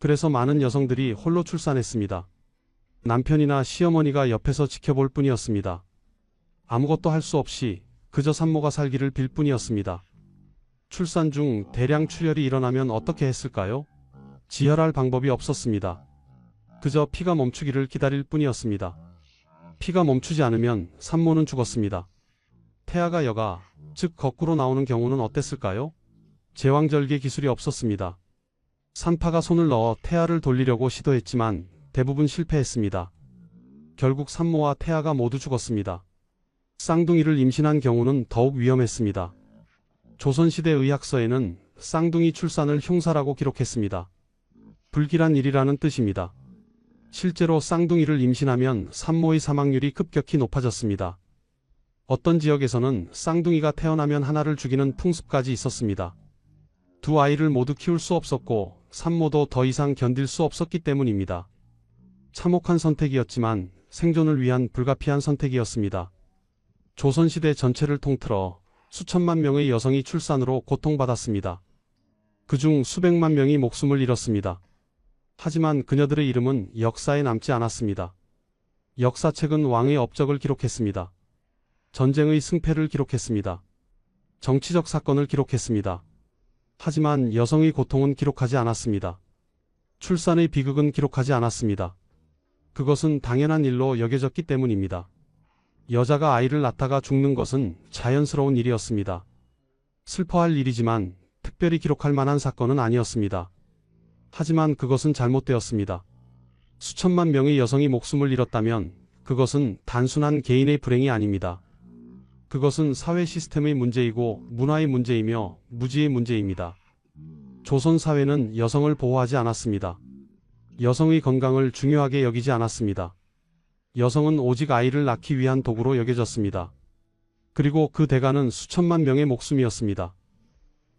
그래서 많은 여성들이 홀로 출산했습니다. 남편이나 시어머니가 옆에서 지켜볼 뿐이었습니다. 아무것도 할 수 없이 그저 산모가 살기를 빌 뿐이었습니다. 출산 중 대량 출혈이 일어나면 어떻게 했을까요? 지혈할 방법이 없었습니다. 그저 피가 멈추기를 기다릴 뿐이었습니다. 피가 멈추지 않으면 산모는 죽었습니다. 태아가 여가, 즉 거꾸로 나오는 경우는 어땠을까요? 제왕절개 기술이 없었습니다. 산파가 손을 넣어 태아를 돌리려고 시도했지만 대부분 실패했습니다. 결국 산모와 태아가 모두 죽었습니다. 쌍둥이를 임신한 경우는 더욱 위험했습니다. 조선시대 의학서에는 쌍둥이 출산을 흉사라고 기록했습니다. 불길한 일이라는 뜻입니다. 실제로 쌍둥이를 임신하면 산모의 사망률이 급격히 높아졌습니다. 어떤 지역에서는 쌍둥이가 태어나면 하나를 죽이는 풍습까지 있었습니다. 두 아이를 모두 키울 수 없었고 산모도 더 이상 견딜 수 없었기 때문입니다. 참혹한 선택이었지만 생존을 위한 불가피한 선택이었습니다. 조선시대 전체를 통틀어 수천만 명의 여성이 출산으로 고통받았습니다. 그중 수백만 명이 목숨을 잃었습니다. 하지만 그녀들의 이름은 역사에 남지 않았습니다. 역사책은 왕의 업적을 기록했습니다. 전쟁의 승패를 기록했습니다. 정치적 사건을 기록했습니다. 하지만 여성의 고통은 기록하지 않았습니다. 출산의 비극은 기록하지 않았습니다. 그것은 당연한 일로 여겨졌기 때문입니다. 여자가 아이를 낳다가 죽는 것은 자연스러운 일이었습니다. 슬퍼할 일이지만 특별히 기록할 만한 사건은 아니었습니다. 하지만 그것은 잘못되었습니다. 수천만 명의 여성이 목숨을 잃었다면 그것은 단순한 개인의 불행이 아닙니다. 그것은 사회 시스템의 문제이고 문화의 문제이며 무지의 문제입니다. 조선 사회는 여성을 보호하지 않았습니다. 여성의 건강을 중요하게 여기지 않았습니다. 여성은 오직 아이를 낳기 위한 도구로 여겨졌습니다. 그리고 그 대가는 수천만 명의 목숨이었습니다.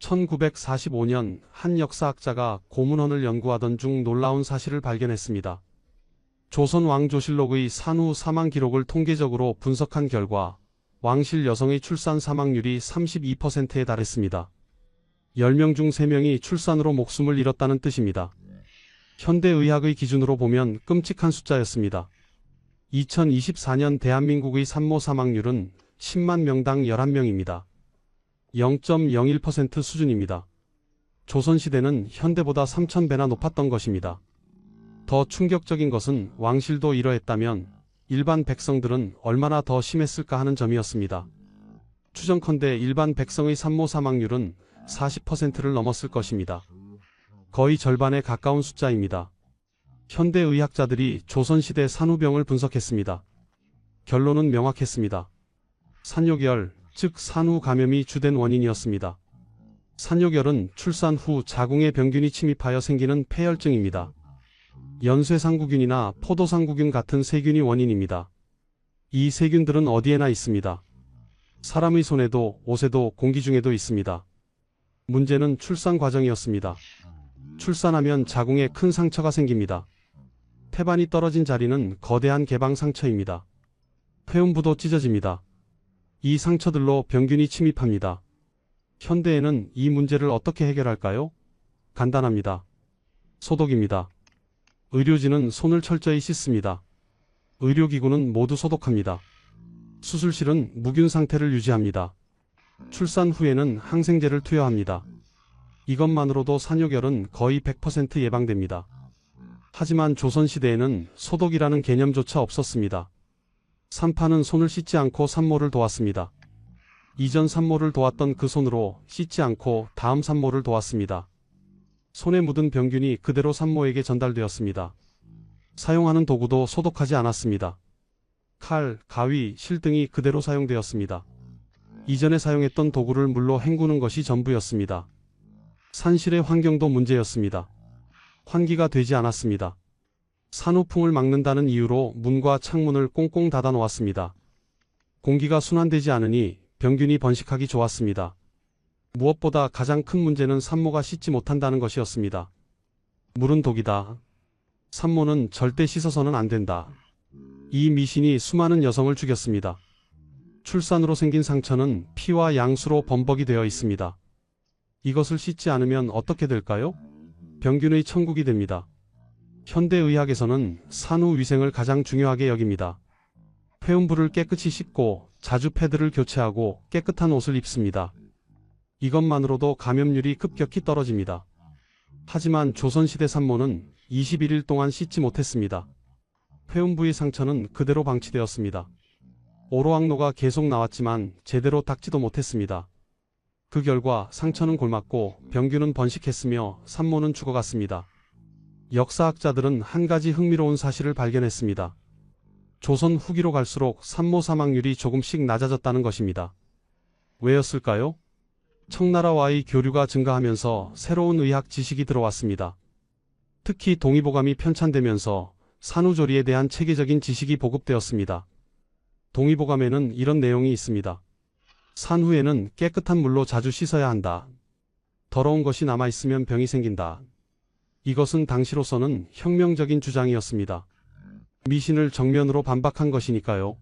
1945년 한 역사학자가 고문헌을 연구하던 중 놀라운 사실을 발견했습니다. 조선 왕조실록의 산후 사망 기록을 통계적으로 분석한 결과 왕실 여성의 출산 사망률이 32%에 달했습니다. 10명 중 3명이 출산으로 목숨을 잃었다는 뜻입니다. 현대의학의 기준으로 보면 끔찍한 숫자였습니다. 2024년 대한민국의 산모 사망률은 10만 명당 11명입니다. 0.01% 수준입니다. 조선시대는 현대보다 3,000배나 높았던 것입니다. 더 충격적인 것은 왕실도 이러했다면 일반 백성들은 얼마나 더 심했을까 하는 점이었습니다. 추정컨대 일반 백성의 산모 사망률은 40%를 넘었을 것입니다. 거의 절반에 가까운 숫자입니다. 현대의학자들이 조선시대 산후병을 분석했습니다. 결론은 명확했습니다. 산요결, 즉 산후 감염이 주된 원인이었습니다. 산요결은 출산 후 자궁에 병균이 침입하여 생기는 폐혈증입니다. 연쇄상구균이나 포도상구균 같은 세균이 원인입니다. 이 세균들은 어디에나 있습니다. 사람의 손에도 옷에도 공기 중에도 있습니다. 문제는 출산 과정이었습니다. 출산하면 자궁에 큰 상처가 생깁니다. 태반이 떨어진 자리는 거대한 개방 상처입니다. 회음부도 찢어집니다. 이 상처들로 병균이 침입합니다. 현대에는 이 문제를 어떻게 해결할까요? 간단합니다. 소독입니다. 의료진은 손을 철저히 씻습니다. 의료기구는 모두 소독합니다. 수술실은 무균 상태를 유지합니다. 출산 후에는 항생제를 투여합니다. 이것만으로도 산요결은 거의 100% 예방됩니다. 하지만 조선시대에는 소독이라는 개념조차 없었습니다. 산파는 손을 씻지 않고 산모를 도왔습니다. 이전 산모를 도왔던 그 손으로 씻지 않고 다음 산모를 도왔습니다. 손에 묻은 병균이 그대로 산모에게 전달되었습니다. 사용하는 도구도 소독하지 않았습니다. 칼, 가위, 실 등이 그대로 사용되었습니다. 이전에 사용했던 도구를 물로 헹구는 것이 전부였습니다. 산실의 환경도 문제였습니다. 환기가 되지 않았습니다. 산후풍을 막는다는 이유로 문과 창문을 꽁꽁 닫아 놓았습니다. 공기가 순환되지 않으니 병균이 번식하기 좋았습니다. 무엇보다 가장 큰 문제는 산모가 씻지 못한다는 것이었습니다. 물은 독이다. 산모는 절대 씻어서는 안 된다. 이 미신이 수많은 여성을 죽였습니다. 출산으로 생긴 상처는 피와 양수로 범벅이 되어 있습니다. 이것을 씻지 않으면 어떻게 될까요? 병균의 천국이 됩니다. 현대의학에서는 산후 위생을 가장 중요하게 여깁니다. 회음부를 깨끗이 씻고 자주 패드를 교체하고 깨끗한 옷을 입습니다. 이것만으로도 감염률이 급격히 떨어집니다. 하지만 조선시대 산모는 21일 동안 씻지 못했습니다. 회음부의 상처는 그대로 방치되었습니다. 오로악노가 계속 나왔지만 제대로 닦지도 못했습니다. 그 결과 상처는 골맞고 병균은 번식했으며 산모는 죽어갔습니다. 역사학자들은 한 가지 흥미로운 사실을 발견했습니다. 조선 후기로 갈수록 산모 사망률이 조금씩 낮아졌다는 것입니다. 왜였을까요? 청나라와의 교류가 증가하면서 새로운 의학 지식이 들어왔습니다. 특히 동의보감이 편찬되면서 산후조리에 대한 체계적인 지식이 보급되었습니다. 동의보감에는 이런 내용이 있습니다. 산후에는 깨끗한 물로 자주 씻어야 한다. 더러운 것이 남아있으면 병이 생긴다. 이것은 당시로서는 혁명적인 주장이었습니다. 미신을 정면으로 반박한 것이니까요.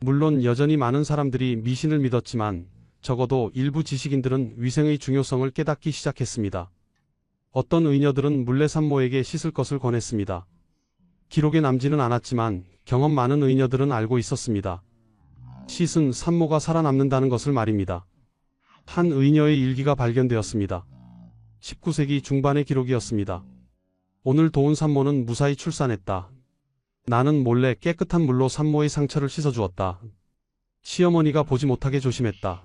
물론 여전히 많은 사람들이 미신을 믿었지만 적어도 일부 지식인들은 위생의 중요성을 깨닫기 시작했습니다. 어떤 의녀들은 물레 산모에게 씻을 것을 권했습니다. 기록에 남지는 않았지만 경험 많은 의녀들은 알고 있었습니다. 씻은 산모가 살아남는다는 것을 말입니다. 한 의녀의 일기가 발견되었습니다. 19세기 중반의 기록이었습니다. 오늘 도운 산모는 무사히 출산했다. 나는 몰래 깨끗한 물로 산모의 상처를 씻어주었다. 시어머니가 보지 못하게 조심했다.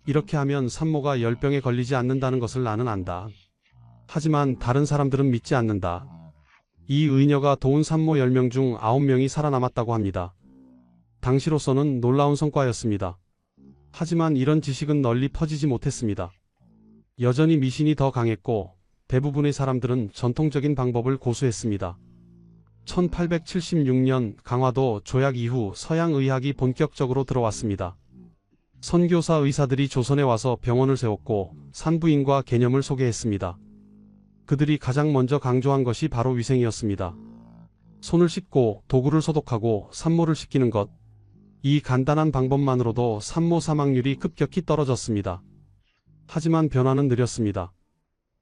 이렇게 하면 산모가 열병에 걸리지 않는다는 것을 나는 안다. 하지만 다른 사람들은 믿지 않는다. 이 의녀가 도운 산모 10명 중 9명이 살아남았다고 합니다. 당시로서는 놀라운 성과였습니다. 하지만 이런 지식은 널리 퍼지지 못했습니다. 여전히 미신이 더 강했고 대부분의 사람들은 전통적인 방법을 고수했습니다. 1876년 강화도 조약 이후 서양 의학이 본격적으로 들어왔습니다. 선교사 의사들이 조선에 와서 병원을 세웠고 산부인과 개념을 소개했습니다. 그들이 가장 먼저 강조한 것이 바로 위생이었습니다. 손을 씻고 도구를 소독하고 산모를 씻기는 것. 이 간단한 방법만으로도 산모 사망률이 급격히 떨어졌습니다. 하지만 변화는 느렸습니다.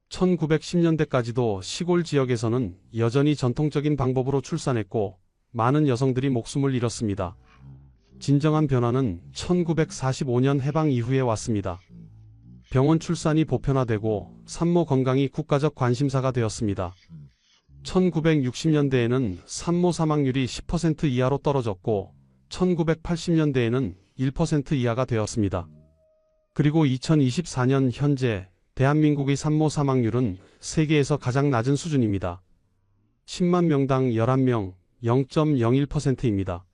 1910년대까지도 시골 지역에서는 여전히 전통적인 방법으로 출산했고 많은 여성들이 목숨을 잃었습니다. 진정한 변화는 1945년 해방 이후에 왔습니다. 병원 출산이 보편화되고 산모 건강이 국가적 관심사가 되었습니다. 1960년대에는 산모 사망률이 10% 이하로 떨어졌고 1980년대에는 1% 이하가 되었습니다. 그리고 2024년 현재 대한민국의 산모 사망률은 세계에서 가장 낮은 수준입니다. 10만 명당 11명, 0.01%입니다.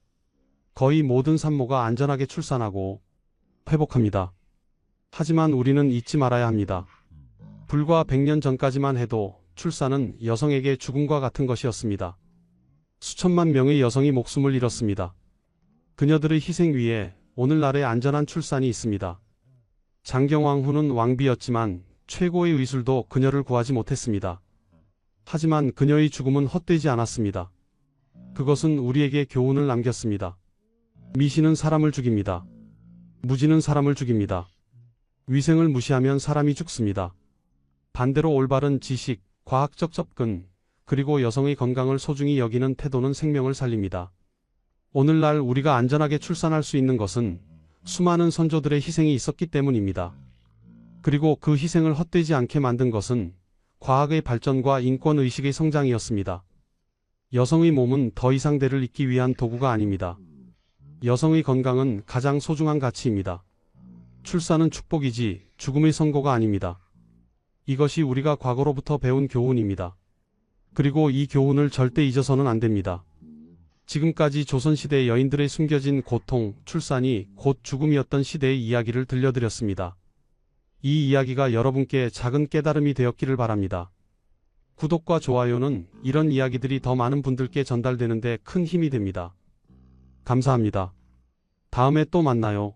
거의 모든 산모가 안전하게 출산하고 회복합니다. 하지만 우리는 잊지 말아야 합니다. 불과 100년 전까지만 해도 출산은 여성에게 죽음과 같은 것이었습니다. 수천만 명의 여성이 목숨을 잃었습니다. 그녀들의 희생 위에 오늘날의 안전한 출산이 있습니다. 장경왕 후는 왕비였지만 최고의 의술도 그녀를 구하지 못했습니다. 하지만 그녀의 죽음은 헛되지 않았습니다. 그것은 우리에게 교훈을 남겼습니다. 미신은 사람을 죽입니다. 무지는 사람을 죽입니다. 위생을 무시하면 사람이 죽습니다. 반대로 올바른 지식, 과학적 접근, 그리고 여성의 건강을 소중히 여기는 태도는 생명을 살립니다. 오늘날 우리가 안전하게 출산할 수 있는 것은 수많은 선조들의 희생이 있었기 때문입니다. 그리고 그 희생을 헛되지 않게 만든 것은 과학의 발전과 인권의식의 성장이었습니다. 여성의 몸은 더 이상 대를 잇기 위한 도구가 아닙니다. 여성의 건강은 가장 소중한 가치입니다. 출산은 축복이지 죽음의 선고가 아닙니다. 이것이 우리가 과거로부터 배운 교훈입니다. 그리고 이 교훈을 절대 잊어서는 안 됩니다. 지금까지 조선시대 여인들의 숨겨진 고통, 출산이 곧 죽음이었던 시대의 이야기를 들려드렸습니다. 이 이야기가 여러분께 작은 깨달음이 되었기를 바랍니다. 구독과 좋아요는 이런 이야기들이 더 많은 분들께 전달되는 데 큰 힘이 됩니다. 감사합니다. 다음에 또 만나요.